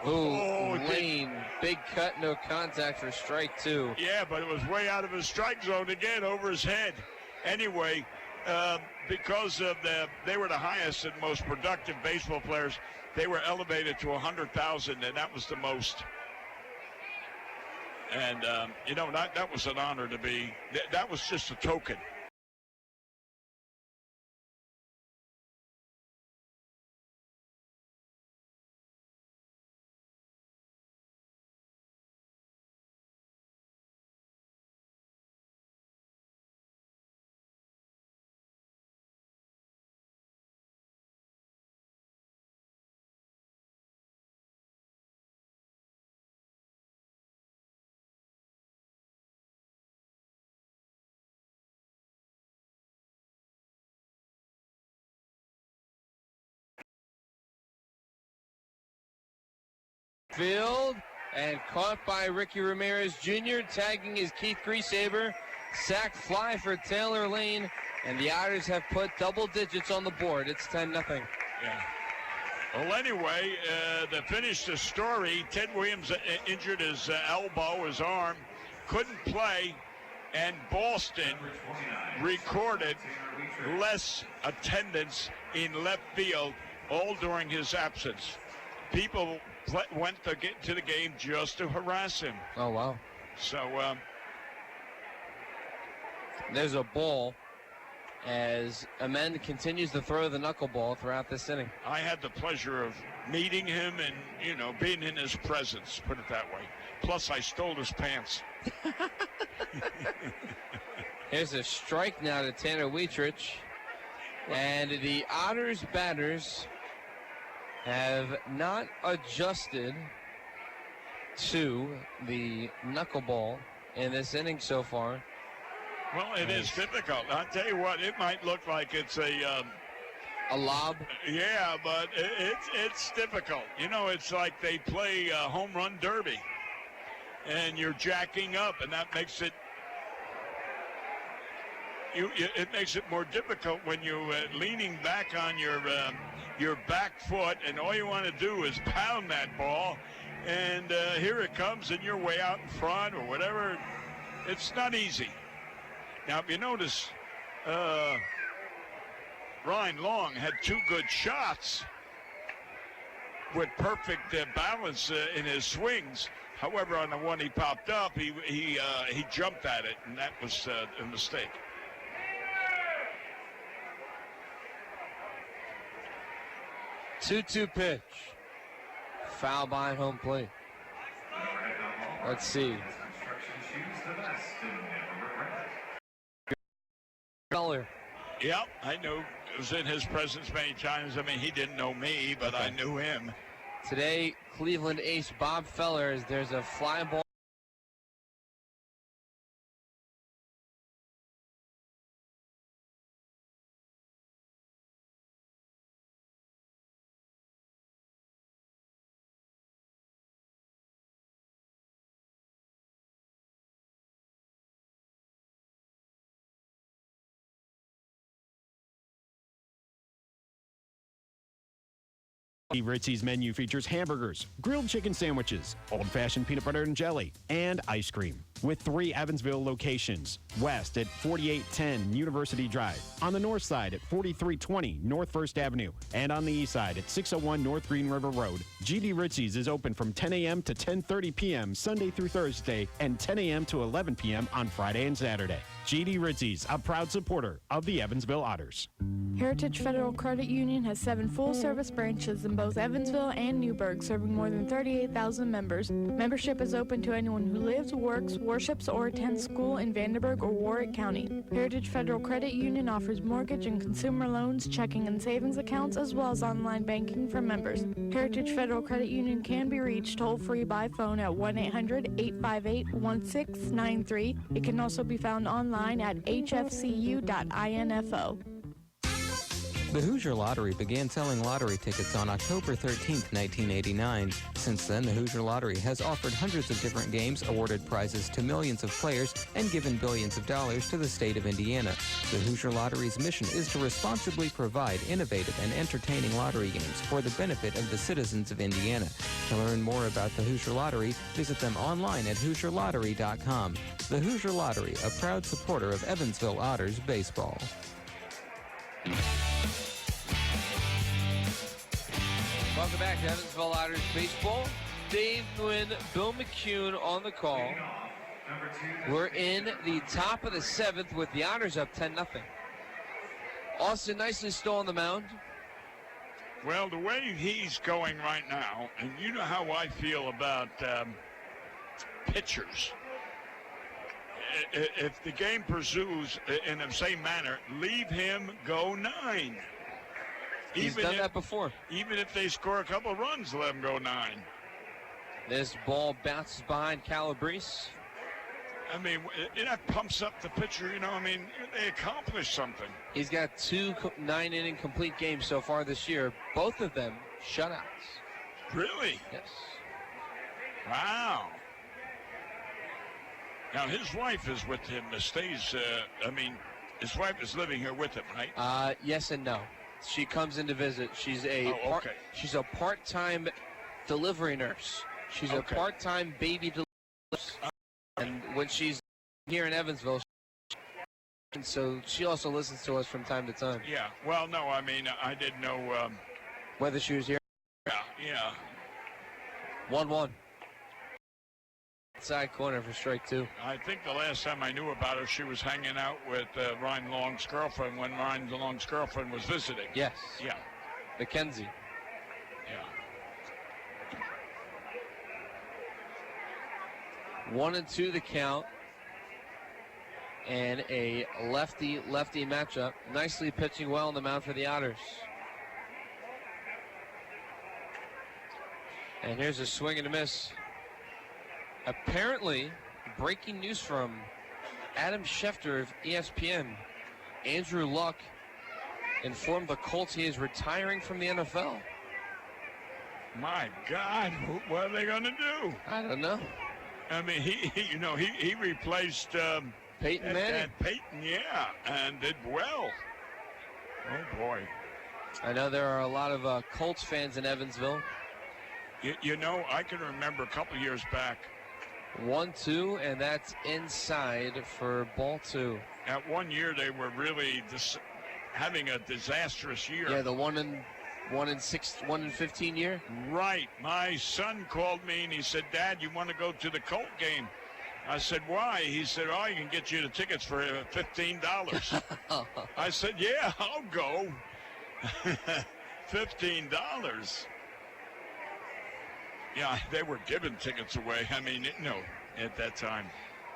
Lane, big cut, no contact for strike 2. Yeah, but it was way out of his strike zone again, over his head. Anyway, because of they were the highest and most productive baseball players, they were elevated to 100,000, and that was the most. And, that was an honor to be. That was just a token. Field and caught by Ricky Ramirez Jr. Tagging is Keith Griesaber. Sack fly for Taylor Lane, and the Otters have put double digits on the board. It's 10-0. Yeah. Well, anyway, to finish the story, Ted Williams injured his elbow, his arm, couldn't play, and Boston recorded less attendance in left field all during his absence. People went to get to the game just to harass him. Oh, wow. So there's a ball as Amend continues to throw the knuckleball throughout this inning. I had the pleasure of meeting him and, being in his presence, put it that way. Plus, I stole his pants. Here's a strike now to Tanner Wietrich. And the Otters batters have not adjusted to the knuckleball in this inning so far. Well, it is difficult. I'll tell you what, it might look like it's a lob. Yeah, but it's difficult. It's like they play home run derby, and you're jacking up, and that makes it. It makes it more difficult when you're leaning back on your back foot, and all you want to do is pound that ball, and here it comes, and you're way out in front or whatever. It's not easy. Now, if you notice, Ryan Long had 2 good shots with perfect balance in his swings. However, on the one he popped up, he jumped at it, and that was a mistake. Two-two pitch. Foul by home plate. Let's see. Feller. Yep, I knew. It was in his presence many times. I mean, he didn't know me, but I knew him. Today, Cleveland ace Bob Feller, as there's a fly ball. Ritzy's menu features hamburgers, grilled chicken sandwiches, old-fashioned peanut butter and jelly, and ice cream. With 3 Evansville locations: west at 4810 University Drive, on the north side at 4320 North 1st Avenue, and on the east side at 601 North Green River Road. GD Ritzy's is open from 10 a.m. to 10:30 p.m. Sunday through Thursday, and 10 a.m. to 11 p.m. on Friday and Saturday. GD Ritzy's, a proud supporter of the Evansville Otters. Heritage Federal Credit Union has 7 full-service branches in both Evansville and Newburgh, serving more than 38,000 members. Membership is open to anyone who lives, works, worships, or attends school in Vanderburgh or Warwick County. Heritage Federal Credit Union offers mortgage and consumer loans, checking and savings accounts, as well as online banking for members. Heritage Federal Credit Union can be reached toll-free by phone at 1-800-858-1693. It can also be found online at hfcu.info. The Hoosier Lottery began selling lottery tickets on October 13, 1989. Since then, the Hoosier Lottery has offered hundreds of different games, awarded prizes to millions of players, and given billions of dollars to the state of Indiana. The Hoosier Lottery's mission is to responsibly provide innovative and entertaining lottery games for the benefit of the citizens of Indiana. To learn more about the Hoosier Lottery, visit them online at HoosierLottery.com. The Hoosier Lottery, a proud supporter of Evansville Otters baseball. Welcome back to Evansville Otters baseball. Dave Nguyen, Bill McCune on the call. We're in the top of the 7th with the Otters up 10-0. Austin nicely still on the mound. Well, the way he's going right now, and you know how I feel about pitchers. If the game pursues in the same manner, leave him go 9. He's done that before. Even if they score a couple of runs, let him go 9. This ball bounces behind Calabrese. I mean, that pumps up the pitcher, you know. I mean, they accomplished something. He's got 2 9-inning complete games so far this year, both of them shutouts. Really? Yes. Wow. Now, his wife is with him. Stays, his wife is living here with him, right? Yes and no. She comes in to visit. She's she's a part-time delivery nurse. She's a part-time baby delivery nurse. And when she's here in Evansville, and so she also listens to us from time to time. Yeah. Well, no, I mean, I didn't know whether she was here. Yeah. 1-1. Side corner for strike 2. I think the last time I knew about her, she was hanging out with Ryan Long's girlfriend when Ryan Long's girlfriend was visiting. Yes. Yeah. Mackenzie. Yeah. 1-2 the count. And a lefty-lefty matchup. Nicely pitching well on the mound for the Otters. And here's a swing and a miss. Apparently, breaking news from Adam Schefter of ESPN. Andrew Luck informed the Colts he is retiring from the NFL. My God, what are they going to do? I don't know. I mean, he replaced Peyton Manning. Peyton, yeah, and did well. Oh, boy. I know there are a lot of Colts fans in Evansville. You know, I can remember a couple years back. 1-2, and that's inside for ball 2. At one year, they were really having a disastrous year. Yeah, the 1-15 year. Right. My son called me and he said, "Dad, you want to go to the Colt game?" I said, "Why?" He said, "Oh, you can get you the tickets for $15." I said, "Yeah, I'll go." $15. Yeah, they were giving tickets away. I mean, at that time.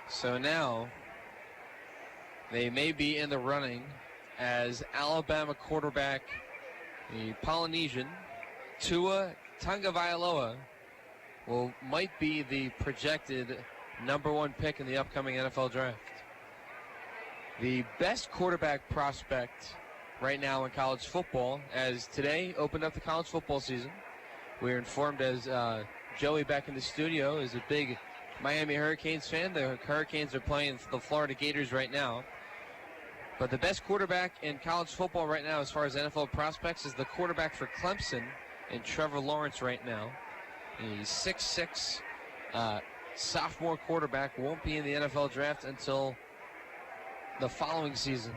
So now they may be in the running as Alabama quarterback, the Polynesian, Tua Tagovailoa, might be the projected #1 pick in the upcoming NFL draft. The best quarterback prospect right now in college football, as today opened up the college football season. We're informed, as Joey back in the studio is a big Miami Hurricanes fan. The Hurricanes are playing the Florida Gators right now. But the best quarterback in college football right now as far as NFL prospects is the quarterback for Clemson and Trevor Lawrence right now. He's 6'6", sophomore quarterback, won't be in the NFL draft until the following season.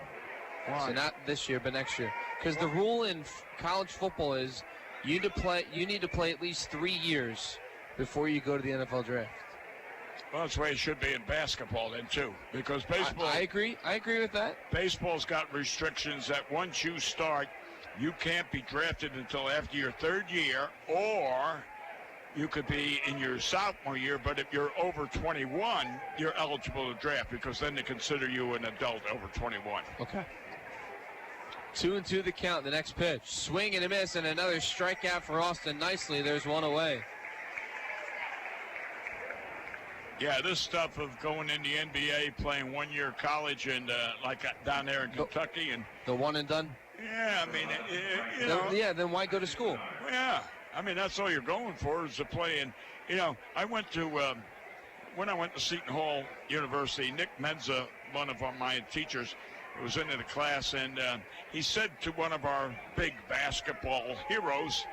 Why? So not this year, but next year. Because the rule in college football is you need to play at least 3 years before you go to the NFL draft. Well, that's the way it should be in basketball then, too. Because baseball... I agree with that. Baseball's got restrictions that once you start, you can't be drafted until after your 3rd year, or you could be in your sophomore year, but if you're over 21, you're eligible to draft because then they consider you an adult over 21. Okay. 2-2 the count. The next pitch. Swing and a miss, and another strikeout for Austin Nicely. There's one away. Yeah, this stuff of going in the NBA, playing 1-year college, and like down there in Kentucky, and the one and done. Yeah, I mean, you know. Yeah, then why go to school? Yeah, I mean that's all you're going for is to play. And you know, I went to when I went to Seton Hall University. Nick Menza, one of my teachers, was into the class, and he said to one of our big basketball heroes.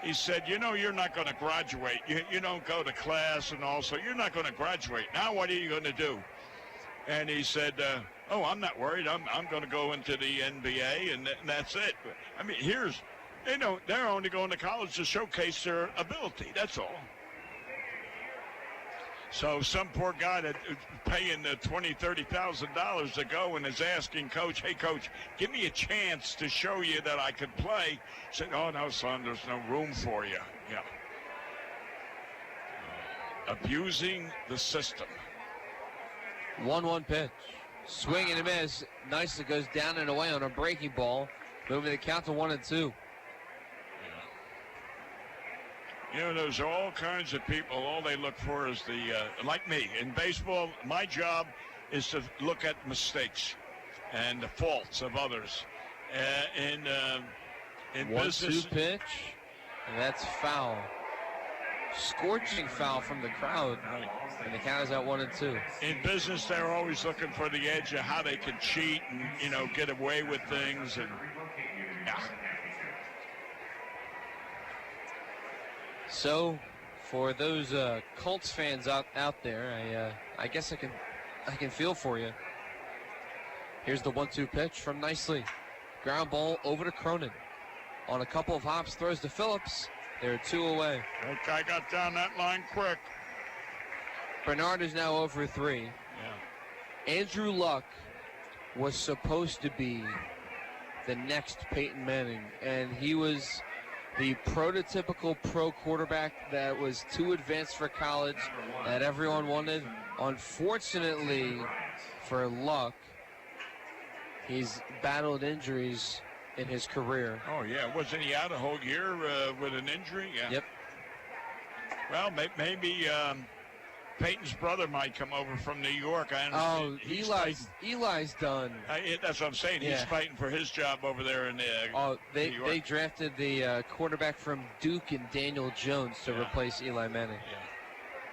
He said, you know, you're not going to graduate. You don't go to class and all, so you're not going to graduate. Now what are you going to do? And he said, oh, I'm not worried. I'm going to go into the NBA, and that's it. I mean, they're only going to college to showcase their ability. That's all. So some poor guy that is paying $20,000, $30,000 to go and is asking coach, hey, coach, give me a chance to show you that I could play. Said, oh, no, son, there's no room for you. Yeah. Abusing the system. 1-1 pitch. Swing and a miss. Nicely goes down and away on a breaking ball. Moving the count to 1-2. You know, there's all kinds of people. All they look for is like me. In baseball, my job is to look at mistakes and the faults of others. In 1-2 pitch. And that's foul. Scorching foul from the crowd. Right. And the count is at 1-2. In business, they're always looking for the edge of how they can cheat and, you know, get away with things. And yeah. So, for those Colts fans out there, I guess I can feel for you. Here's the 1-2 pitch from Nicely. Ground ball over to Cronin. On a couple of hops, throws to Phillips. They're 2 away. That guy got down that line quick. Bernard is now over 3. Yeah. Andrew Luck was supposed to be the next Peyton Manning, and he was the prototypical pro quarterback that was too advanced for college that everyone wanted. Unfortunately for Luck, he's battled injuries in his career. Oh, yeah. Wasn't he out a whole year with an injury? Yeah. Yep. Well, maybe Peyton's brother might come over from New York. I understand. Eli's done. That's what I'm saying. Yeah. He's fighting for his job over there in New York. They drafted the quarterback from Duke and Daniel Jones to replace Eli Manning.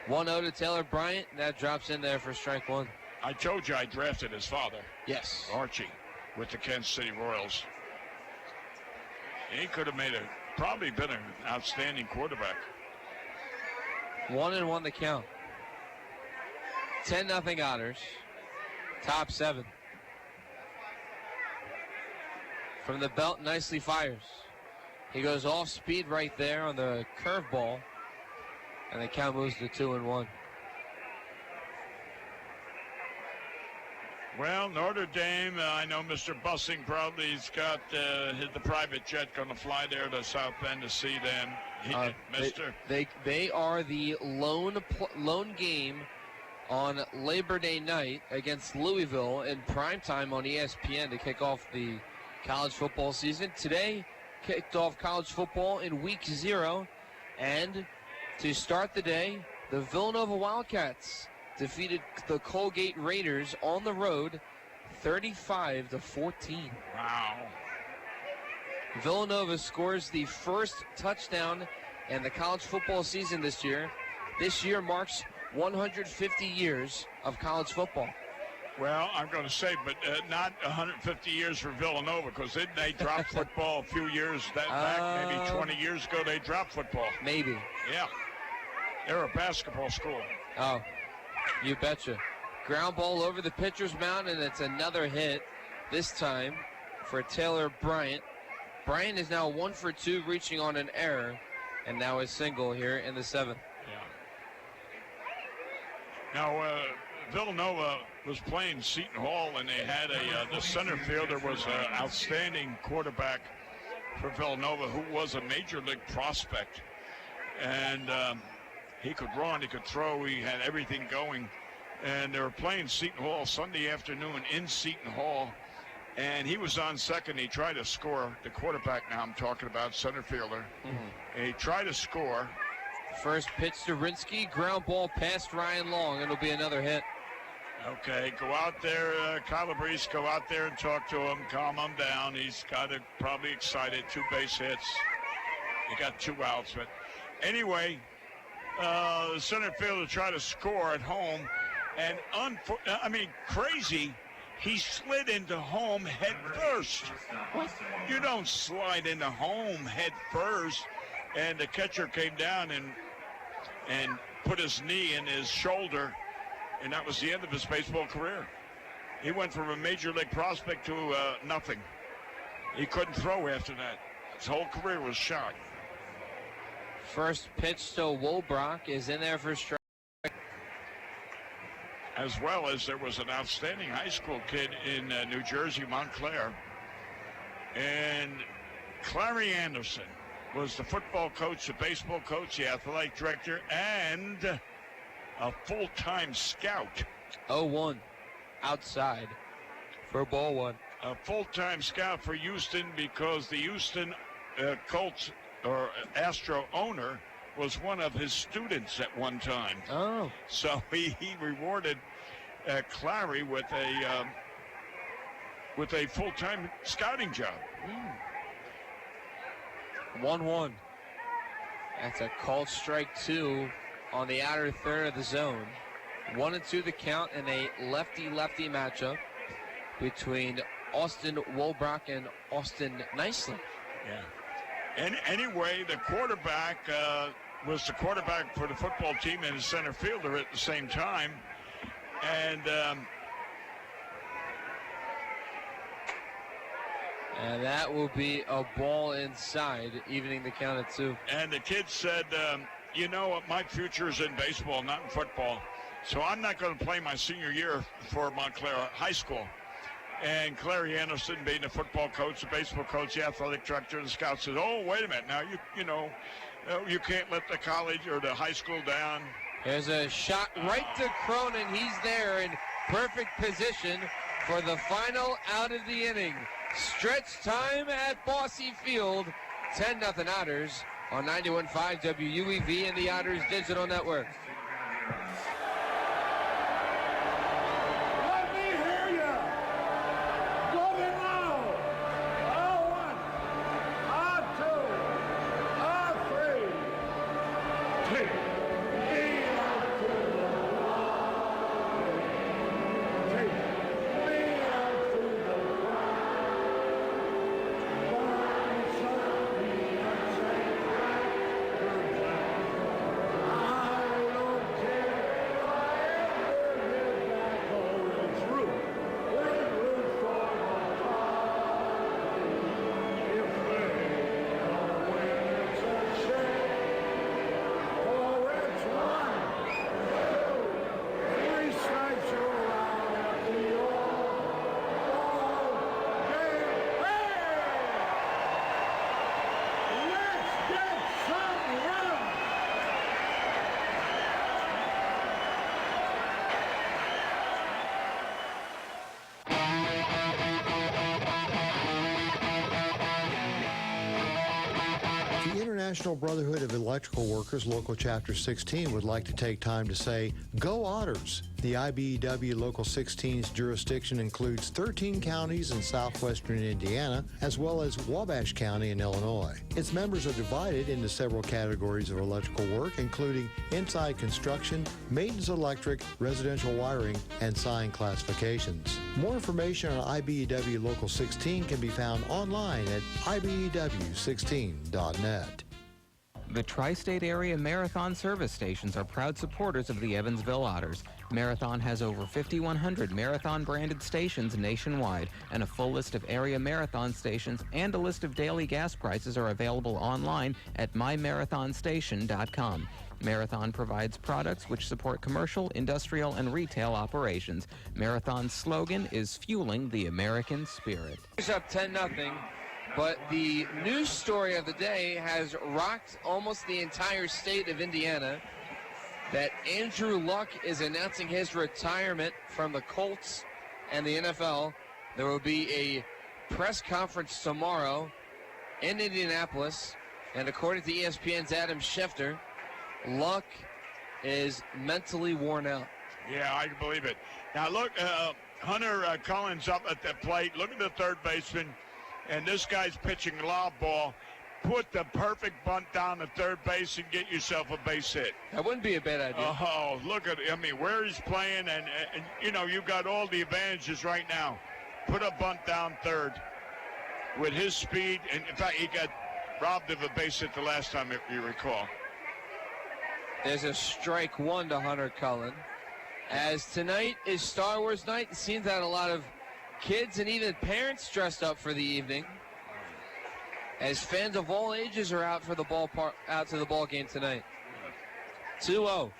Yeah. 1-0 to Taylor Bryant. That drops in there for strike 1. I told you I drafted his father. Yes. Archie with the Kansas City Royals. He could have probably been an outstanding quarterback. 1-1 the count. 10-0 Otters. Top 7. From the belt, Nicely fires. He goes off speed right there on the curveball. And the count moves to 2-1. Well, Notre Dame, I know Mr. Bussing probably's got the private jet going to fly there to South Bend to see them. They are the lone game on Labor Day night against Louisville in primetime on ESPN to kick off the college football season. Today kicked off college football in week 0, and to start the day, the Villanova Wildcats defeated the Colgate Raiders on the road 35-14. Wow. Villanova scores the first touchdown in the college football season this year. This year marks 150 years of college football. Well, I'm going to say, but not 150 years for Villanova, because didn't they drop football a few years back? Maybe 20 years ago, they dropped football. Maybe. Yeah. They're a basketball school. Oh, you betcha. Ground ball over the pitcher's mound, and it's another hit, this time for Taylor Bryant. Bryant is now 1 for 2, reaching on an error, and now a single here in the 7th. Yeah. Now, Villanova was playing Seton Hall, and they had the center fielder was an outstanding quarterback for Villanova who was a major league prospect. And he could run, he could throw, he had everything going. And they were playing Seton Hall Sunday afternoon in Seton Hall. And he was on second. He tried to score. The quarterback now I'm talking about, center fielder. And he tried to score. First pitch to Rinsky, ground ball past Ryan Long. It'll be another hit. Okay, go out there, Calabrese, go out there and talk to him, calm him down. He's got it, probably excited, 2 base hits. He got 2 outs, but anyway, the center fielder tried to score at home, and crazy, he slid into home head first. What? You don't slide into home head first. And the catcher came down and put his knee in his shoulder, and that was the end of his baseball career. He went from a major league prospect to nothing. He couldn't throw after that. His whole career was shot. First pitch to Wolbrock is in there for strike. As well as there was an outstanding high school kid in New Jersey, Montclair. And Clary Anderson was the football coach, the baseball coach, the athletic director, and a full-time scout. 0-1 outside for ball 1. A full-time scout for Houston because the Houston Colts or Astro owner was one of his students at one time. Oh. So he rewarded Clary with a full-time scouting job. 1-1. That's a called strike 2 on the outer third of the zone. 1-2 the count in a lefty-lefty matchup between Austin Wolbrock and Austin Nicely. Yeah. And anyway, the quarterback was the quarterback for the football team and the center fielder at the same time. And that will be a ball inside, evening the count at 2. And the kid said, you know, my future is in baseball, not in football. So I'm not going to play my senior year for Montclair High School. And Clary Anderson, being the football coach, the baseball coach, the athletic director, and the scout says, oh, wait a minute. Now, you can't let the college or the high school down. There's a shot right to Cronin. He's there in perfect position for the final out of the inning. Stretch time at Bosse Field. 10-0 Otters on 91.5 WUEV and the Otters Digital Network. Let me hear you. Go it now. R1, R2, R3. Take me out to the ground. Take me out to the ground. Burn something and say, I International Brotherhood of Electrical Workers, Local Chapter 16, would like to take time to say, Go Otters! The IBEW Local 16's jurisdiction includes 13 counties in southwestern Indiana, as well as Wabash County in Illinois. Its members are divided into several categories of electrical work, including inside construction, maintenance electric, residential wiring, and sign classifications. More information on IBEW Local 16 can be found online at IBEW16.net. The Tri-State Area Marathon service stations are proud supporters of the Evansville Otters. Marathon has over 5,100 Marathon-branded stations nationwide, and a full list of area Marathon stations and a list of daily gas prices are available online at mymarathonstation.com. Marathon provides products which support commercial, industrial, and retail operations. Marathon's slogan is Fueling the American Spirit. It's up 10-0. But the news story of the day has rocked almost the entire state of Indiana, that Andrew Luck is announcing his retirement from the Colts and the NFL. There will be a press conference tomorrow in Indianapolis, and according to ESPN's Adam Schefter, Luck is mentally worn out. Yeah, I can believe it. Now look, Hunter Collins up at the plate. Look at the third baseman. And this guy's pitching lob ball. Put the perfect bunt down at third base and get yourself a base hit. That wouldn't be a bad idea. Oh, look at it. I mean, where he's playing, and you know, you've got all the advantages right now. Put a bunt down third with his speed. And in fact, he got robbed of a base hit the last time, if you recall. There's a strike one to Hunter Cullen. As tonight is Star Wars night, it seems that a lot of kids and even parents dressed up for the evening, as fans of all ages are out to the ball game tonight. 2-0.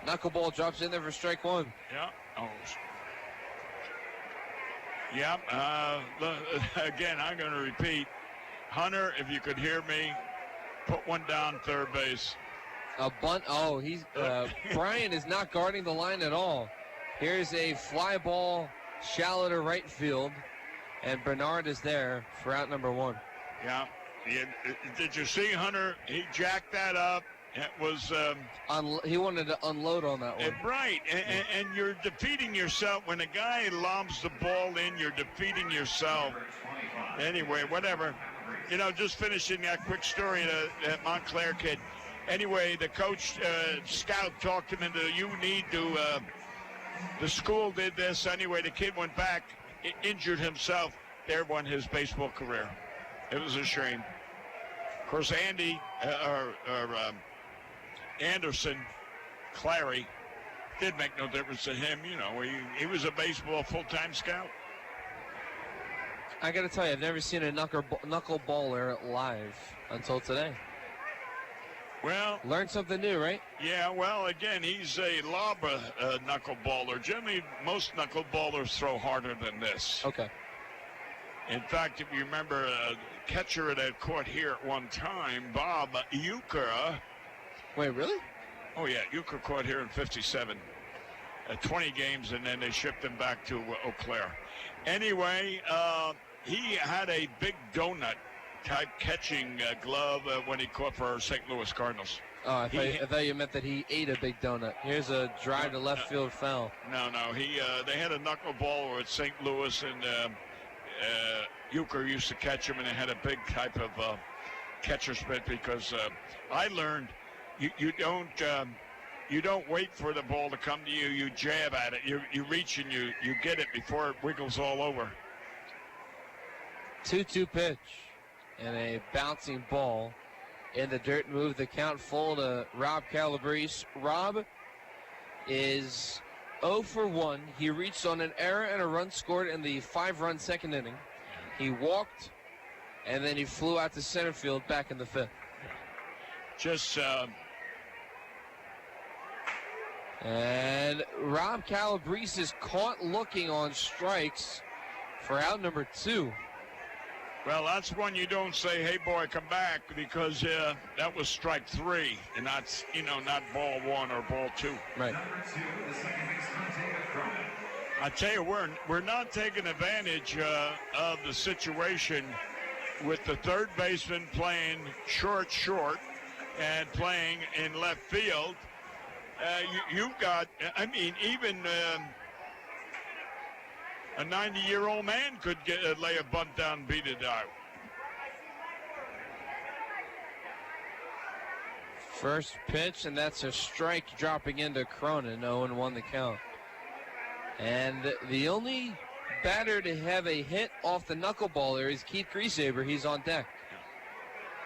Knuckleball drops in there for strike one. Yeah. Oh. Yep. Again, I'm going to repeat. Hunter, if you could hear me, put one down third base. A bunt. Oh, he's Brian is not guarding the line at all. Here's a fly ball shallow to right field, and Bernard is there for out number one. Yeah. Did you see Hunter? He jacked that up. It was he wanted to unload on that one. Right, and you're defeating yourself. When a guy lobs the ball in, you're defeating yourself. Anyway, whatever. You know, just finishing that quick story, that Montclair kid. Anyway, the coach, scout, talked him into, you need to, the school did this. Anyway, the kid went back, injured himself. There won his baseball career. It was a shame. Of course, Anderson, Clary, did make no difference to him. You know, he was a baseball full-time scout. I got to tell you, I've never seen a knuckleballer live until today. Well, learn something new, right? Yeah, well, again, he's a lob knuckleballer. Generally, most knuckleballers throw harder than this. Okay. In fact, if you remember, a catcher that caught here at one time, Bob Euchre. Wait, really? Oh, yeah, Euchre caught here in 57. 20 games, and then they shipped him back to Eau Claire. Anyway, he had a big donut type catching glove when he caught for St. Louis Cardinals. Oh, I thought you meant that he ate a big donut. Here's a drive to left field foul. No, they had a knuckleballer at St. Louis, and Euchre used to catch him, and they had a big type of catcher's mitt, because I learned you don't wait for the ball to come to you. You jab at it. You reach and you get it before it wiggles all over. 2-2 pitch. And a bouncing ball in the dirt. Move the count full to Rob Calabrese. Rob is 0 for 1. He reached on an error and a run scored in the 5-run second inning. He walked, and then he flew out to center field back in the 5th. Just and Rob Calabrese is caught looking on strikes for out number 2. Well, that's one you don't say, hey, boy, come back, because that was strike 3, and not, not ball 1 or ball 2. Right. I tell you, we're not taking advantage of the situation with the third baseman playing short, and playing in left field, you've got, I mean, even a 90-year-old man could lay a bunt down and beat it out. First pitch, and that's a strike dropping into Cronin. 0-1 the count. And the only batter to have a hit off the knuckleballer is Keith Griesaber. He's on deck.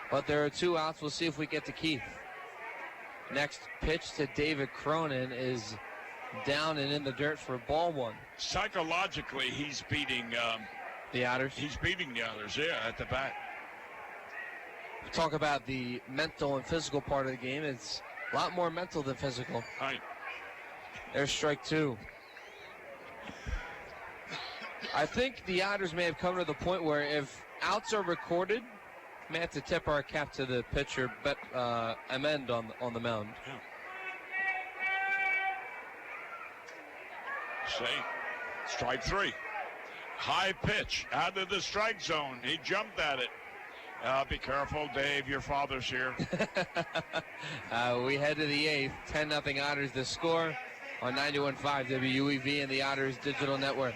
But there are 2 outs. We'll see if we get to Keith. Next pitch to David Cronin is down and in the dirt for ball 1. Psychologically, he's beating the Otters. He's beating the Otters, yeah, at the bat. Talk about the mental and physical part of the game. It's a lot more mental than physical. Right. There's strike 2. I think the Otters may have come to the point where if outs are recorded, we may have to tip our cap to the pitcher, Amend on the mound. Yeah. See, strike 3. High pitch out of the strike zone. He jumped at it. Be careful, Dave. Your father's here. We head to the 8th. 10-0 Otters the score on 91.5 WUEV and the Otters Digital Network.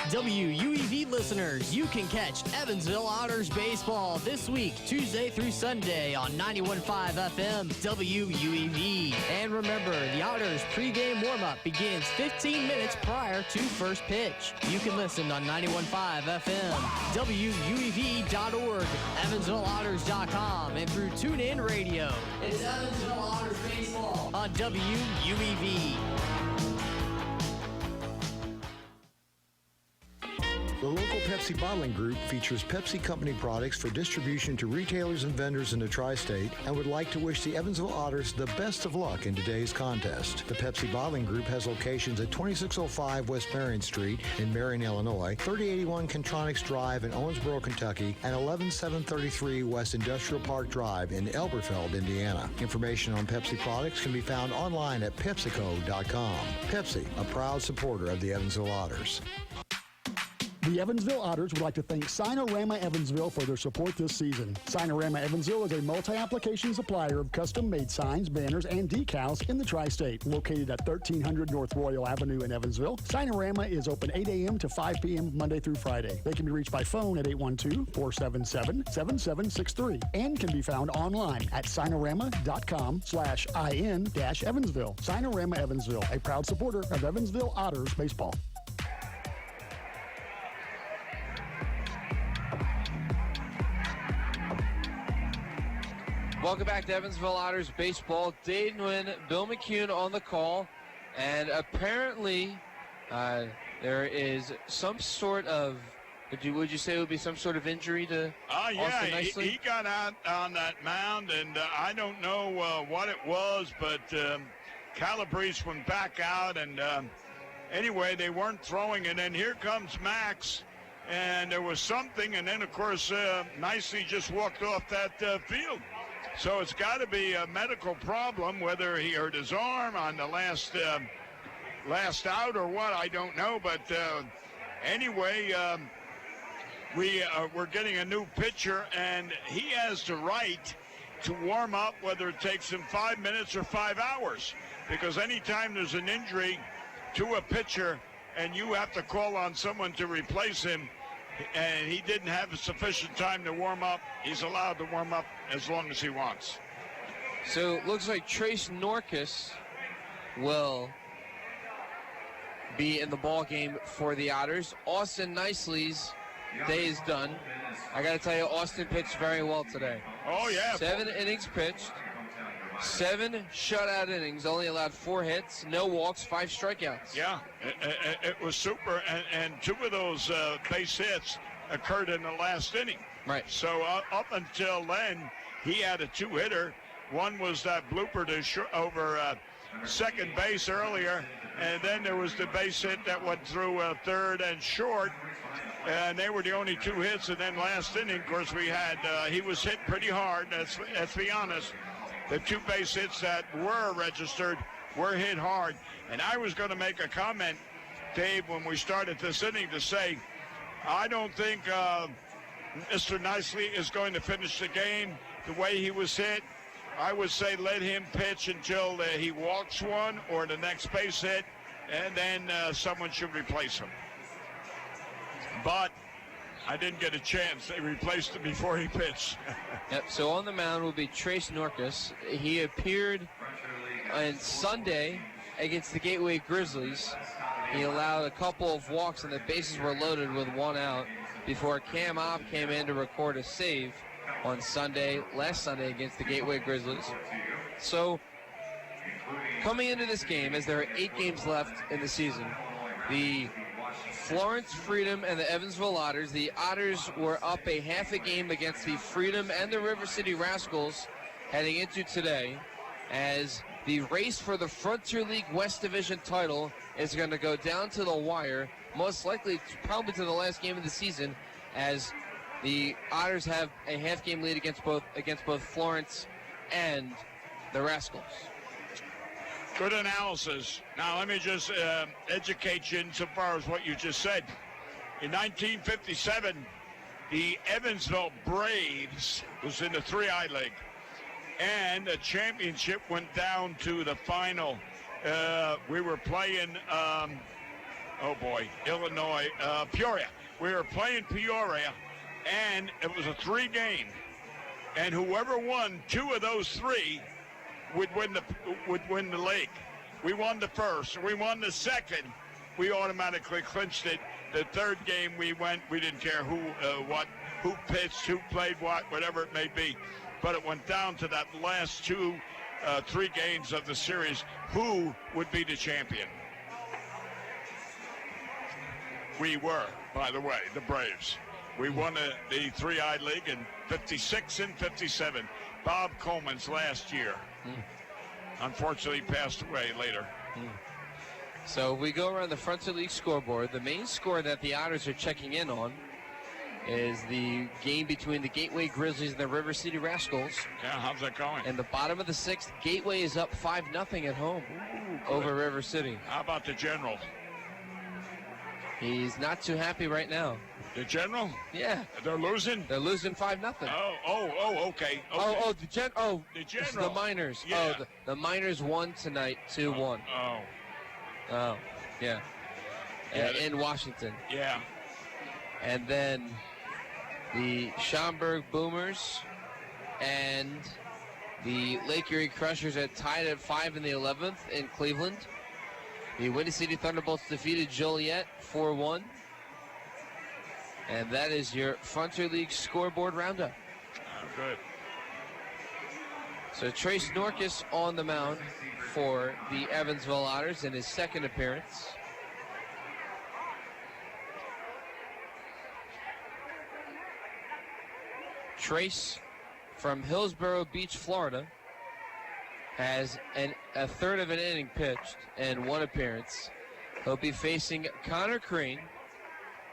WUEV listeners, you can catch Evansville Otters baseball this week, Tuesday through Sunday on 91.5 FM WUEV. And remember, the Otters pregame warm-up begins 15 minutes prior to first pitch. You can listen on 91.5 FM, WUEV.org, EvansvilleOtters.com, and through TuneIn Radio. It's Evansville Otters baseball on WUEV. The local Pepsi bottling group features Pepsi Company products for distribution to retailers and vendors in the tri-state and would like to wish the Evansville Otters the best of luck in today's contest. The Pepsi bottling group has locations at 2605 West Marion Street in Marion, Illinois, 3081 Contronics Drive in Owensboro, Kentucky, and 11733 West Industrial Park Drive in Elberfeld, Indiana. Information on Pepsi products can be found online at PepsiCo.com. Pepsi, a proud supporter of the Evansville Otters. The Evansville Otters would like to thank Signorama Evansville for their support this season. Signorama Evansville is a multi-application supplier of custom-made signs, banners, and decals in the tri-state. Located at 1300 North Royal Avenue in Evansville, Signorama is open 8 a.m. to 5 p.m. Monday through Friday. They can be reached by phone at 812-477-7763 and can be found online at signorama.com/in-Evansville. Signorama Evansville, a proud supporter of Evansville Otters baseball. Welcome back to Evansville Otters baseball. Dave Nguyen, Bill McCune on the call, and apparently there is some sort of, would you say it would be some sort of injury to Austin Nicely? He got out on that mound, and I don't know what it was, but Calabrese went back out, and anyway, they weren't throwing, and then here comes Max, and there was something, and then, of course, Nicely just walked off that field. So it's got to be a medical problem, whether he hurt his arm on the last out or what, I don't know. But anyway, we're getting a new pitcher, and he has the right to warm up, whether it takes him 5 minutes or 5 hours. Because anytime there's an injury to a pitcher and you have to call on someone to replace him, and he didn't have sufficient time to warm up, he's allowed to warm up as long as he wants. So it looks like Trace Norcus will be in the ball game for the Otters. Austin Nicely's day is done. I got to tell you, Austin pitched very well today. Oh, yeah. 7 innings pitched, 7 shutout innings, only allowed 4 hits, no walks, 5 strikeouts. Yeah, it was super, and 2 of those base hits occurred in the last inning. Right. So up until then, he had a 2-hitter. One was that blooper over second base earlier, and then there was the base hit that went through third and short, and they were the only 2 hits. And then last inning, of course, we had he was hit pretty hard. Let's be honest. The 2 base hits that were registered were hit hard. And I was going to make a comment, Dave, when we started this inning to say, I don't think Mr. Nicely is going to finish the game the way he was hit. I would say let him pitch until he walks one or the next base hit, and then someone should replace him. But I didn't get a chance. They replaced him before he pitched. Yep, so on the mound will be Trace Norcus. He appeared on Sunday against the Gateway Grizzlies. He allowed a couple of walks and the bases were loaded with one out before Cam Opp came in to record a save on last Sunday against the Gateway Grizzlies. So coming into this game, as there are 8 games left in the season, the Florence Freedom and the Evansville Otters. The Otters were up a half a game against the Freedom and the River City Rascals heading into today, as the race for the Frontier League West Division title is going to go down to the wire, most likely probably to the last game of the season, as the Otters have a half game lead against both Florence and the Rascals. Good analysis. Now, let me just educate you insofar as what you just said. In 1957, the Evansville Braves was in the 3I League, and the championship went down to the final. We were playing, Illinois, Peoria. We were playing Peoria, and it was a 3-game. And whoever won 2 of those 3 would win the league. We won the first. We won the second. We automatically clinched it. The 3rd game we didn't care who pitched, who played what, whatever it may be. But it went down to that last 3 games of the series. Who would be the champion? We were, by the way, the Braves. We won the 3I League in 56 and 57. Bob Coleman's last year. Unfortunately passed away later. So we go around the Frontier League scoreboard. The main score that the Otters are checking in on is the game between the Gateway Grizzlies and the River City Rascals. Yeah, how's that going? In the bottom of the 6th, Gateway is up 5-0 at home over River City. How about the General? He's not too happy right now. The General? Yeah. They're losing? They're losing 5-0. Okay. The General. The Miners. Yeah. Oh, the Miners won tonight 2-1. Oh, yeah. In Washington. Yeah. And then the Schaumburg Boomers and the Lake Erie Crushers are tied at 5 in the 11th in Cleveland. The Windy City Thunderbolts defeated Joliet 4-1. And that is your Frontier League scoreboard roundup. Good. So Trace Norcus on the mound for the Evansville Otters in his 2nd appearance. Trace from Hillsborough Beach, Florida, has a third of an inning pitched and 1 appearance. He'll be facing Connor Crane,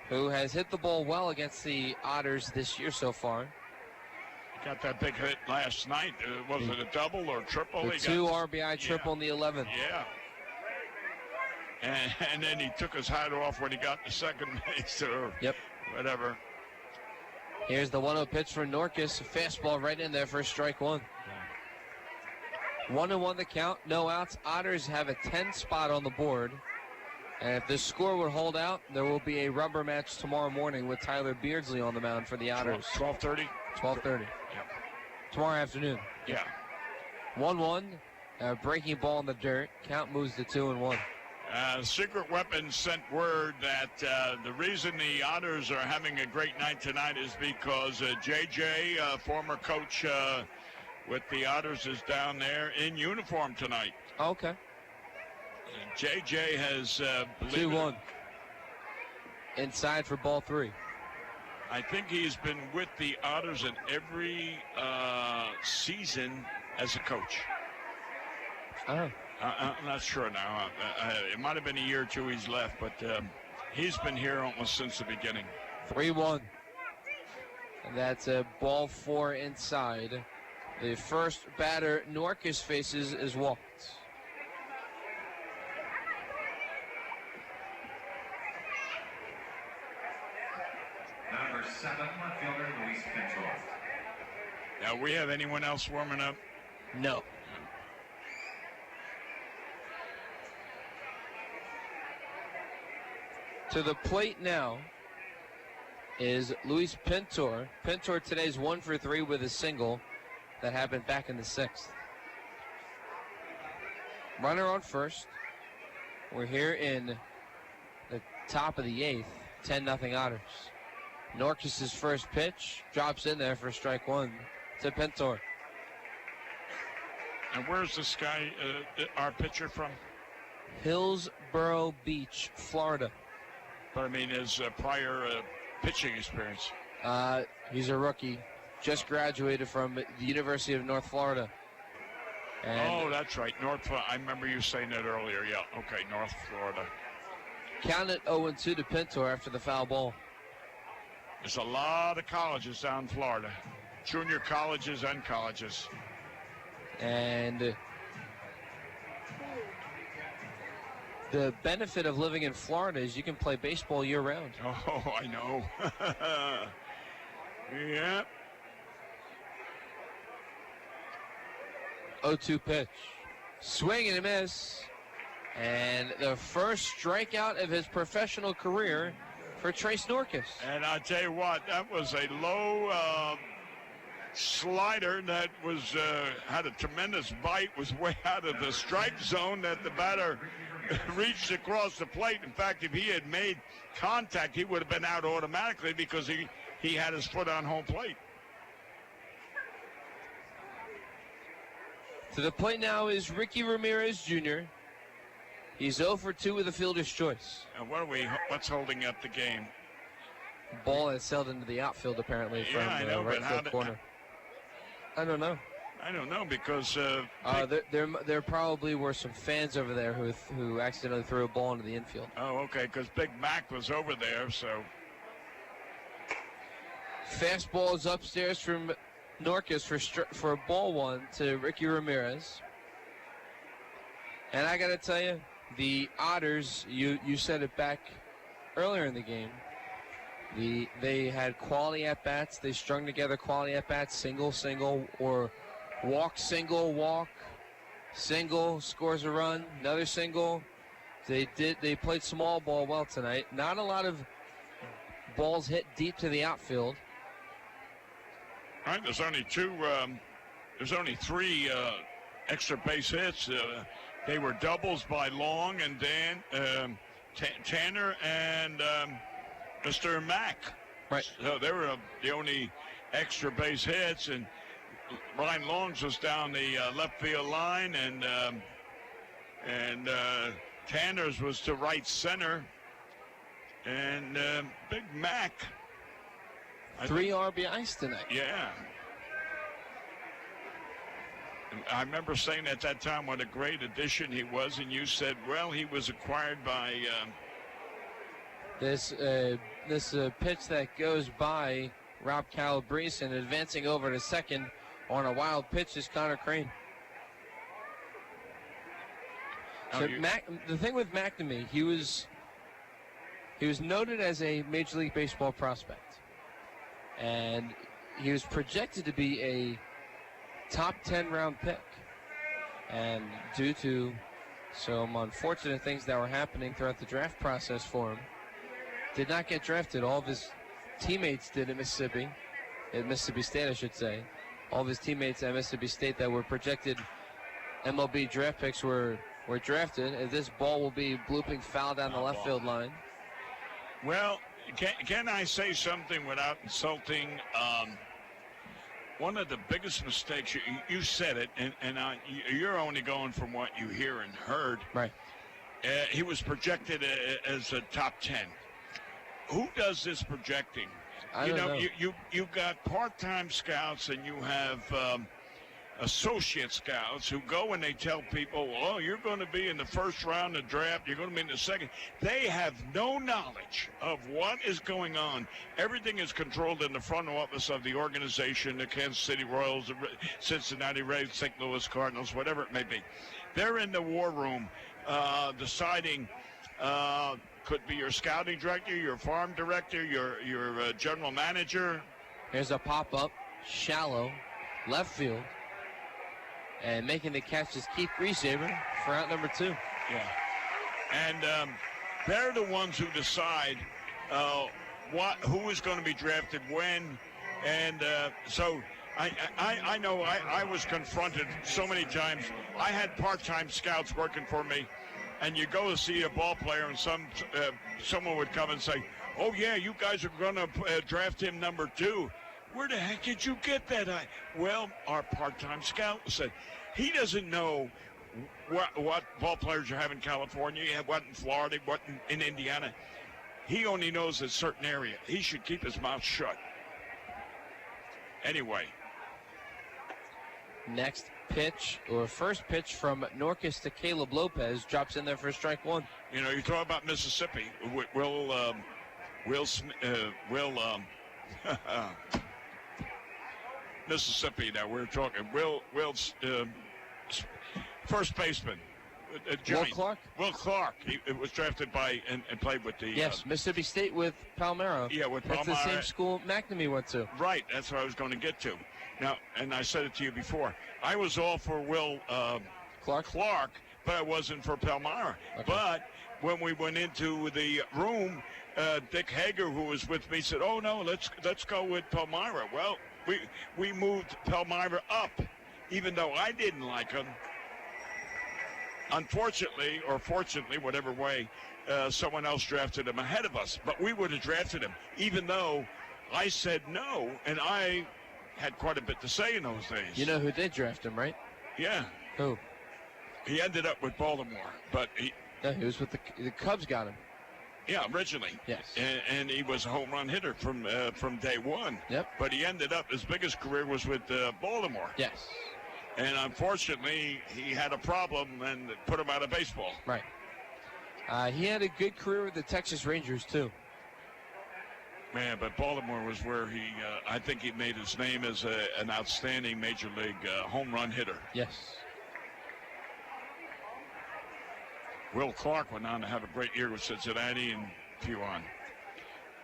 who has hit the ball well against the Otters this year so far. He got that big hit last night. Was it a double or triple? The 2 RBI triple in the 11th. Yeah. And then he took his hat off when he got to second base or whatever. Here's the 1-0 pitch for Norcus. Fastball right in there for strike 1. 1-1 the count, no outs. Otters have a 10 spot on the board. And if this score would hold out, there will be a rubber match tomorrow morning with Tyler Beardsley on the mound for the Otters. 12:30? 12:30. Yep. Tomorrow afternoon. Yeah. 1-1, breaking ball in the dirt. Count moves to 2-1. Secret Weapons sent word that the reason the Otters are having a great night tonight is because JJ, former coach with the Otters, is down there in uniform tonight. Okay. JJ has 2-1. Inside for ball 3. I think he's been with the Otters in every season as a coach. Oh. I'm not sure now. It might have been a year or 2 he's left, but he's been here almost since the beginning. 3-1. And that's a ball 4 inside. The first batter Norcus faces is walked. 7, left fielder Luis Pintor. Now, we have anyone else warming up? No. To the plate now is Luis Pintor. Pintor today's 1 for 3 with a single that happened back in the 6th. Runner on first. We're here in the top of the 8th. 10-0 Otters. Norcas' first pitch drops in there for strike 1 to Pintor. And where's this guy, our pitcher, from? Hillsborough Beach, Florida. But I mean, his prior pitching experience. He's a rookie. Just graduated from the University of North Florida. And That's right. I remember you saying that earlier. Yeah, okay, North Florida. Counted 0-2 to Pintor after the foul ball. There's a lot of colleges down in Florida. Junior colleges and colleges. And the benefit of living in Florida is you can play baseball year-round. Oh, I know. Yeah. 0-2 pitch. Swing and a miss. And the first strikeout of his professional career for Trace Norcas. And I tell you what, that was a low slider that was had a tremendous bite, was way out of the strike zone that the batter reached across the plate. In fact, if he had made contact, he would have been out automatically because he had his foot on home plate. To the plate now is Ricky Ramirez Jr. He's 0 for 2 with a fielder's choice. And what's holding up the game? Ball has sailed into the outfield apparently from the right field corner. I don't know. I don't know because there probably were some fans over there who accidentally threw a ball into the infield. Oh, okay, because Big Mac was over there, so. Fastball is upstairs from Norcas for ball 1 to Ricky Ramirez. And I got to tell you, the Otters, you said it back earlier in the game. They had quality at-bats. They strung together quality at-bats, single, or walk, single, walk, single, scores a run, another single. They played small ball well tonight. Not a lot of balls hit deep to the outfield. All right, there's only 3 extra base hits. They were doubles by Long and Dan, Tanner and Mr. Mack. Right. So they were the only extra base hits, and Ryan Longs was down the left field line, and Tanner's was to right center, and Big Mac. 3 RBIs tonight. Yeah. I remember saying at that time what a great addition he was, and you said, well, he was acquired by this pitch that goes by Rob Calabrese, and advancing over to second on a wild pitch is Connor Crane. So the thing with McNamee, he was noted as a Major League Baseball prospect, and he was projected to be a top 10 round pick, and due to some unfortunate things that were happening throughout the draft process for him, did not get drafted. All of his teammates did at Mississippi State, I should say. All of his teammates at Mississippi State that were projected MLB draft picks were drafted, and this ball will be blooping foul down the left field line. Well, can I say something without insulting? One of the biggest mistakes, you said it, and you're only going from what you hear and heard. Right. He was projected as a top 10. Who does this projecting? I don't know. You got part-time scouts, and you have associate scouts who go and they tell people, oh, you're going to be in the first round of the draft, you're going to be in the second. They have no knowledge of what is going on. Everything is controlled in the front office of the organization, the Kansas City Royals, the Cincinnati Reds, St. Louis Cardinals, whatever it may be. They're in the war room deciding could be your scouting director, your farm director, your general manager. Here's a pop-up, shallow, left field. And making the catch is Keith Reesaver for out number 2. Yeah. And they're the ones who decide who is going to be drafted when. And so I know I was confronted so many times. I had part-time scouts working for me. And you go to see a ball player, and someone would come and say, "Oh yeah, you guys are going to draft him number 2." Where the heck did you get that? Well, our part-time scout said he doesn't know what ball players you have in California, what in Florida, what in Indiana. He only knows a certain area. He should keep his mouth shut. Anyway. Next pitch, or first pitch from Norcus to Caleb Lopez, drops in there for strike 1. You know, you talk about Mississippi. Mississippi now, we're talking. First baseman. Will Clark. He was drafted by and played with the... Yes, Mississippi State with Palmero. Yeah, with Palmero. That's the same school McNamee went to. Right, that's what I was going to get to. Now, and I said it to you before, I was all for Will Clark, but I wasn't for Palmyra. Okay. But when we went into the room, Dick Hager, who was with me, said, "Oh no, let's go with Palmyra." Well, we moved Palmyra up, even though I didn't like him. Unfortunately, or fortunately, whatever way, someone else drafted him ahead of us. But we would have drafted him, even though I said no, and I had quite a bit to say in those days. You know who did draft him, right? Yeah. Who? He ended up with Baltimore, but he was with the Cubs. Got him. Yeah, originally. Yes. And he was a home run hitter from day one. Yep. But he ended up, his biggest career was with Baltimore. Yes. And unfortunately, he had a problem and put him out of baseball. Right. He had a good career with the Texas Rangers too. Man, but Baltimore was where I think he made his name as an outstanding major league home run hitter. Yes. Will Clark went on to have a great year with Cincinnati and few on.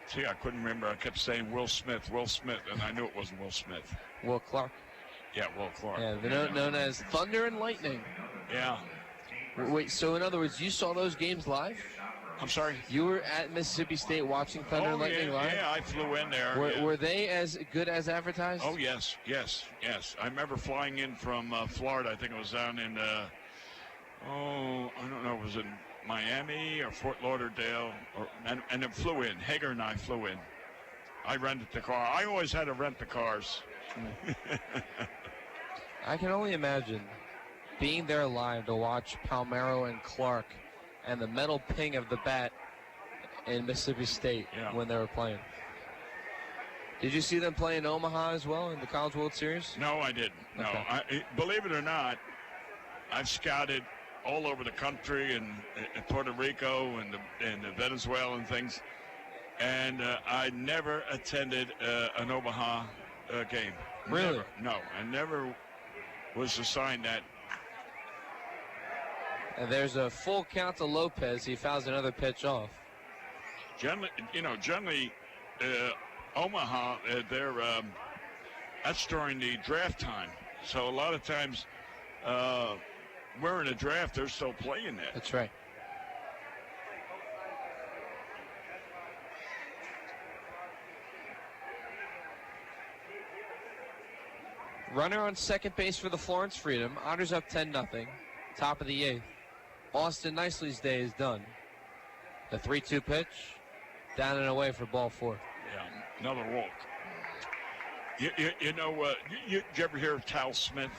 See, I couldn't remember. I kept saying Will Smith, and I knew it wasn't Will Smith. Will Clark. Yeah, Will Clark. Yeah, they're known as Thunder and Lightning. Yeah. Wait, so in other words, you saw those games live? I'm sorry? You were at Mississippi State watching Thunder and Lightning live? Yeah, I flew in there. Were they as good as advertised? Oh, yes. I remember flying in from Florida. I think it was down in, I don't know, was it Miami or Fort Lauderdale? And it flew in. Hager and I flew in. I rented the car. I always had to rent the cars. I can only imagine being there live to watch Palmero and Clark and the metal ping of the bat in Mississippi State when they were playing. Did you see them play in Omaha as well in the College World Series? No, I didn't. No, Okay. Believe it or not, I've scouted all over the country and Puerto Rico and Venezuela and things, and I never attended an Omaha game. Really? Never. No, I never was assigned that. And there's a full count to Lopez. He fouls another pitch off. Generally, Omaha, that's during the draft time. So a lot of times, we're in a draft, they're still playing that. That's right. Runner on second base for the Florence Freedom. Otters up 10-0. Top of the 8th. Austin Nicely's day is done. The 3-2 pitch. Down and away for ball 4. Yeah, another walk. Did you ever hear of Tal Smith?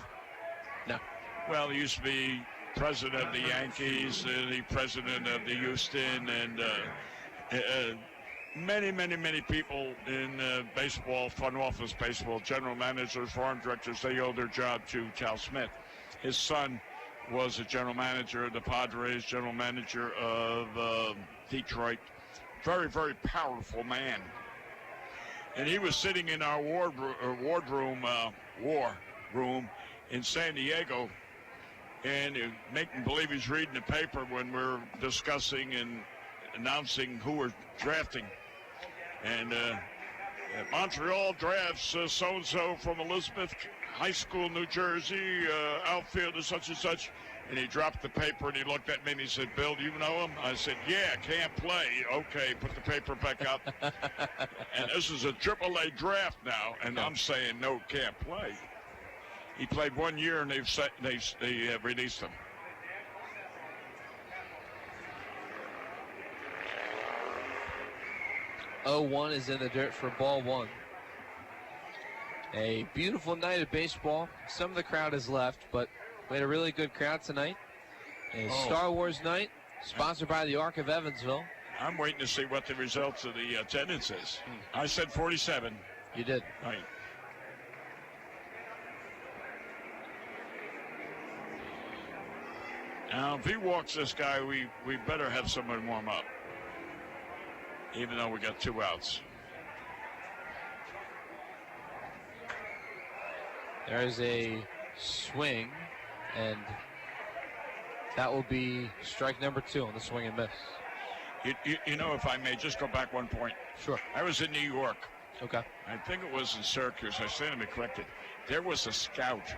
No. Well, he used to be president of the Yankees, the president of the Houston, and many people in baseball, front office baseball, general managers, farm directors, they owe their job to Tal Smith. His son was a general manager of the Padres, general manager of Detroit. Very, very powerful man. And he was sitting in our war room in San Diego and making believe he's reading the paper when we're discussing and announcing who we're drafting. And Montreal drafts so-and-so from Elizabeth High School, New Jersey, outfielder such and such. And he dropped the paper and he looked at me and he said, Bill, do you know him? I said, yeah, can't play. Okay, put the paper back up. And this is a AAA draft now, and I'm saying, no, can't play. He played 1 year and they released him. Oh, 0-1 is in the dirt for ball one. A beautiful night of baseball. Some of the crowd has left, but we had a really good crowd tonight. A Star Wars night, sponsored by the Arc of Evansville. I'm waiting to see what the results of the attendance is. I said 47. You did. Right. Now, if he walks this guy, we better have someone warm up, even though we got 2 outs. There's a swing, and that will be strike number 2 on the swing and miss. You know, if I may just go back 1 point. Sure. I was in New York. Okay. I think it was in Syracuse. I stand to be corrected. There was a scout.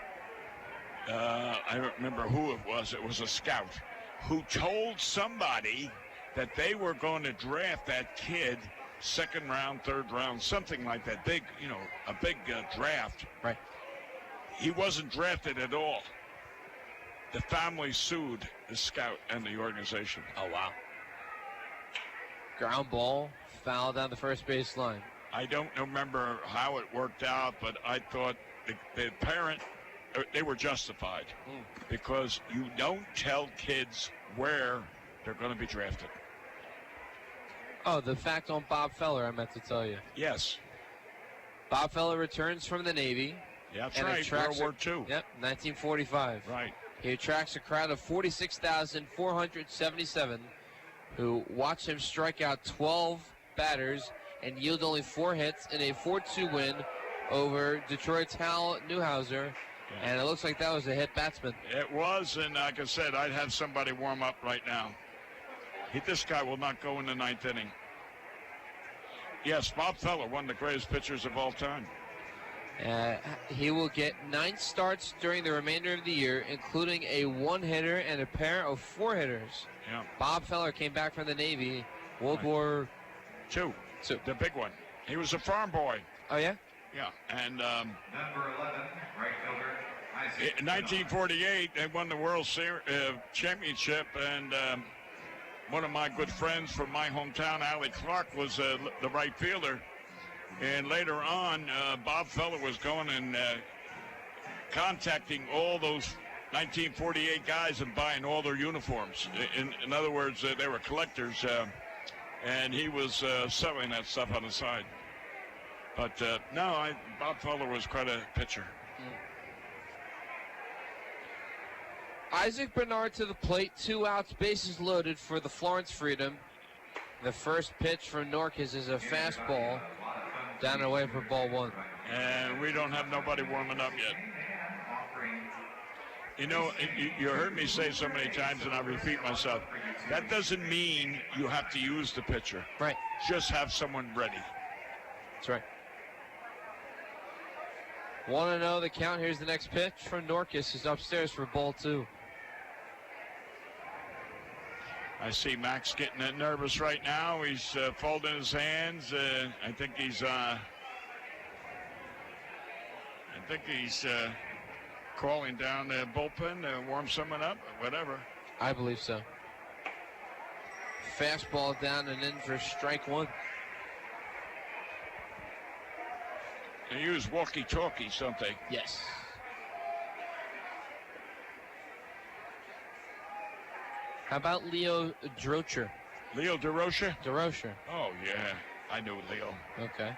I don't remember who it was. It was a scout who told somebody that they were going to draft that kid 2nd round, 3rd round, something like that. Big, a big draft. Right. He wasn't drafted at all. The family sued the scout and the organization. Oh, wow. Ground ball, foul down the first base line. I don't remember how it worked out, but I thought the parent, they were justified because you don't tell kids where they're going to be drafted. Oh, the fact on Bob Feller I meant to tell you. Yes. Bob Feller returns from the Navy. Yeah, that's right, World War II. Yep, 1945. Right. He attracts a crowd of 46,477 who watch him strike out 12 batters and yield only 4 hits in a 4-2 win over Detroit's Hal Newhouser. Yeah. And it looks like that was a hit batsman. It was, and like I said, I'd have somebody warm up right now. This guy will not go in the 9th inning. Yes, Bob Feller, one of the greatest pitchers of all time. He will get 9 starts during the remainder of the year, including a 1-hitter and a pair of 4-hitters. Yeah. Bob Feller came back from the Navy, World War II. The big one. He was a farm boy. Oh, yeah? Yeah, and number 11, right fielder, Isaac. In 1948, they won the World Championship, and one of my good friends from my hometown, Allie Clark, was the right fielder. And later on, Bob Feller was going and contacting all those 1948 guys and buying all their uniforms. In other words, they were collectors, and he was selling that stuff on the side. But Bob Feller was quite a pitcher. Isaac Bernard to the plate, 2 outs, bases loaded for the Florence Freedom. The first pitch from Norcus is a fastball down and away for ball 1. And we don't have nobody warming up yet. You know, you heard me say so many times, and I repeat myself, that doesn't mean you have to use the pitcher. Right. Just have someone ready. That's right. 1-0 the count. Here's the next pitch from Norcus. He's upstairs for ball 2. I see Max getting nervous right now. He's folding his hands. I think he's calling down the bullpen to warm someone up, whatever. I believe so. Fastball down and in for strike 1. They use walkie-talkies, don't they? Yes. How about Leo Drocher? Leo DeRocher? DeRocher. Oh, yeah. I knew Leo. Okay.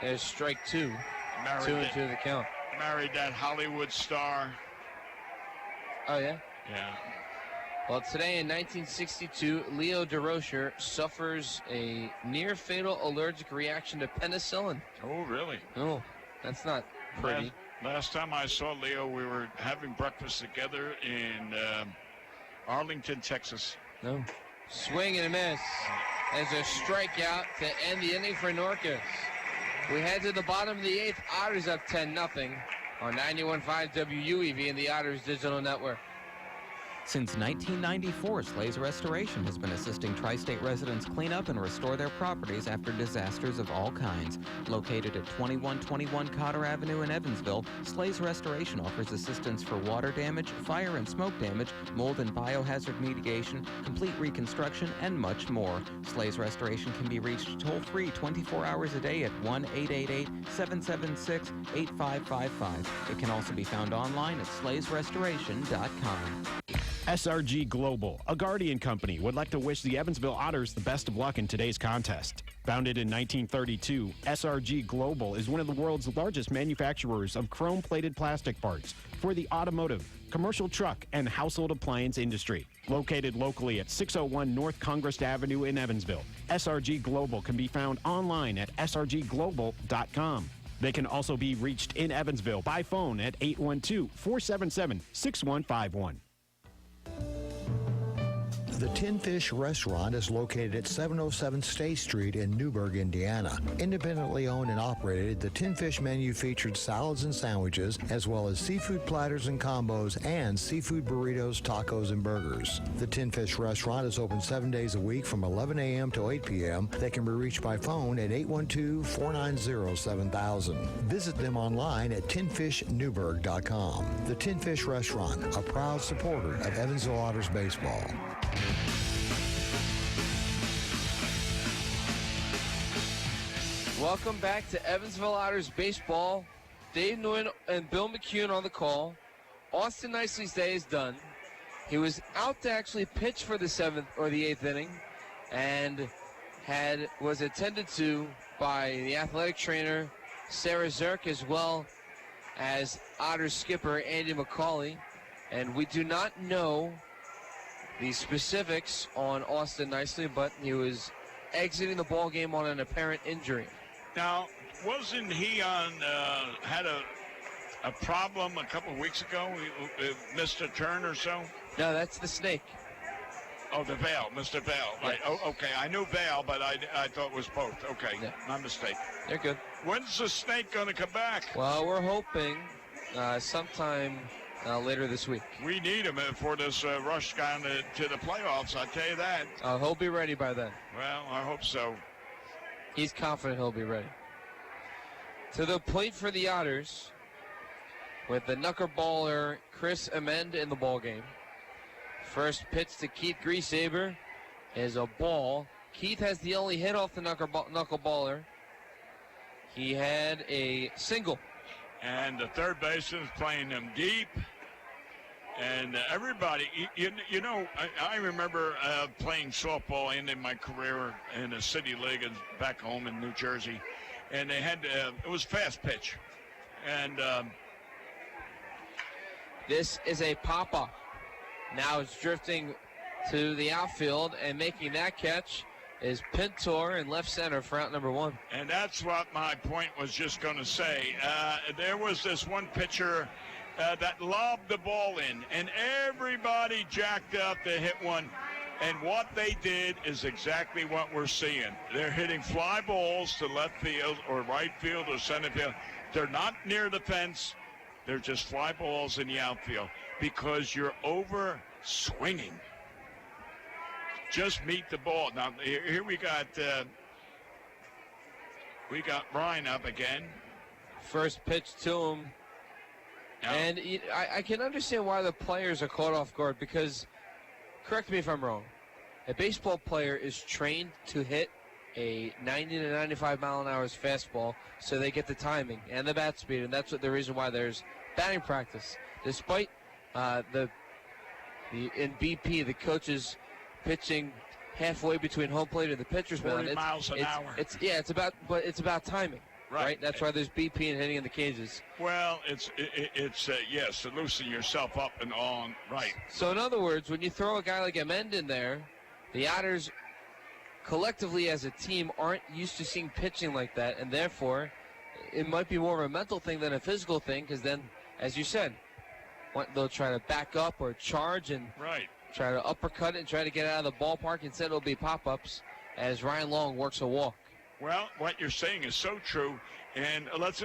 There's strike 2. Married 2-2 the count. Married that Hollywood star. Oh, yeah? Yeah. Well, today in 1962, Leo DeRocher suffers a near-fatal allergic reaction to penicillin. Oh, really? Oh, that's not pretty. Last time I saw Leo, we were having breakfast together in Arlington, Texas. No. Swing and a miss. As a strikeout to end the inning for Norcas. We head to the bottom of the 8th. Otters up 10-0 on 91.5 WUEV and the Otters Digital Network. Since 1994, Slays Restoration has been assisting tri-state residents clean up and restore their properties after disasters of all kinds. Located at 2121 Cotter Avenue in Evansville, Slays Restoration offers assistance for water damage, fire and smoke damage, mold and biohazard mitigation, complete reconstruction, and much more. Slays Restoration can be reached toll-free 24 hours a day at 1-888-776-8555. It can also be found online at slaysrestoration.com. SRG Global, a Guardian company, would like to wish the Evansville Otters the best of luck in today's contest. Founded in 1932, SRG Global is one of the world's largest manufacturers of chrome-plated plastic parts for the automotive, commercial truck, and household appliance industry. Located locally at 601 North Congress Avenue in Evansville, SRG Global can be found online at srgglobal.com. They can also be reached in Evansville by phone at 812-477-6151. The Tin Fish Restaurant is located at 707 State Street in Newburgh, Indiana. Independently owned and operated, the Tin Fish menu featured salads and sandwiches, as well as seafood platters and combos, and seafood burritos, tacos, and burgers. The Tin Fish Restaurant is open 7 days a week from 11 a.m. to 8 p.m. They can be reached by phone at 812-490-7000. Visit them online at tinfishnewburgh.com. The Tin Fish Restaurant, a proud supporter of Evansville Otters baseball. Welcome back to Evansville Otters baseball. Dave Nguyen and Bill McCune on the call. Austin Nicely's day is done. He was out to actually pitch for the 7th or the 8th inning and was attended to by the athletic trainer Sarah Zirk, as well as Otters skipper Andy McCauley. And we do not know the specifics on Austin Nicely, but he was exiting the ball game on an apparent injury. Now, wasn't he on, had a problem a couple of weeks ago? He missed a turn or so? No, that's the snake. Oh, the Vale, Mr. Vale. Right. Yes. Oh, okay, I knew Vale, but I thought it was both. Okay, Yeah. my mistake. They're good. When's the snake going to come back? Well, we're hoping sometime later this week. We need him for this rush down to the playoffs, I tell you that. He'll be ready by then. Well, I hope so. He's confident he'll be ready. To the plate for the Otters with the knuckleballer Chris Amend in the ball game. First pitch to Keith Griesaber is a ball. Keith has the only hit off the knuckleballer. He had a single. And the third baseman is playing them deep. And everybody, you know, I remember playing softball in my career in a city league back home in New Jersey. And they had, it was fast pitch. And this is a pop-up. Now it's drifting to the outfield, and making that catch is Pintor in left center for out number 1. And that's what my point was just going to say. There was this one pitcher that lobbed the ball in, and everybody jacked up to hit one. And what they did is exactly what we're seeing. They're hitting fly balls to left field or right field or center field. They're not near the fence. They're just fly balls in the outfield because you're over swinging. Just meet the ball. Now here we got Brian up again. First pitch to him. Now, and I can understand why the players are caught off guard because, correct me if I'm wrong, a baseball player is trained to hit a 90 to 95 mile an hour fastball so they get the timing and the bat speed, and that's the reason why there's batting practice. Despite in BP, the coaches pitching halfway between home plate and the pitcher's mound. 40 miles an hour. It's about timing. Right. That's why there's BP and hitting in the cages. Well, it's yes, to loosen yourself up and on. Right. So in other words, when you throw a guy like Amend in there, the Otters collectively as a team aren't used to seeing pitching like that, and therefore it might be more of a mental thing than a physical thing, because then, as you said, they'll try to back up or charge, and right. try to uppercut it and try to get out of the ballpark. Instead, it'll be pop-ups as Ryan Long works a walk. Well, what you're saying is so true. And let's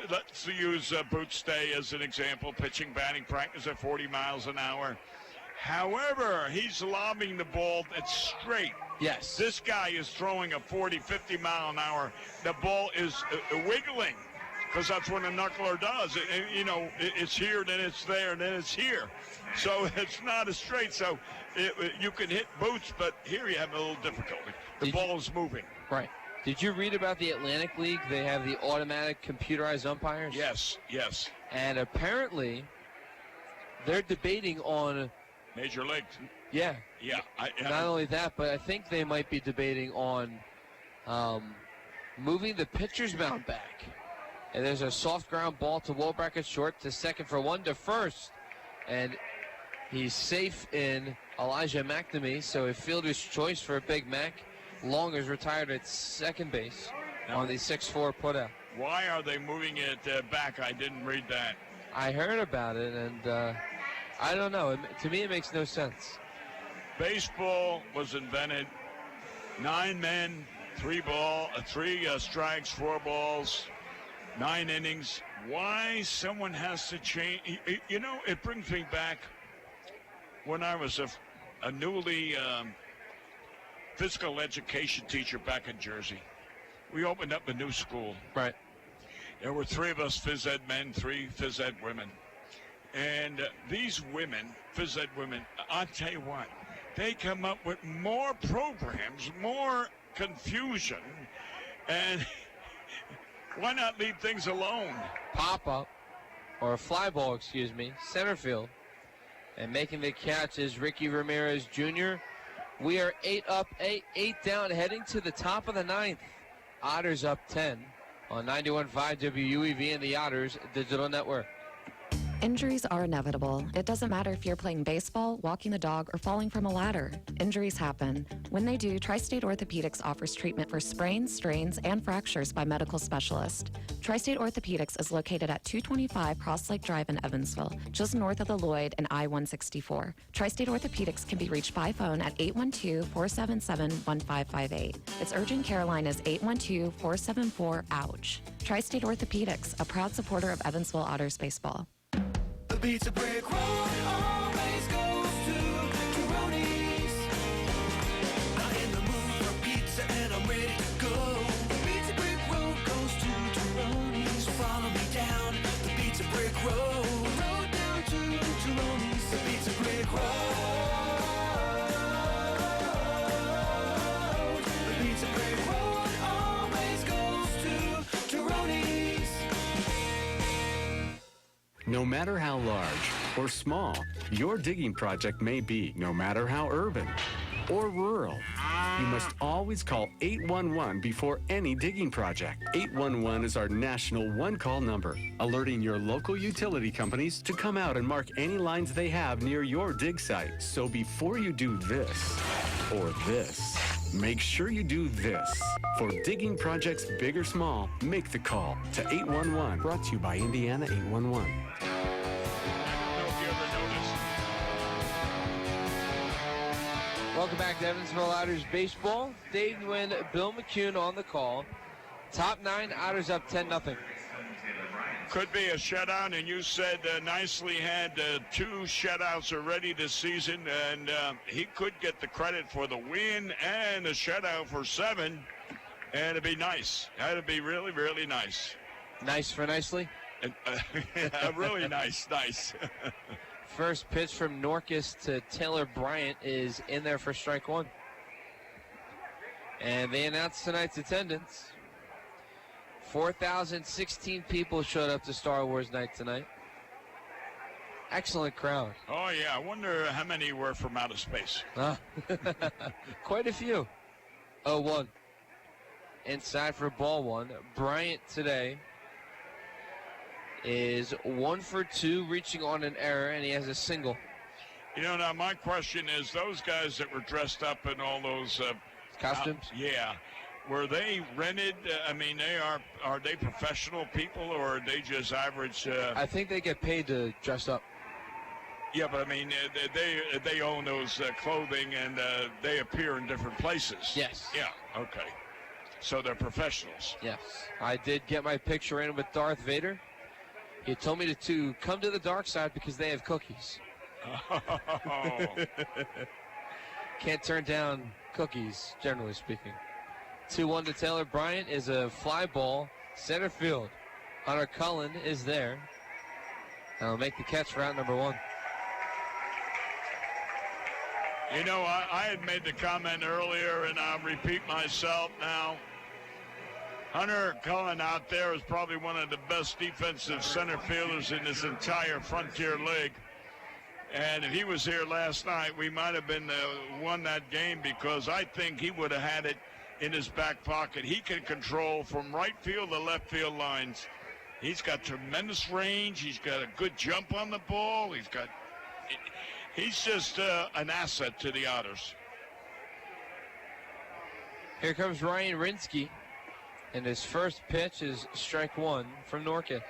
use Boots Day as an example. Pitching, batting practice at 40 miles an hour. However, he's lobbing the ball. It's straight. Yes. This guy is throwing a 40, 50 mile an hour. The ball is wiggling because that's what a knuckler does. It's here, then it's there, then it's here. So it's not as straight. So you can hit Boots, but here you have a little difficulty. The ball is moving. Right. Did you read about the Atlantic League? They have the automatic computerized umpires? Yes. And apparently, they're debating on... Major League. Yeah. Yeah. Not only that, but I think they might be debating on moving the pitcher's mound back. And there's a soft ground ball to low bracket short, to second for one, to first. And he's safe in Elijah McNamee, so a fielder's choice for Big Mac. Long is retired at second base on the 6-4 putout. Why are they moving it back? I didn't read that. I heard about it, and I don't know. To me, it makes no sense. Baseball was invented. 9 men, 3 strikes, 4 balls, 9 innings. Why someone has to change? It brings me back when I was a newly physical education teacher back in Jersey. We opened up a new school. Right. There were 3 of us phys ed men, 3 phys ed women. And these women, phys ed women, I'll tell you what, they come up with more programs, more confusion, and why not leave things alone? Pop-up, or a fly ball, center field. And making the catch is Ricky Ramirez Jr. We are 8 up, 8 down, heading to the top of the 9th. Otters up 10 on 91.5 WUEV and the Otters Digital Network. Injuries are inevitable. It doesn't matter if you're playing baseball, walking the dog, or falling from a ladder. Injuries happen. When they do, Tri-State Orthopedics offers treatment for sprains, strains, and fractures by medical specialists. Tri-State Orthopedics is located at 225 Cross Lake Drive in Evansville, just north of the Lloyd and I-164. Tri-State Orthopedics can be reached by phone at 812-477-1558. Its urgent care line is 812-474-OUCH. Tri-State Orthopedics, a proud supporter of Evansville Otters baseball. The Pizza Brick Road always goes to Tyroni's. I'm in the mood for pizza and I'm ready to go. The Pizza Brick Road goes to Tyroni's. So follow me down the Pizza Brick Road. Road down to Tyroni's. The Pizza Brick Road. The Pizza Brick Road always goes to Tyroni's. No matter how large or small your digging project may be, no matter how urban or rural, you must always call 811 before any digging project. 811 is our national one-call number, alerting your local utility companies to come out and mark any lines they have near your dig site. So before you do this or this, make sure you do this. For digging projects big or small, make the call to 811. Brought to you by Indiana 811. Welcome back to Evansville Otters baseball. Dave Nguyen, Bill McCune on the call. Top 9, Otters up 10-0. Could be a shutout, and you said nicely had 2 shutouts already this season, and he could get the credit for the win and the shutout for 7, and it'd be nice. That'd be really, really nice. Nice for nicely? Really nice. First pitch from Norcus to Taylor Bryant is in there for strike 1. And they announced tonight's attendance. 4,016 people showed up to Star Wars night tonight. Excellent crowd. Oh, yeah. I wonder how many were from outer space. Quite a few. 0-1. Inside for ball 1. Bryant today is 1 for 2, reaching on an error, and he has a single. Now my question is, those guys that were dressed up in all those costumes, were they rented? Are they professional people, or are they just average? I think they get paid to dress up. Yeah, but I mean, they own those clothing, and they appear in different places. Yes. Yeah. Okay. So they're professionals. Yes. I did get my picture in with Darth Vader. He told me to come to the dark side because they have cookies. Oh. Can't turn down cookies, generally speaking. 2-1 to Taylor Bryant is a fly ball, center field. Hunter Cullen is there. And will make the catch for out number 1. You know, I had made the comment earlier, and I'll repeat myself now. Hunter Cullen out there is probably one of the best defensive center fielders in this entire Frontier League. And if he was here last night, we might have been won that game, because I think he would have had it in his back pocket. He can control from right field to left field lines. He's got tremendous range. He's got a good jump on the ball. He's just an asset to the Otters. Here comes Ryan Rinsky. And his first pitch is strike 1 from Norcas.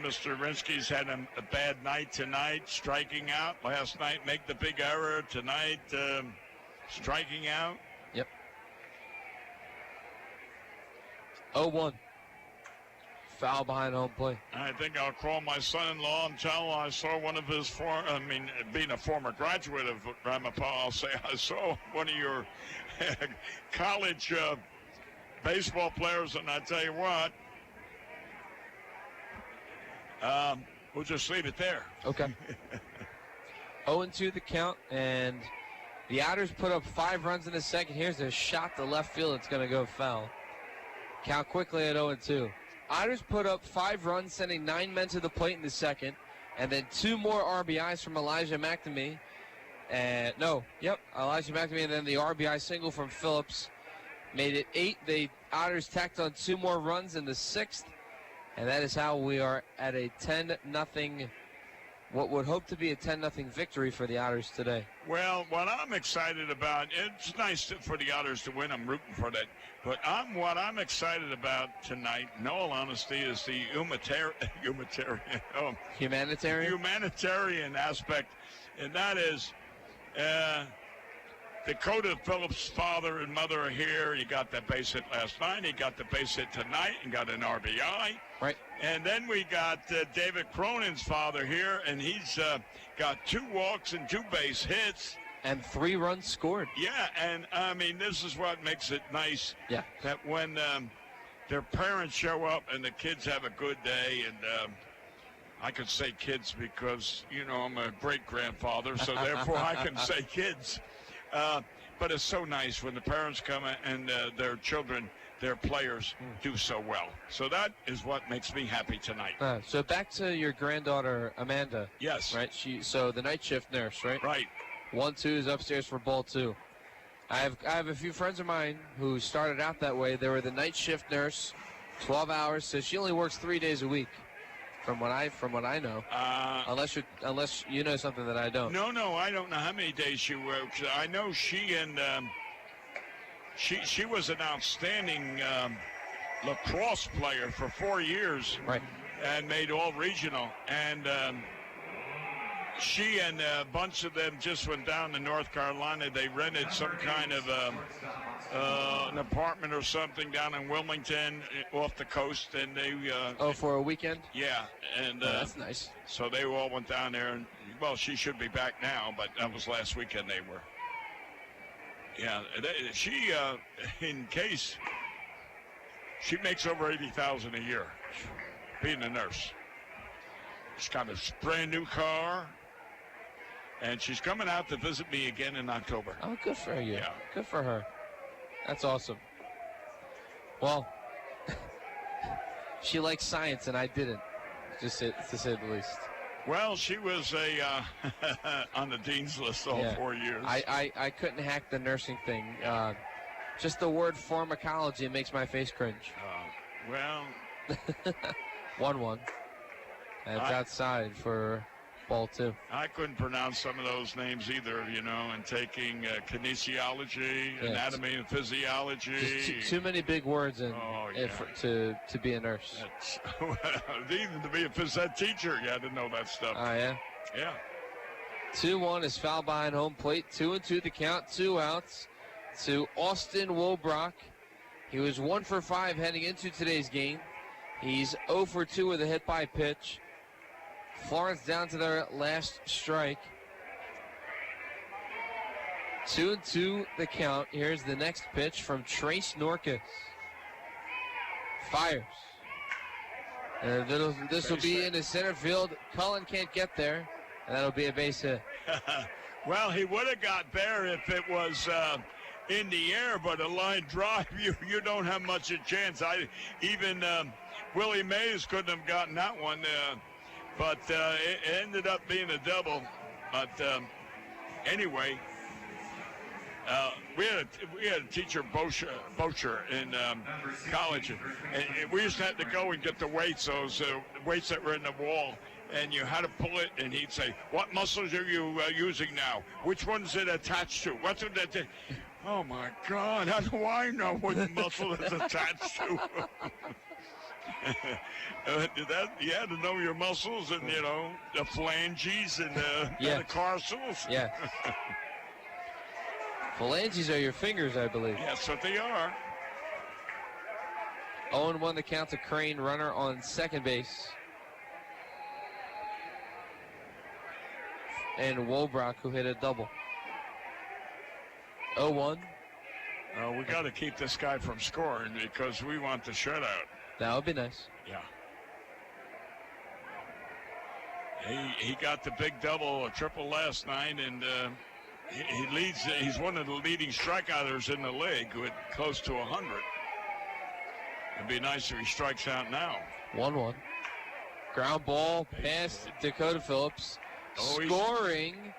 Mr. Rinsky's had a bad night tonight, striking out. Last night, make the big error. Tonight, striking out. Yep. 0-1. Foul behind home plate. I think I'll call my son-in-law and tell him I saw one of his being a former graduate of Ramapo, I'll say I saw one of your college baseball players, and I tell you what, we'll just leave it there. Okay. 0-2 the count, and the Otters put up 5 runs in the second. Here's a shot to left field. It's going to go foul. Count quickly at 0-2. Otters put up 5 runs, sending 9 men to the plate in the second, and then 2 more RBIs from Elijah McNamee. Elijah McNamee, and then the RBI single from Phillips. Made it 8. The Otters tacked on 2 more runs in the 6th. And that is how we are at a 10-0, what would hope to be a 10-0 victory for the Otters today. Well, what I'm excited about, it's nice for the Otters to win. I'm rooting for that. But what I'm excited about tonight, in all honesty, is the humanitarian aspect. And that is Dakota Phillips' father and mother are here. He got that base hit last night. He got the base hit tonight and got an RBI. Right. And then we got David Cronin's father here, and he's got 2 walks and 2 base hits. And 3 runs scored. Yeah, and I mean, this is what makes it nice. Yeah. That when their parents show up and the kids have a good day, and I could say kids because, you know, I'm a great-grandfather, so therefore I can say kids. But it's so nice when the parents come and their children, their players, do so well. So that is what makes me happy tonight. So back to your granddaughter, Amanda. Yes. Right? So the night shift nurse, right? Right. 1-2 is upstairs for ball 2. I have a few friends of mine who started out that way. They were the night shift nurse, 12 hours. So she only works 3 days a week. From what I know, unless you know something that I don't. No, I don't know how many days she works. I know she was an outstanding lacrosse player for 4 years, right? And made all regional. And she and a bunch of them just went down to North Carolina. They rented some kind of an apartment or something down in Wilmington off the coast, and they for a weekend. Yeah, and that's nice. So they all went down there, and well, she should be back now, but that was last weekend they were. Yeah, she in case she makes over $80,000 a year being a nurse. She's got a brand new car. And she's coming out to visit me again in October. Oh, good for you. Yeah. Good for her. That's awesome. Well, she likes science, and I didn't, to say the least. Well, she was on the dean's list all 4 years. I couldn't hack the nursing thing. Just the word pharmacology makes my face cringe. Well. 1-1. And it's outside for ball 2. I couldn't pronounce some of those names either, you know, and taking kinesiology, anatomy and physiology. Too many big words to be a nurse. Even to be a phys ed teacher, you had to know that stuff. Oh, yeah? Yeah. 2-1 is foul behind home plate. 2-2 the count, 2 outs to Austin Wobrock. He was 1 for 5 heading into today's game. He's 0 for 2 with a hit by pitch. Florence down to their last strike. 2-2 the count. Here's the next pitch from Trace Norcus. Fires. And this will be in the center field. Cullen can't get there, and that'll be a base hit. Well, he would have got there if it was in the air, but a line drive, you don't have much of a chance. Even Willie Mays couldn't have gotten that one, but it ended up being a double. But anyway, we had a teacher, Bocher, in college, and we used to have to go and get the weights, those weights that were in the wall, and you had to pull it, and he'd say, "What muscles are you using now? Which one's it attached to? What's it that?" Oh my God! How do I know what muscle it's attached to? You had to know your muscles, and the phalanges and the metatarsals. Yeah. Phalanges are your fingers, I believe. That's what they are. 0-1 the count to Crane, runner on second base. And Wobrock, who hit a double. 0-1. We got to keep this guy from scoring because we want the shutout. That would be nice. Yeah. He got the big double, a triple last night, and he leads. He's one of the leading strikeouters in the league with close to 100. It'd be nice if he strikes out now. 1-1. Ground ball past Dakota Phillips. Scoring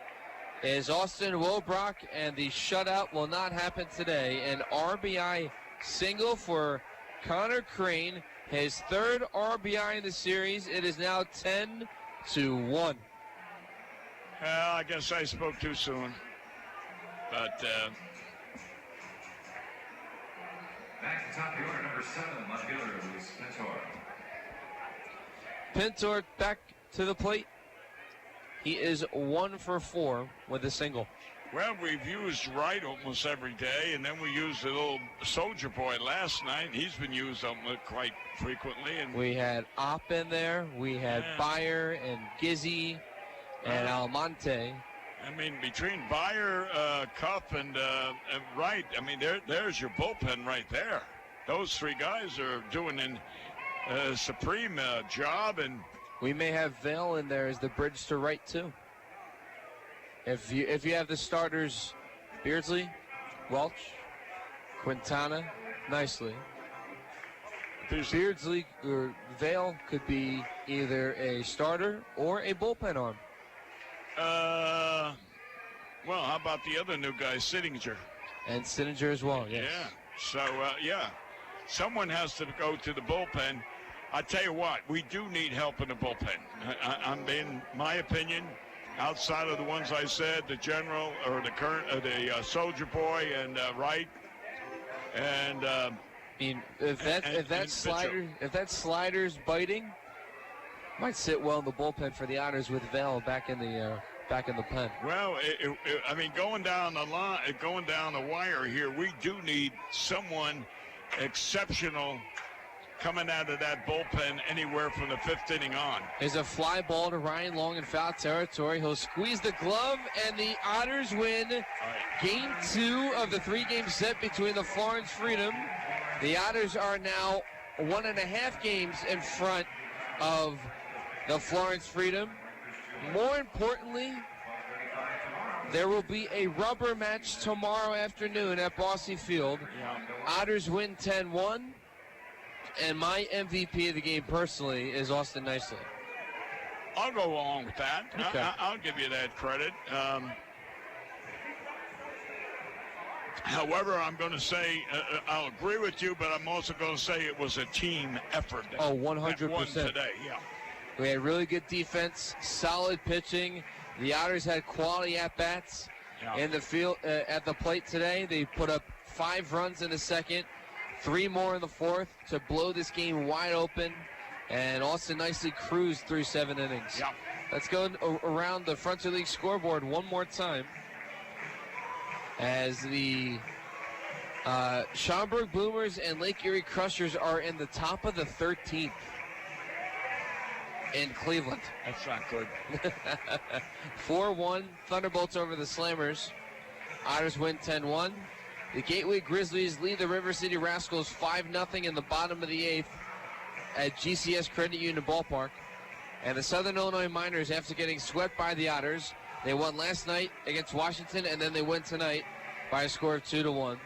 is Austin Wobrock, and the shutout will not happen today. An RBI single for Connor Crane, his third RBI in the series. It is now 10-1. Well, I guess I spoke too soon. But back to top of the order, number 7, left fielder Luis Pintor. Pintor back to the plate. He is 1 for 4 with a single. Well, we've used Wright almost every day, and then we used a little Soldier Boy last night. He's been used quite frequently. And we had Opp in there. We had Bayer and Gizzy and Almonte. I mean, between Bayer, Cuff, and Wright, I mean, there's your bullpen right there. Those three guys are doing a supreme job, and we may have Vail in there as the bridge to right too. If you have the starters, Beardsley, Welch, Quintana, nicely. Beardsley or Vail could be either a starter or a bullpen arm. Well, how about the other new guy, Sittinger? And Sittinger as well, yes. Yeah. So, someone has to go to the bullpen. I tell you what, we do need help in the bullpen. In my opinion, outside of the ones I said, the general or the current, the Soldier Boy and Wright, and if that slider's biting, might sit well in the bullpen for the Otters with Val back in the pen. Well, I mean, going down the line, going down the wire here, we do need someone exceptional coming out of that bullpen anywhere from the 5th inning on. There's a fly ball to Ryan Long in foul territory. He'll squeeze the glove, and the Otters win Game 2 of the 3-game set between the Florence Freedom. The Otters are now 1.5 games in front of the Florence Freedom. More importantly, there will be a rubber match tomorrow afternoon at Bosse Field. Otters win 10-1. And my MVP of the game personally is Austin Nicely. I'll go along with that. Okay. I'll give you that credit. However, I'm going to say, I'll agree with you, but I'm also going to say it was a team effort. 100%. That won today, yeah. We had really good defense, solid pitching. The Otters had quality at-bats in the field at the plate today. They put up 5 runs in the second. 3 more in the 4th to blow this game wide open, and Austin Nicely cruised through 7 innings. Yeah. Let's go around the Frontier League scoreboard one more time. As the Schaumburg Boomers and Lake Erie Crushers are in the top of the 13th in Cleveland. That's not good. 4-1 Thunderbolts over the Slammers. Otters win 10-1. The Gateway Grizzlies lead the River City Rascals 5-0 in the bottom of the 8th at GCS Credit Union Ballpark. And the Southern Illinois Miners, after getting swept by the Otters, they won last night against Washington, and then they win tonight by a score of 2-1.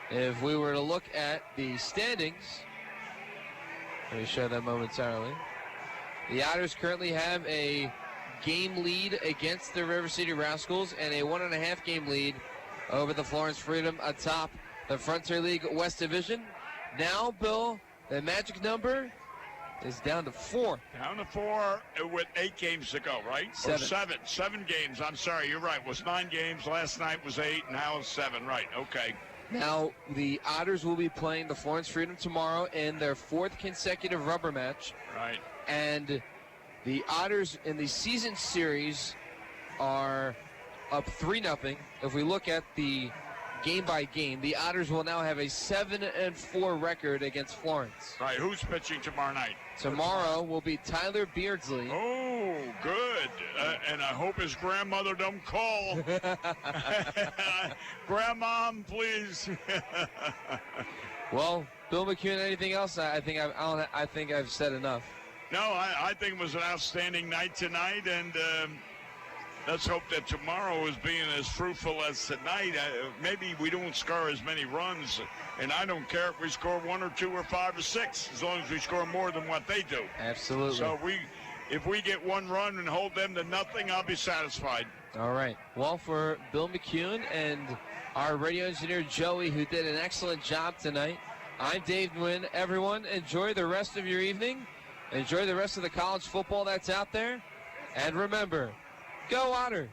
If we were to look at the standings, let me show that momentarily. The Otters currently have a game lead against the River City Rascals and a 1.5 game lead over the Florence Freedom atop the Frontier League West Division. Now, Bill, the magic number is down to 4. Down to 4 with 8 games to go, right? 7. Or 7. 7 games. I'm sorry, you're right. It was 9 games. Last night was 8. Now it's 7. Right, okay. Now, the Otters will be playing the Florence Freedom tomorrow in their 4th consecutive rubber match. Right. And the Otters in the season series are up 3-0. If we look at the game by game, the Otters will now have a 7-4 record against Florence. Right, who's pitching tomorrow night? Tomorrow will be Tyler Beardsley. Oh, good. And I hope his grandmother don't call. Grandma, please. Well, Bill McCune, anything else? I think I've said enough. No, I think it was an outstanding night tonight, and let's hope that tomorrow is being as fruitful as tonight. Maybe we don't score as many runs, and I don't care if we score 1 or 2 or 5 or 6, as long as we score more than what they do. Absolutely. So if we get 1 run and hold them to nothing, I'll be satisfied. All right. Well, for Bill McCune and our radio engineer Joey, who did an excellent job tonight, I'm Dave Nguyen. Everyone, enjoy the rest of your evening. Enjoy the rest of the college football that's out there. And remember, go Otters!